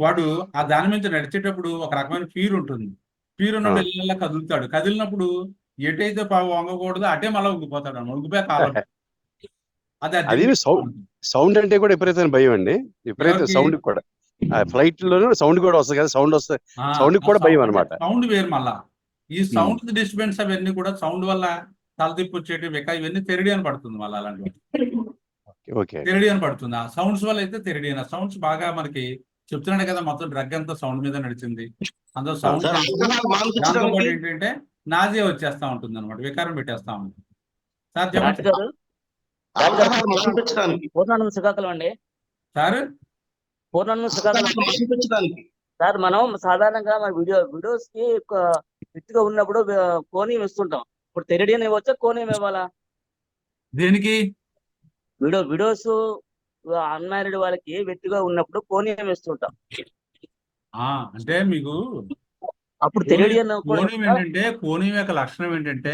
వాడు ఆ దాని మీద నడిచేటప్పుడు ఒక రకమైన ఫీర్ ఉంటుంది. ఫీర్ ఉన్న ఇళ్ళ కదులుతాడు, కదిలినప్పుడు ఎటైతే వంగకూడదో అటే మళ్ళీ ఉగ్గిపోతాడు అన్నమాట, ఉగ్గిపోయే కాలం. అది సౌండ్ అంటే కూడా విపరీతమైన భయం అండి, విపరీత సౌండ్ కూడా. ఫ్లైట్ లోనే సౌండ్ కూడా వస్తుంది కదా, సౌండ్ వస్తే సౌండ్ కూడా భయం అనమాట. సౌండ్ వేరు మళ్ళా. ఈ సౌండ్ డిస్టర్బెన్స్ అవన్నీ కూడా సౌండ్ వల్ల తలదిప్పు వచ్చేటి ఇవన్నీ తెరిడియన్ పడుతుంది మళ్ళీ. అలాంటివి తెరిడియన్ పడుతుంది. ఆ సౌండ్స్ వల్ల అయితే తెరిడియన్. ఆ సౌండ్స్ బాగా మనకి చెప్తున్నాడు కదా, మొత్తం డ్రగ్ అంతా సౌండ్ మీద నడిచింది. అందులో సౌండ్ దాంతో పాటు ఏంటంటే నాజియా వచ్చేస్తా ఉంటుంది అనమాట, వికారం పెట్టేస్తా ఉంటుంది. సార్ చెప్పండి శ్రీకాకుళం అండి సార్. సార్ మనం సాధారణంగా మన వీడియోస్ కి ఫిట్ గా ఉన్నప్పుడు కోనియం ఇస్తుంటాం. ఇప్పుడు తెరిడియన్ ఇవ్వచ్చా, కోనియం ఇవ్వాలా? దేనికి? వీడియోస్ అన్మ్యారీడ్ వాళ్ళకి వెట్టుగా ఉన్నప్పుడు కోనియం ఇస్తుంటాం. అంటే మీకు అప్పుడు తెరిడియన్ కోనియం ఏంటంటే, కోనియం యొక్క లక్షణం ఏంటంటే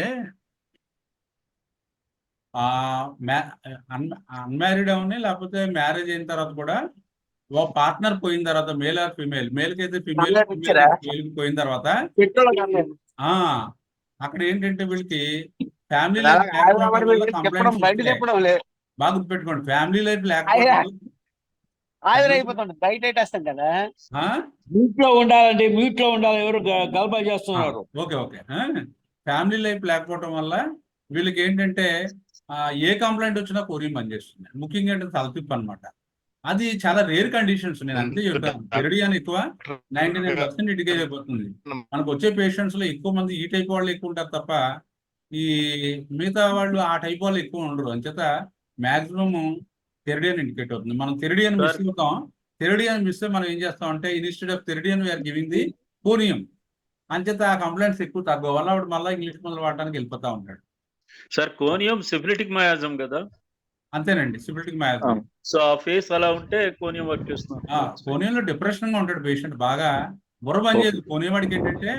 అన్మ్యారీడ్ అవని లేకపోతే మ్యారేజ్ అయిన తర్వాత కూడా ఓ పార్ట్నర్ పోయిన తర్వాత మేల్ ఆర్ ఫిమేల్, మేల్ కి అయితే ఫిమేల్ పోయిన తర్వాత అక్కడ ఏంటంటే వీళ్ళకి ఫ్యామిలీ లైఫ్ బాగా గుర్తుపెట్టుకోండి, ఫ్యామిలీ లైఫ్ లేకపోతే బయట వేస్తాం కదా, మ్యూట్ లో ఉండాలండి, మ్యూట్ లో ఉండాలి, ఎవరు గల్బా చేస్తున్నారు. ఓకే ఫ్యామిలీ లైఫ్ లేకపోవడం వల్ల వీళ్ళకి ఏంటంటే ఏ కంప్లైంట్ వచ్చినా కోరియం పనిచేస్తుంది. ముఖ్యంగా ఏంటంటే తలతిప్పు అనమాట. అది చాలా రేర్ కండిషన్స్. నేను అంతే చెప్తాను, తెరిడియన్ ఎక్కువ 99% ఇండికేట్ అయిపోతుంది. మనకు వచ్చే పేషెంట్స్ లో ఎక్కువ మంది ఈ టైప్ వాళ్ళు ఎక్కువ ఉంటారు తప్ప ఈ మిగతా వాళ్ళు ఆ టైప్ వాళ్ళు ఎక్కువ ఉండరు. అంచేత మాక్సిమం తెరిడియన్ ఇండికేట్ అవుతుంది. మనం తెరిడియన్ మిస్ అవుతాం. తెరిడియన్ మిస్ మనం ఏం చేస్తాం అంటే instead of theridion we are giving the conium. అంచేత ఆ కంప్లైంట్స్ ఎక్కువ తగ్గ వల్ల మళ్ళీ ఇంగ్లీష్ మందులు వాడడానికి వెళ్ళిపోతా ఉంటాడు. సార్ కోనియం సిఫిలిటిక్ మయాజం కదా? అంతేనండి, సిబిలిటీకి మ్యాచ్. సో ఆ ఫేస్ అలా ఉంటే కోనియం వర్క్ చేస్తున్నాం. కోనియంలో డిప్రెషన్ గా ఉంటాడు పేషెంట్, బాగా బుర్ర పని చేయదు. కోనియం వాడికి ఏంటంటే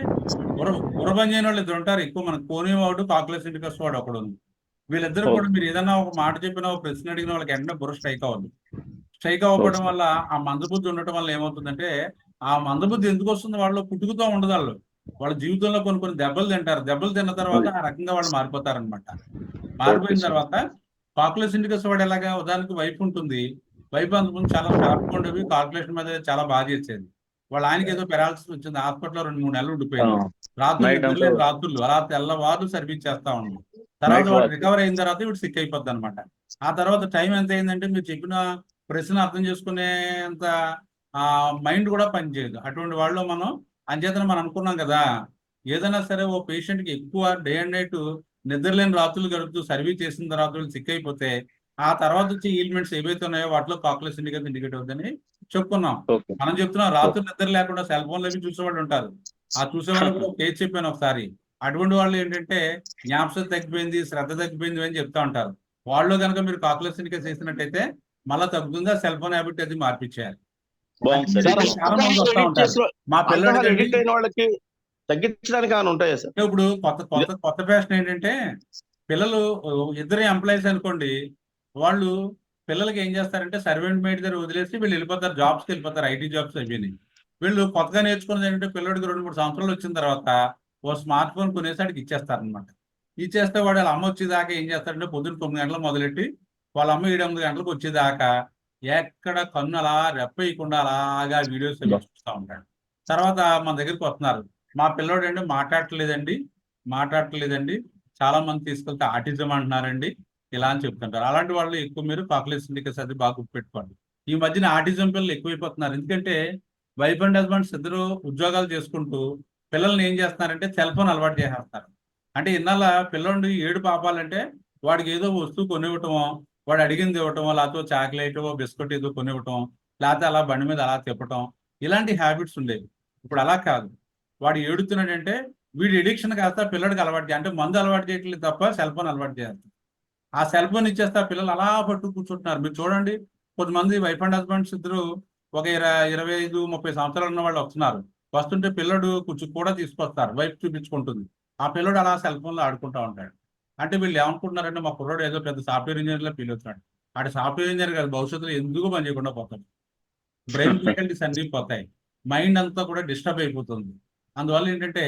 బుర్ర పని చేయని వాళ్ళు ఇద్దరు ఉంటారు ఎక్కువ. మనకు కోనియం వాడు, కాక్లెస్ ఇండికస్ వాడు ఒకడు ఉంది. వీళ్ళిద్దరు కూడా మీరు ఏదన్నా ఒక మాట చెప్పినా, ఒక ప్రశ్న అడిగిన వాళ్ళకి వెంటనే బుర్ర స్ట్రైక్ అవ్వదు. స్ట్రైక్ అవ్వడం వల్ల ఆ మందబుద్ధి ఉండటం వల్ల ఏమవుతుందంటే, ఆ మందబుద్ధి ఎందుకు వస్తుంది, వాళ్ళు పుట్టుకతో ఉండదు. వాళ్ళ జీవితంలో కొన్ని దెబ్బలు తింటారు. దెబ్బలు తిన్న తర్వాత ఆ రకంగా వాళ్ళు మారిపోతారనమాట. మారిపోయిన తర్వాత కాక్లెస్ ఇండికస్ వాడు ఎలాగా, ఉదాహరణకి వైఫ్ ఉంటుంది. వైఫ్ అంతకుముందు చాలా షార్ప్గా ఉండేవి, కాల్కులేషన్ మీద చాలా బాగా చేసేది. వాళ్ళ ఆయనకి ఏదో పెరాలసిస్ వచ్చింది, హాస్పిటల్లో 2-3 నెలలు ఉండిపోయింది. రాత్రులు అలా తెల్లవారు సర్వీస్ చేస్తా ఉంది. తర్వాత వాడు రికవర్ అయిన తర్వాత వీడు సిక్ అయిపోద్ది అనమాట. ఆ తర్వాత టైం ఎంత అయిందంటే, మీరు చెప్పిన ప్రశ్న అర్థం చేసుకునేంత మైండ్ కూడా పనిచేయదు. అటువంటి వాళ్ళు మనం అంచేతన మనం అనుకున్నాం కదా, ఏదైనా సరే ఓ పేషెంట్కి ఎక్కువ డే అండ్ నైట్ నిద్రలేని రాత్రులు గడుపుతూ సర్వీస్ చేసిన తర్వాత వీళ్ళు సిక్ అయిపోతే, ఆ తర్వాత వచ్చే ఈల్మెంట్స్ ఏవైతే ఉన్నాయో వాటిలో కాక్లెస్ ఇండికేట్ ఇండికేట్ అవుతుందని చెప్పుకున్నాం. మనం చెప్తున్నాం రాత్రులు నిద్ర లేకుండా సెల్ ఫోన్లు అవి చూసేవాళ్ళు ఉంటారు. ఆ చూసేవాళ్ళు కూడా కేసు చెప్పాను ఒకసారి. అటువంటి వాళ్ళు ఏంటంటే జ్ఞాపకం తగ్గిపోయింది, శ్రద్ధ తగ్గిపోయింది అని చెప్తా ఉంటారు. వాళ్ళు కనుక మీరు కాక్లెస్ ఇండికేట్ చేసినట్టయితే మళ్ళీ తగ్గుతుందా, సెల్ ఫోన్ హ్యాబిట్ అది మార్పించేయాలి. చాలా మంది వస్తా ఉంటారు. మా పిల్లలకి తగ్గించడానికి ఏమైనా ఉంటాయా సార్? ఇప్పుడు కొత్త ఫ్యాషన్ ఏంటంటే, పిల్లలు ఇద్దరు ఎంప్లాయీస్ అనుకోండి, వాళ్ళు పిల్లలకి ఏం చేస్తారంటే సర్వెంట్ మేడ్ దగ్గర వదిలేసి వీళ్ళు వెళ్ళిపోతారు, జాబ్స్కి వెళ్ళిపోతారు, ఐటీ జాబ్స్ అయిపోయి. వీళ్ళు కొత్తగా నేర్చుకున్నది ఏంటంటే, పిల్లడికి 2-3 సంవత్సరాలు వచ్చిన తర్వాత ఓ స్మార్ట్ ఫోన్ కొనేసాడికి ఇచ్చేస్తారనమాట. ఇచ్చేస్తే వాడు వాళ్ళ అమ్మ వచ్చేదాకా ఏం చేస్తారంటే, పొద్దున్న 9 గంటలకు మొదలెట్టి వాళ్ళ అమ్మ 7-8 గంటలకు వచ్చేదాకా ఎక్కడ కన్ను అలా రెప్పేయకుండా అలాగా వీడియోస్ చూస్తూ ఉంటాడు. తర్వాత మన దగ్గరికి వస్తున్నారు, మా పిల్లోడు అండి మాట్లాడట్లేదండి, చాలా మంది తీసుకెళ్తే ఆటిజం అంటున్నారండి, ఇలా అని చెప్తుంటారు. అలాంటి వాళ్ళు ఎక్కువ మీరు కాక్లెస్ ఇండికేస్ అది బాగా గుర్తుపెట్టుకోండి. ఈ మధ్యన ఆటిజం పిల్లలు ఎక్కువైపోతున్నారు. ఎందుకంటే వైఫ్ అండ్ హస్బెండ్స్ ఇద్దరు ఉద్యోగాలు చేసుకుంటూ పిల్లల్ని ఏం చేస్తున్నారంటే సెల్ ఫోన్ అలవాటు చేసేస్తారు. అంటే ఇన్నాళ్ళ పిల్లోడి ఏడు పాపాలంటే వాడికి ఏదో వస్తువు కొనివ్వటమో, వాడు అడిగింది ఇవ్వటమో, లేకపోతే చాక్లెట్ బిస్కెట్ ఏదో కొనివ్వటం, లేకపోతే అలా బండి మీద అలా తిప్పటం, ఇలాంటి హ్యాబిట్స్ ఉండేవి. ఇప్పుడు అలా కాదు. వాడు ఏడుతున్నాడంటే వీడి ఎడిక్షన్ కాస్త పిల్లడికి అలవాటు అంటే మందు అలవాటు చేయట్లేదు తప్ప సెల్ ఫోన్ అలవాటు చేస్తారు. ఆ సెల్ ఫోన్ ఇచ్చేస్తే పిల్లలు అలా పట్టు కూర్చుంటున్నారు. మీరు చూడండి, కొంతమంది వైఫ్ అండ్ హస్బెండ్స్ ఇద్దరు ఒక 25-30 సంవత్సరాలు ఉన్న వాళ్ళు వస్తున్నారు. వస్తుంటే పిల్లడు కొంచెం కూడా తీసుకొస్తారు, వైఫ్ చూపించుకుంటుంది. ఆ పిల్లడు అలా సెల్ ఫోన్లో ఆడుకుంటూ ఉంటాడు. అంటే వీళ్ళు ఏమనుకుంటున్నారంటే, మా కుర్రాడు ఏదో పెద్ద సాఫ్ట్వేర్ ఇంజనీర్లో ఫీల్ అవుతున్నాడు. ఆడ సాఫ్ట్వేర్ ఇంజనీర్ కాదు, భవిష్యత్తులో ఎందుకు పని చేయకుండా పోతాడు. బ్రెయిన్ ఫ్యాకల్టీస్ అన్ని పోతాయి, మైండ్ అంతా కూడా డిస్టర్బ్ అయిపోతుంది. అందువల్ల ఏంటంటే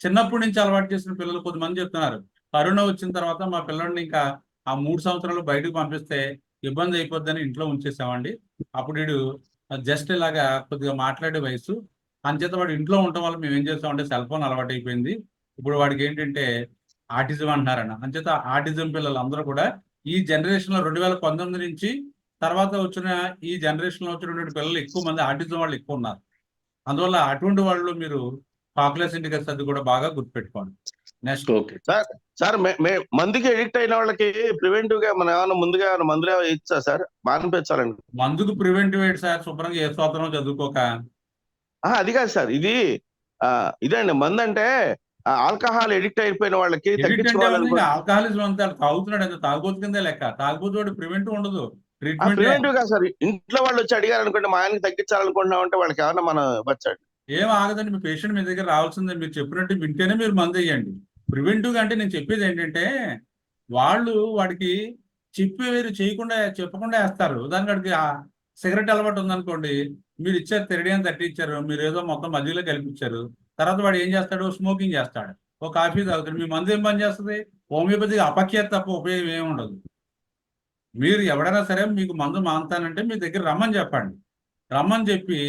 చిన్నప్పటి నుంచి అలవాటు చేసిన పిల్లలు కొంతమంది చెప్తున్నారు, కరోనా వచ్చిన తర్వాత మా పిల్లల్ని ఇంకా ఆ 3 సంవత్సరాలు బయటకు పంపిస్తే ఇబ్బంది అయిపోద్దని ఇంట్లో ఉంచేసామండి. అప్పుడు వీడు జస్ట్ ఇలాగా కొద్దిగా మాట్లాడే వయసు, అంచేత వాడు ఇంట్లో ఉండటం వల్ల మేము ఏం చేస్తామంటే సెల్ ఫోన్ అలవాటు అయిపోయింది. ఇప్పుడు వాడికి ఏంటంటే ఆటిజం అంటున్నారన్న. అంచేత ఆటిజం పిల్లలు అందరూ కూడా ఈ జనరేషన్లో 2019 నుంచి తర్వాత వచ్చిన ఈ జనరేషన్లో వచ్చినటువంటి పిల్లలు ఎక్కువ మంది ఆటిజం వాళ్ళు ఎక్కువ ఉన్నారు. అందువల్ల అటువంటి వాళ్ళు మీరు కాక్లెస్ ఇండికేస్ అది కూడా బాగా గుర్తుపెట్టుకోండి. నెక్స్ట్ ఓకే సార్, మందుకి ఎడిక్ట్ అయిన వాళ్ళకి ప్రివెంటివ్ గా మనం ఏమైనా ముందుగా మందులు ఇచ్చా సార్, మానిపించాలండి? మందుకు ప్రివెంటివ్ ఎయిడ్ సార్, శుభ్రంగా ఏ స్తోత్రం చదువుకోక. అది కాదు సార్, ఇదండి మందు అంటే ఆల్కహాల్ ఎడిక్ట్ అయిపోయిన వాళ్ళకి ఆల్కహాలిజం అంతా తాగుతున్నాడు అంటే తాగుబోతు కిందే లెక్క. తాగుబోతు వాడు ప్రివెంటివ్ ఉండదు, ప్రివెంటివ్ గా సార్. ఇంట్లో వాళ్ళు వచ్చి అడిగారు అనుకోండి, మా ఆయనకి తగ్గించాలనుకుంటున్నాం అంటే వాళ్ళకి ఏమన్నా మనం ఇవ్వచ్చండి? ఏం ఆగదండి, మీ పేషెంట్ మీ దగ్గర రావాల్సిందే. మీరు చెప్పినట్టు వింటేనే మీరు మందు వేయండి. ప్రివెంటివ్ అంటే నేను చెప్పేది ఏంటంటే, వాడికి చెప్పకుండా వేస్తారు. ఉదాహరణకి సిగరెట్ అలవాటు ఉందనుకోండి, మీరు ఇచ్చారు తెరడియని తట్టి ఇచ్చారు, మీరు ఏదో మొత్తం మధ్యలో కల్పించారు. తర్వాత వాడు ఏం చేస్తాడు, స్మోకింగ్ చేస్తాడు, ఒక కాఫీ తాగుతాడు. మీ మందు ఏం పని చేస్తుంది? హోమియోపతి అపఖ్యాత తప్ప ఉపయోగం ఏమి ఉండదు. మీరు ఎవడైనా సరే మీకు మందు మానుతానంటే మీ దగ్గర రమ్మని చెప్పండి. రమ్మని చెప్పి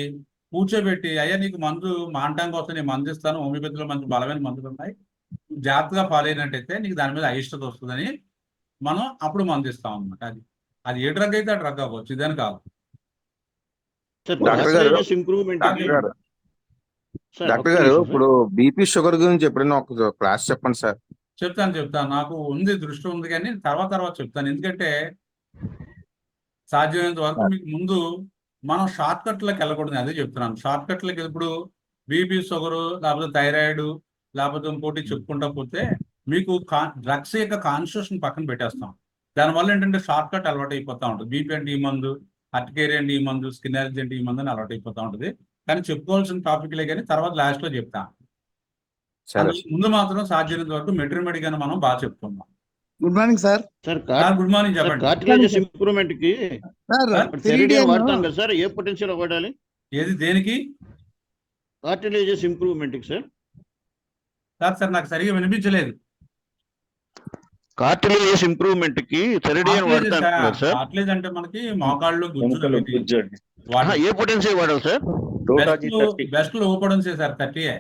కూర్చోబెట్టి, అయ్యా నీకు మందు మానటం కోసం నేను మందు ఇస్తాను, హోమియోపతిలో మంచి బలమైన మందులు ఉన్నాయి, జాగ్రత్తగా ఫాలో అయినట్టయితే నీకు దాని మీద అయిష్టత వస్తుందని మనం అప్పుడు మందు ఇస్తాం అన్నమాట. అది ఏ డ్రగ్ అయితే ఆ డ్రగ్ అవ్వచ్చు, ఇదని కాదు. డాక్టర్ గారు ఇప్పుడు బీపీ షుగర్ గురించి ఎప్పుడైనా ఒక క్లాస్ చెప్పండి సార్. చెప్తాను, నాకు దృష్టి ఉంది కానీ తర్వాత చెప్తాను. ఎందుకంటే సాధ్యమైనంత వరకు మీకు ముందు మనం షార్ట్ కట్లకు వెళ్ళకూడదు, అదే చెప్తున్నాను. షార్ట్ కట్లకి ఇప్పుడు బీపీ షుగరు లేకపోతే థైరాయిడ్ లేకపోతే ఇంకోటి చెప్పుకుంటా పోతే మీకు డ్రగ్స్ యొక్క కాన్స్టిట్యూషన్ పక్కన పెట్టేస్తాం. దానివల్ల ఏంటంటే షార్ట్ కట్ అలవాటు అయిపోతూ ఉంటుంది. బీపీ అంటే ఈ మందు, అర్టికేరియా అంటే ఈ మందు, స్కిన్ ఎలర్జీ అంటే ఈ మందు అని అలవాటు అయిపోతూ ఉంటుంది. కానీ చెప్పుకోవాల్సిన టాపిక్లే కానీ తర్వాత లాస్ట్లో చెప్తా. ముందు మాత్రం సాధ్యమైనంత వరకు మెట్రోమెడిక్ అని మనం బాగా చెప్పుకుందాం. Good morning sir. Sir good morning చెప్పండి. కార్టిలేజెస్ ఇంప్రూవ్మెంట్ కి సార్ Ceridian వాడతాం కదా సార్, ఏ పొటెన్షియల్ వాడాలి? ఏది దేనికి కార్టిలేజెస్ ఇంప్రూవ్మెంట్ కి సార్. సార్ నాకు సరిగా వినిపించలేదు. కార్టిలేజ్ ఇంప్రూవ్మెంట్ కి సెరిడియన్ వాడతాను కదా సార్. కార్టిలేజ్ అంటే మనకి మోకాళ్ళు గుజ్జులు ఏ పొటెన్షియల్ వాడాలి సార్? బెస్ట్ లో ఓపెడెన్సీ సార్ 30.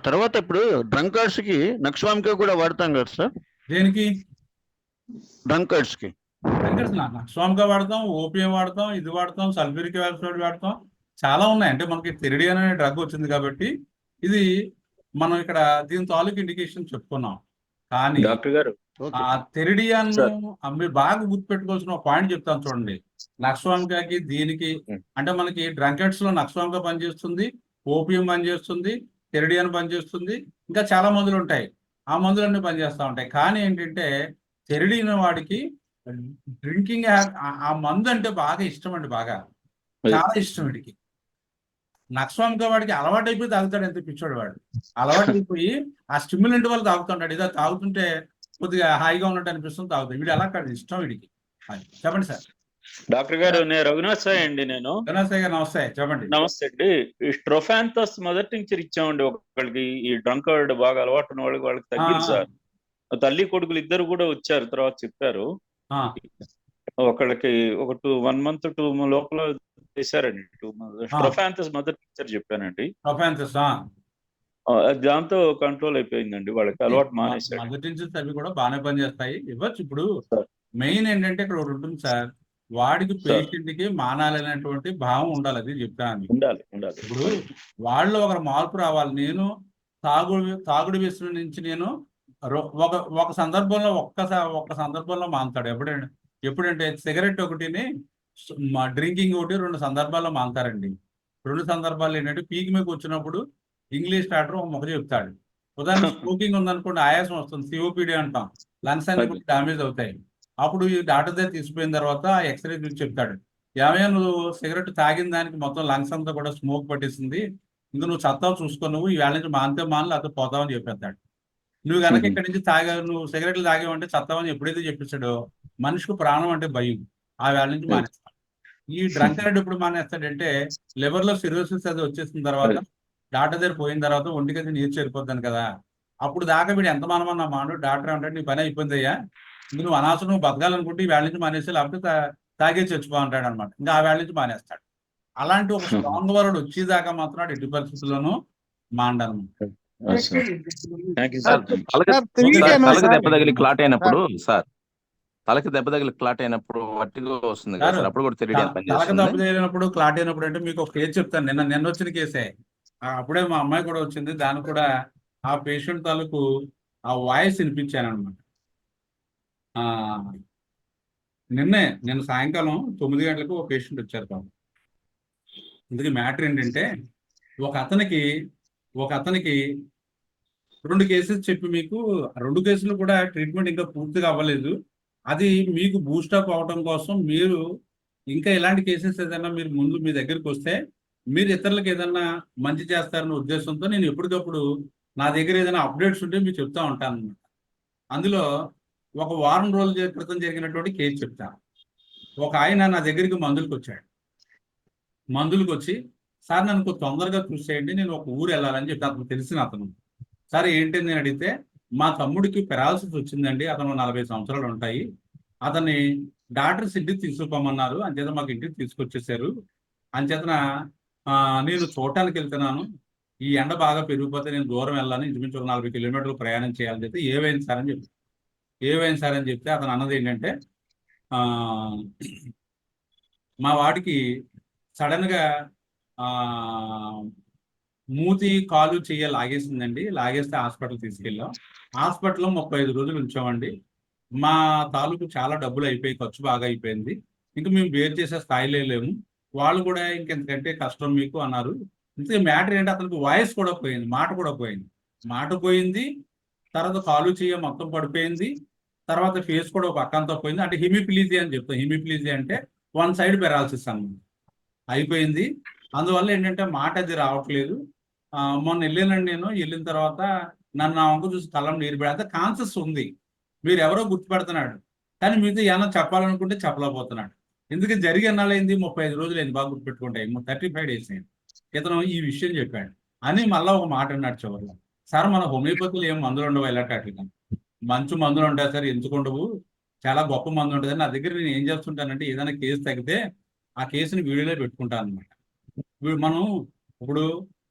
తర్వాత ఇప్పుడు డ్రంకర్స్ కి నక్స్వామికా కూడా వాడతాం కదా సార్. దేనికి? డ్రంకర్స్ కి నక్స్వామికా వాడతాం, ఓపియం వాడతాం, ఇది వాడతాం, సల్ఫ్యూరిక్ యాసిడ్ వాడతాం, చాలా ఉన్నాయి. అంటే మనకి సెరిడియన్ అనే డ్రగ్ వచ్చింది కాబట్టి ఇది మనం ఇక్కడ దీని తాలూకు ఇండికేషన్ చెప్పుకున్నాం. కానీ డాక్టర్ గారు ఆ తెరిడియన్ మీరు బాగా గుర్తుపెట్టుకోవాల్సిన ఒక పాయింట్ చెప్తాను చూడండి. నక్స్వామికాకి దీనికి అంటే మనకి డ్రంకెట్స్ లో నక్స్వామికా పనిచేస్తుంది, ఓపియం పనిచేస్తుంది, తెరిడియన్ పనిచేస్తుంది, ఇంకా చాలా మందులు ఉంటాయి. ఆ మందులన్నీ పనిచేస్తూ ఉంటాయి. కానీ ఏంటంటే తెరిడియన్ వాడికి డ్రింకింగ్ ఆ మందు అంటే బాగా ఇష్టం అండి, బాగా చాలా ఇష్టం వీడికి. నక్స్వామికా వాడికి అలవాటు అయిపోయి తాగుతాడు, ఎంత పిచ్చోడు వాడు. అలవాటు అయిపోయి ఆ స్టిమ్యులెంట్ వల్ల తాగుతుంటాడు. ఇదో తాగుతుంటే కొద్దిగా హాయిగా ఉన్నట్టు అనిపిస్తుంది, తాగుతాడు. వీడు అలా కాదు, ఇష్టం వీడికి. చెప్పండి సార్. డాక్టర్ గారు, నేను రఘునాథ్ సాయి అండి. రఘునాథ్ సాయి గారు నమస్తే. చెప్పండి. నమస్తే అండి. ఈ స్ట్రోఫాంతస్ మొదటి నుంచి ఇచ్చామండి ఒకళ్ళకి. ఈ డ్రంకర్డ్ బాగా అలవాటు ఉన్న వాళ్ళకి తగ్గింది సార్. తల్లి కొడుకులు ఇద్దరు కూడా వచ్చారు, తర్వాత చెప్పారు. ఒకళ్ళకి ఒక 1 month 2 లోపల చేశారండి. స్ట్రోఫాంతస్ మొదటి టీచర్ చెప్పానండి. దాంతో కంట్రోల్ అయిపోయిందండి, వాళ్ళకి అలవాటు మానేశారు. మొదటి నుంచి అవి కూడా బాగానే పనిచేస్తాయి, ఇవ్వచ్చు. ఇప్పుడు మెయిన్ ఏంటంటే ఇక్కడ ఒకటి ఉంటుంది సార్, వాడికి పేషెంట్ కి మానాలనేటువంటి భావం ఉండాలి, అది చెప్తాను. ఉండాలి. ఇప్పుడు వాళ్ళు ఒకరు మార్పు రావాలి. నేను తాగుడు వ్యసనం నుంచి నేను ఒక సందర్భంలో ఒక్క సందర్భంలో మానుతాడు. ఎప్పుడంటే సిగరెట్ ఒకటిని డ్రింకింగ్ ఒకటి 2 సందర్భాల్లో మానుతారండి. 2 సందర్భాలు ఏంటంటే పీక్ మీకు వచ్చినప్పుడు ఇంగ్లీష్ డాక్టర్ ఒక మొక్క చెప్తాడు. ఉదాహరణ స్మోకింగ్ ఉందనుకోండి, ఆయాసం వస్తుంది, సిఓపిడి అంటాం, లంగ్స్ అన్ని కూడా డామేజ్ అవుతాయి. అప్పుడు ఈ డాక్టర్ దగ్గర తీసుకుపోయిన తర్వాత ఎక్స్రే చూసి చెప్తాడు, ఏమైనా నువ్వు సిగరెట్ తాగిన దానికి మొత్తం లంగ్స్ అంతా కూడా స్మోక్ పట్టేసింది, ఇంక నువ్వు చత్తావు చూసుకో, నువ్వు ఈవేళ నుంచి మానితే మానలు లేకపోతే పోతావని చెప్పేస్తాడు. నువ్వు కనుక ఇక్కడి నుంచి నువ్వు సిగరెట్లు తాగావంటే చత్తావని ఎప్పుడైతే చెప్పేస్తాడో మనిషికి ప్రాణం అంటే భయం, ఆ వేళ నుంచి మానేస్తాడు. ఈ డ్రంకర్డ్ ఇప్పుడు మానేస్తాడంటే లివర్ లో సిరోసిస్ అది వచ్చేసిన తర్వాత డాక్టర్ దగ్గర పోయిన తర్వాత ఒంటికి నీరు చేరిపోద్దాను కదా, అప్పుడు దాకా వీడు ఎంత మానమన్నా మాను. డాక్టర్ అంటే నీ పని అయిపోయింది అయ్యా, నువ్వు అనవసరం నువ్వు బతకాలనుకుంటే ఈ వేళ నుంచి మానేసి, లేకపోతే తాగే చచ్చిపో అంటాడు అనమాట. ఇంకా ఆ వేళ నుంచి మానేస్తాడు. అలాంటి ఒక స్ట్రాంగ్ వరడ్ వచ్చేదాకా మాత్రం ఎట్టి పరిస్థితుల్లోనూ మాండను. తలకి దెబ్బ తగిలి క్లాట్ అయినప్పుడు సార్, తలకి దెబ్బ తగిలి క్లాట్ అయినప్పుడు వట్టిగా వస్తుంది కదా సార్, అప్పుడు కూడా తలకి దెబ్బ తగిలినప్పుడు క్లాట్ అయినప్పుడు అంటే మీకు ఒక కేసు చెప్తాను. నిన్న వచ్చిన కేసే, అప్పుడే మా అమ్మాయి కూడా వచ్చింది. దానికి కూడా ఆ పేషెంట్ తాలూకు ఆ వాయిస్ వినిపించాను అనమాట. నిన్న సాయంకాలం 9 గంటలకు ఒక పేషెంట్ వచ్చారు పాపం. ఇందుకు మ్యాటర్ ఏంటంటే ఒక అతనికి 2 కేసెస్ చెప్పి మీకు 2 కేసులు కూడా ట్రీట్మెంట్ ఇంకా పూర్తిగా అవ్వలేదు. అది మీకు బూస్టప్ అవడం కోసం మీరు ఇంకా ఇలాంటి కేసెస్ ఏదైనా మీరు ముందు మీ దగ్గరికి వస్తే మీరు ఇతరులకు ఏదైనా మంచి చేస్తారనే ఉద్దేశంతో నేను ఎప్పటికప్పుడు నా దగ్గర ఏదైనా అప్డేట్స్ ఉంటే మీకు చెప్తా ఉంటాను అనమాట. అందులో ఒక వారం రోజుల క్రితం జరిగినటువంటి కేసు చెప్తాను. ఒక ఆయన నా దగ్గరికి మందులకు వచ్చాడు. మందులకు వచ్చి, సార్ నన్ను తొందరగా చూసేయండి, నేను ఒక ఊరు వెళ్ళాలని చెప్పి అతను తెలిసిన అతను. సార్ ఏంటి నేను అడిగితే, మా తమ్ముడికి పెరాలసిస్ వచ్చిందండి, అతను 40 సంవత్సరాలు ఉంటాయి, అతన్ని డాక్టర్స్ ఇంటికి తీసుకుపోమన్నారు, అంచేత మాకు ఇంటికి తీసుకొచ్చేసారు, అంచేతన నేను చూడటానికి వెళ్తున్నాను, ఈ ఎండ బాగా పెరిగిపోతే నేను దూరం వెళ్ళాను, ఇంచుమించు 40 కిలోమీటర్లు ప్రయాణం చేయాలని చెప్తే ఏమైంది సార్ అని చెప్తే అతను అన్నది ఏంటంటే, మా వాడికి సడన్గా మూతి కాలు చెయ్య లాగేసిందండి, లాగేస్తే హాస్పిటల్ తీసుకెళ్ళాం, హాస్పిటల్లో 35 రోజులు ఉంచామండి, మా తాలూకు చాలా డబ్బులు అయిపోయి, ఖర్చు బాగా అయిపోయింది, ఇంకా మేము వేరు చేసే స్థాయిలో లేము, వాళ్ళు కూడా ఇంకెంతకంటే కష్టం మీకు అన్నారు. ఇంతే మ్యాటర్ ఏంటి, అతనికి వాయిస్ కూడా పోయింది, మాట పోయింది, తర్వాత కాలు చెయ్య మొత్తం పడిపోయింది, తర్వాత ఫేస్ కూడా ఒక పక్కంతో పోయింది. అంటే హిమిప్లీజియా అని చెప్తాం. హిమిప్లీజియా అంటే వన్ సైడ్ పెరాలసిస్ అన్నమాట. అయిపోయింది. అందువల్ల ఏంటంటే మాట అది రావట్లేదు. మొన్న వెళ్ళానండి నేను. వెళ్ళిన తర్వాత నన్ను నా వంక చూసి కళ్ళం నీరు పెడ అంత కాన్షియస్ ఉంది. మీరు ఎవరో గుర్తుపెడుతున్నాడు, కానీ మీతో ఏమన్నా చెప్పాలనుకుంటే చెప్పలేకపోతున్నాడు. ఎందుకంటే జరిగి ఎన్నాళ్ళైంది? 35 రోజులు అయింది. బాగా గుర్తుపెట్టుకుంటాయి. 35 డేస్ అయింది. ఇతను ఈ విషయం చెప్పాడు అని మళ్ళీ ఒక మాట అన్నాడు చివరిలో. సార్ మన హోమియోపతిలో ఏం మందులు ఉండవు ఇలాంటి వాటికి. మంచి మందులు ఉంటాయి సార్, ఎందుకు ఉండవు, చాలా గొప్ప మందు ఉంటుంది. నా దగ్గర నేను ఏం చేస్తుంటానంటే ఏదైనా కేసు తగ్గితే ఆ కేసుని వీడియోలో పెట్టుకుంటాను అనమాట. మనం ఇప్పుడు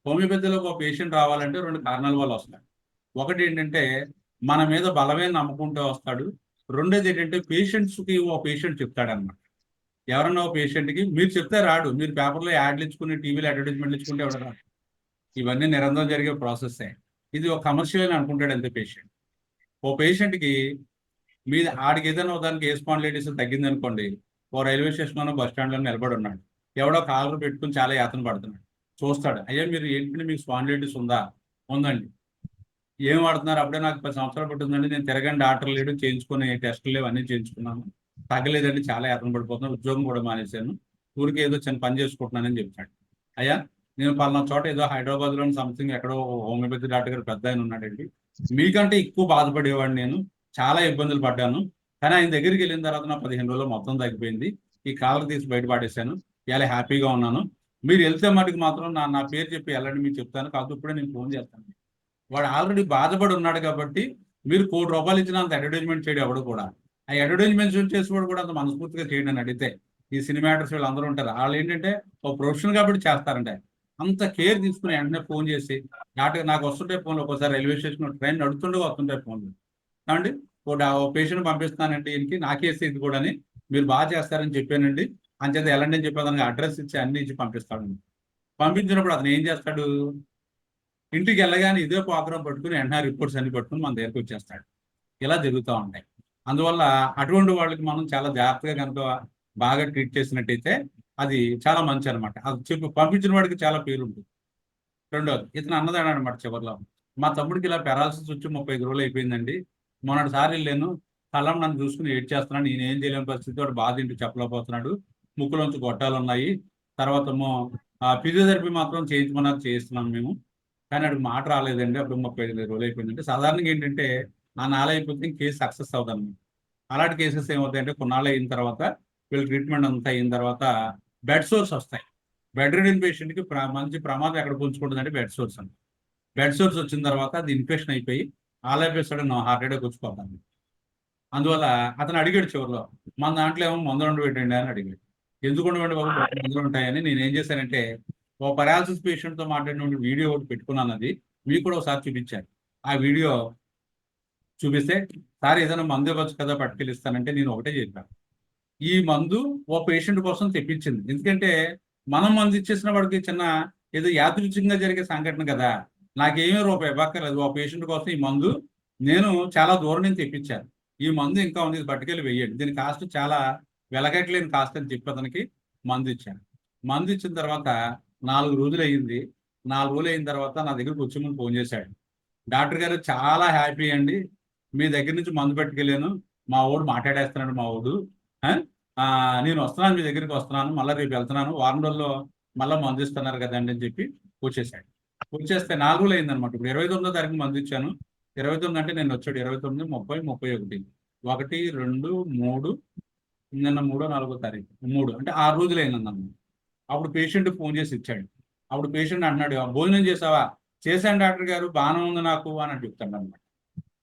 హోమియోపతిలో ఒక పేషెంట్ రావాలంటే 2 కారణాల వల్ల వస్తాడు. ఒకటి ఏంటంటే మన మీద బలమైన నమ్మకంతో వస్తాడు. రెండోది ఏంటంటే పేషెంట్స్కి ఓ పేషెంట్ చెప్తాడు అనమాట. ఎవరన్నా ఓ పేషెంట్కి మీరు చెప్తే రాడు, మీరు పేపర్లో యాడ్లు ఇచ్చుకుని టీవీలో అడ్వర్టైజ్మెంట్లు ఇచ్చుకుంటే ఎవరు రాడు. ఇవన్నీ నిరంతరం జరిగే ప్రాసెస్. ఇది ఒక కమర్షియల్ అని అనుకుంటాడు అంతే పేషెంట్. ఓ పేషెంట్కి మీద ఆడికి ఏదైనా దానికి ఏ స్పాండిలైటిస్ తగ్గింది అనుకోండి, ఓ రైల్వే స్టేషన్లోనో బస్ స్టాండ్లో నిలబడి ఉన్నాడు. ఎవడో కాలర్ పెట్టుకుని చాలా యాతన పడుతున్నాడు. చూస్తాడు, అయ్యా మీరు ఏంటంటే మీకు స్పాండిలైటిస్ ఉందా? ఉందండి. ఏం వాడుతున్నారు? అప్పుడే నాకు 10 సంవత్సరాలు పట్టిందండి, నేను తిరగని డాక్టర్ లేడు, చేయించుకునే టెస్టులు లేవు, అన్నీ చేయించుకున్నాను, తగ్గలేదండి, చాలా యాతన పడిపోతున్నాను, ఉద్యోగం కూడా మానేశాను, ఊరికి ఏదో చిన్న పని చేసుకుంటున్నానని చెప్తాడు. అయ్యా నేను పలానా చోట ఏదో హైదరాబాద్లోని సంథింగ్ ఎక్కడో హోమియోపతి డాక్టర్ గారు పెద్ద ఆయన ఉన్నాడండి, మీకంటే ఎక్కువ బాధపడేవాడిని, నేను చాలా ఇబ్బందులు పడ్డాను, కానీ ఆయన దగ్గరికి వెళ్ళిన తర్వాత నా 15 రోజుల్లో మొత్తం తగ్గిపోయింది, ఈ కాలర్ తీసి బయటపడేశాను, ఇలా హ్యాపీగా ఉన్నాను, మీరు వెళ్తే మటుకు మాత్రం నా పేరు చెప్పి వెళ్ళండి, మీకు చెప్తాను, కాదు ఇప్పుడే నేను ఫోన్ చేస్తాను. వాడు ఆల్రెడీ బాధపడి ఉన్నాడు కాబట్టి మీరు ₹1 కోటి ఇచ్చిన అంత అడ్వర్టైజ్మెంట్ చేయడం ఎవడు కూడా. ఆ అడ్వర్టైజ్మెంట్ చేసేవాడు కూడా అంత మనస్ఫూర్తిగా చేయడం అని అడిగితే ఈ సినిమాటర్స్ వీళ్ళు అందరూ ఉంటారు, వాళ్ళు ఏంటంటే ఒక ప్రొఫెషన్ కాబట్టి చేస్తారంటే అంత కేర్ తీసుకుని వెంటనే ఫోన్ చేసి డాక్టర్ నాకు వస్తుంటే ఫోన్లు, ఒక్కోసారి రైల్వే స్టేషన్ ట్రైన్ నడుతుండే వస్తుంటాయి ఫోన్లు, కాబట్టి ఓ పేషెంట్ పంపిస్తానండి ఈయనకి, నా కేసు ఇది కూడా అని మీరు బాగా చేస్తారని చెప్పానండి, అంచేత వెళ్ళండి అని చెప్పి అతనికి అడ్రస్ ఇచ్చి అన్ని ఇచ్చి పంపిస్తాడు. పంపించినప్పుడు అతను ఏం చేస్తాడు, ఇంటికి వెళ్ళగానే ఇదే ప్రోగ్రాం పట్టుకుని వెంటనే రిపోర్ట్స్ అన్ని పట్టుకుని మన దగ్గరికి వచ్చేస్తాడు. ఇలా జరుగుతూ ఉంటాయి. అందువల్ల అటువంటి వాళ్ళకి మనం చాలా జాగ్రత్తగా కనుక బాగా ట్రీట్ చేసినట్టయితే అది చాలా మంచి అనమాట. అది చెప్పి పంపించిన వాడికి చాలా పేరు ఉంటుంది. రెండోది ఇతను అన్నదాడు అనమాట చివరిలో, మా తమ్ముడికి ఇలా పెరాలసిస్ వచ్చి 35 రోజులు అయిపోయిందండి, మొన్నటిసారి వెళ్ళాను, కళ్ళం నన్ను చూసుకుని ఏడ్ చేస్తున్నాను, నేను ఏం చేయలేని పరిస్థితి, వాడు బాధ ఇంటి చెప్పలేకపోతున్నాడు, ముక్కులోంచి గొట్టాలు ఉన్నాయి, తర్వాత ఫిజియోథెరపీ మాత్రం చేయించమన్నారు, చేయిస్తున్నాను మేము, కానీ అక్కడ మాట రాలేదండి, అప్పుడు 35 రోజులు అయిపోయిందంటే. సాధారణంగా ఏంటంటే ఆ 4 అయిపోతే కేసు సక్సెస్ అవుతుంది. అలాంటి కేసెస్ ఏమవుతాయంటే కొన్నాళ్ళు అయిన తర్వాత వీళ్ళు ట్రీట్మెంట్ అంతా అయిన తర్వాత బెడ్ సోర్స్ వస్తాయి. బెడ్ రిడెన్ పేషెంట్కి మంచి ప్రమాదం ఎక్కడ పుంజుకుంటుందంటే బెడ్ సోర్స్ అండి. బెడ్ సోర్స్ వచ్చిన తర్వాత అది ఇన్ఫెక్షన్ అయిపోయి ఆలైపోతాడు, హార్ట్ అటాక్ వచ్చిపోతాను. అందువల్ల అతను అడిగాడు చివరిలో, మన దాంట్లో ఏమో మందులు ఉండబెట్టండి అని అడిగాడు. ఎందుకు ఉండబెట్టి బాబు మందులు ఉంటాయని నేను ఏం చేశానంటే ఓ పెరాలసిస్ పేషెంట్తో మాట్లాడిన వీడియో ఒకటి పెట్టుకున్నాను, అది మీకు కూడా ఒకసారి చూపించాను. ఆ వీడియో చూపిస్తే సార్ ఏదైనా మందు ఇవ్వచ్చు కదా పట్టుకెళ్ళిస్తానంటే నేను ఒకటే చెప్పాను, ఈ మందు ఓ పేషెంట్ కోసం తెప్పించింది, ఎందుకంటే మనం మందు ఇచ్చేసిన వాడికి చిన్న ఏదో యాదృచ్ఛికంగా జరిగే సంఘటన కదా, నాకేమీ రూపాయి ఇవ్వక్కర్లేదు, ఓ పేషెంట్ కోసం ఈ మందు నేను చాలా దూరం నుంచి తెప్పించాను, ఈ మందు ఇంకా ఉంది, పట్టుకెళ్ళి వెయ్యండి, దీని కాస్ట్ చాలా వెలగట్లేని కాస్ట్ అని చెప్పి అతనికి మందు ఇచ్చాను. మందు ఇచ్చిన తర్వాత 4 రోజులు అయ్యింది. 4 రోజులు అయిన తర్వాత నా దగ్గరికి వచ్చి ముందు ఫోన్ చేశాడు, డాక్టర్ గారు చాలా హ్యాపీ అండి, మీ దగ్గర నుంచి మందు పట్టుకెళ్ళాను, మా వాడు మాట్లాడేస్తున్నాడు, మా వాడు నేను వస్తున్నాను, మీ దగ్గరికి వస్తున్నాను, మళ్ళీ రేపు వెళ్తున్నాను, వారం రోజుల్లో మళ్ళీ మందు ఇస్తున్నారు కదండి అని చెప్పి వచ్చేసాడు. వచ్చేస్తే 4 రోజులు అయిందనమాట. ఇప్పుడు 29వ తారీఖు మందు ఇచ్చాను, 29 అంటే నేను వచ్చాడు 29, 30, 31, 1, 2, 3, నిన్న 3వ 4వ తారీఖు 3 అంటే 6 రోజులు అయిందన్నమాట. అప్పుడు పేషెంట్ ఫోన్ చేసి ఇచ్చాడు. అప్పుడు పేషెంట్ అంటున్నాడు, భోజనం చేసావా? చేశాను డాక్టర్ గారు, బాగానే ఉంది నాకు అని చెప్తాడు అనమాట.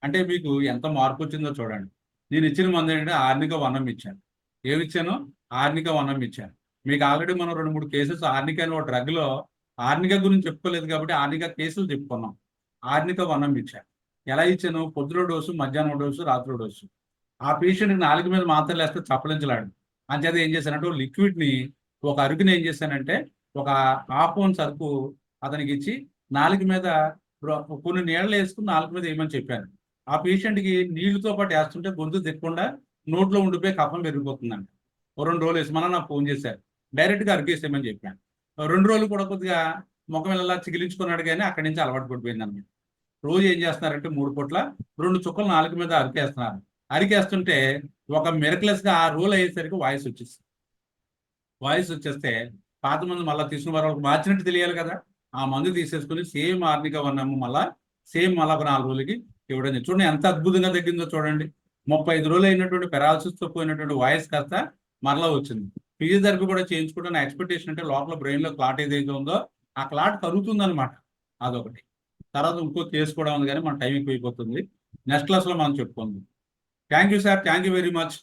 అంటే మీకు ఎంత మార్పు వచ్చిందో చూడండి. నేను ఇచ్చిన మందు ఏంటంటే ఆర్నిక వనం ఇచ్చాను. ఏమి ఇచ్చాను? ఆర్నిక వనం ఇచ్చాను. మీకు ఆల్రెడీ మనం 2-3 కేసెస్ ఆర్నిక అనే ఒక డ్రగ్లో ఆర్నిక గురించి చెప్పుకోలేదు కాబట్టి ఆర్నిక కేసులు చెప్పుకున్నాం. ఆర్నిక వనం ఇచ్చాను. ఎలా ఇచ్చాను? పొద్దున డోసు, మధ్యాహ్నం డోసు, రాత్రి డోసు. ఆ పేషెంట్కి 4 మీద మాత్రలు వేస్తే చప్పలించలాడు. అంచేత ఏం చేశానంటే లిక్విడ్ని ఒక అరుకుని ఏం చేశానంటే ఒక ½ ounce సరుకు అతనికి ఇచ్చి 4 మీద కొన్ని నీళ్ళు వేసుకుని 4 మీద వేయమని చెప్పాను. ఆ పేషెంట్కి నీళ్లతో పాటు వేస్తుంటే గొంతు తిక్కకుండా నోట్లో ఉండిపోయి కఫం పెరిగిపోతుందంట. 2 రోజులు వేసి మన నాకు ఫోన్ చేశారు, డైరెక్ట్గా అరికేసేయమని చెప్పాను. 2 రోజులు కూడా కొద్దిగా ముఖం ఇలా చిగిలించుకున్నాడు, కానీ అక్కడి నుంచి అలవాటు పడిపోయింది అనమాట. రోజు ఏం చేస్తున్నారంటే 3 పూట్ల 2 చుక్కలు 4 మీద అరికేస్తున్నారు. అరికేస్తుంటే ఒక మిరక్లెస్ గా ఆ రూల్ అయ్యేసరికి వాయిస్ వచ్చేస్తే పాత మందు మళ్ళీ తీసుకున్న వాళ్ళకి మార్చినట్టు తెలియాలి కదా. ఆ మందు తీసేసుకుని సేమ్ ఆర్నికా వన్నాము మళ్ళా సేమ్ మళ్ళా ఒక 4 రోజులకి ఇవ్వడం చూడండి ఎంత అద్భుతంగా తగ్గిందో చూడండి. 35 రోజులు అయినటువంటి పెరాలసిస్ తో పోయినటువంటి వాయిస్ కాస్త మరలా వచ్చింది. ఫిజియోథెరపీ కూడా చేయించుకుంటే నా ఎక్స్పెక్టేషన్ అంటే లోపల బ్రెయిన్ లో క్లాట్ ఏదైతే ఉందో ఆ క్లాట్ కరుగుతుంది అనమాట. అదొకటి. తర్వాత ఇంకో కేసు కూడా ఉంది కానీ మన టైం ఎక్కువైపోతుంది. నెక్స్ట్ క్లాస్ లో మనం చెప్పుకుందాం. Thank you sir, thank you very much.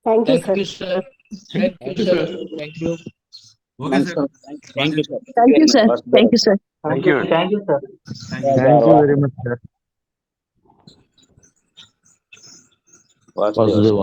Thank you, Thank sir. you, sir. Thank you, sir. Thank you. Okay sir. Thank you sir. Thank you, sir. Thank you, sir. Thank you. Thank you sir. Thank you very much sir. Vasudev.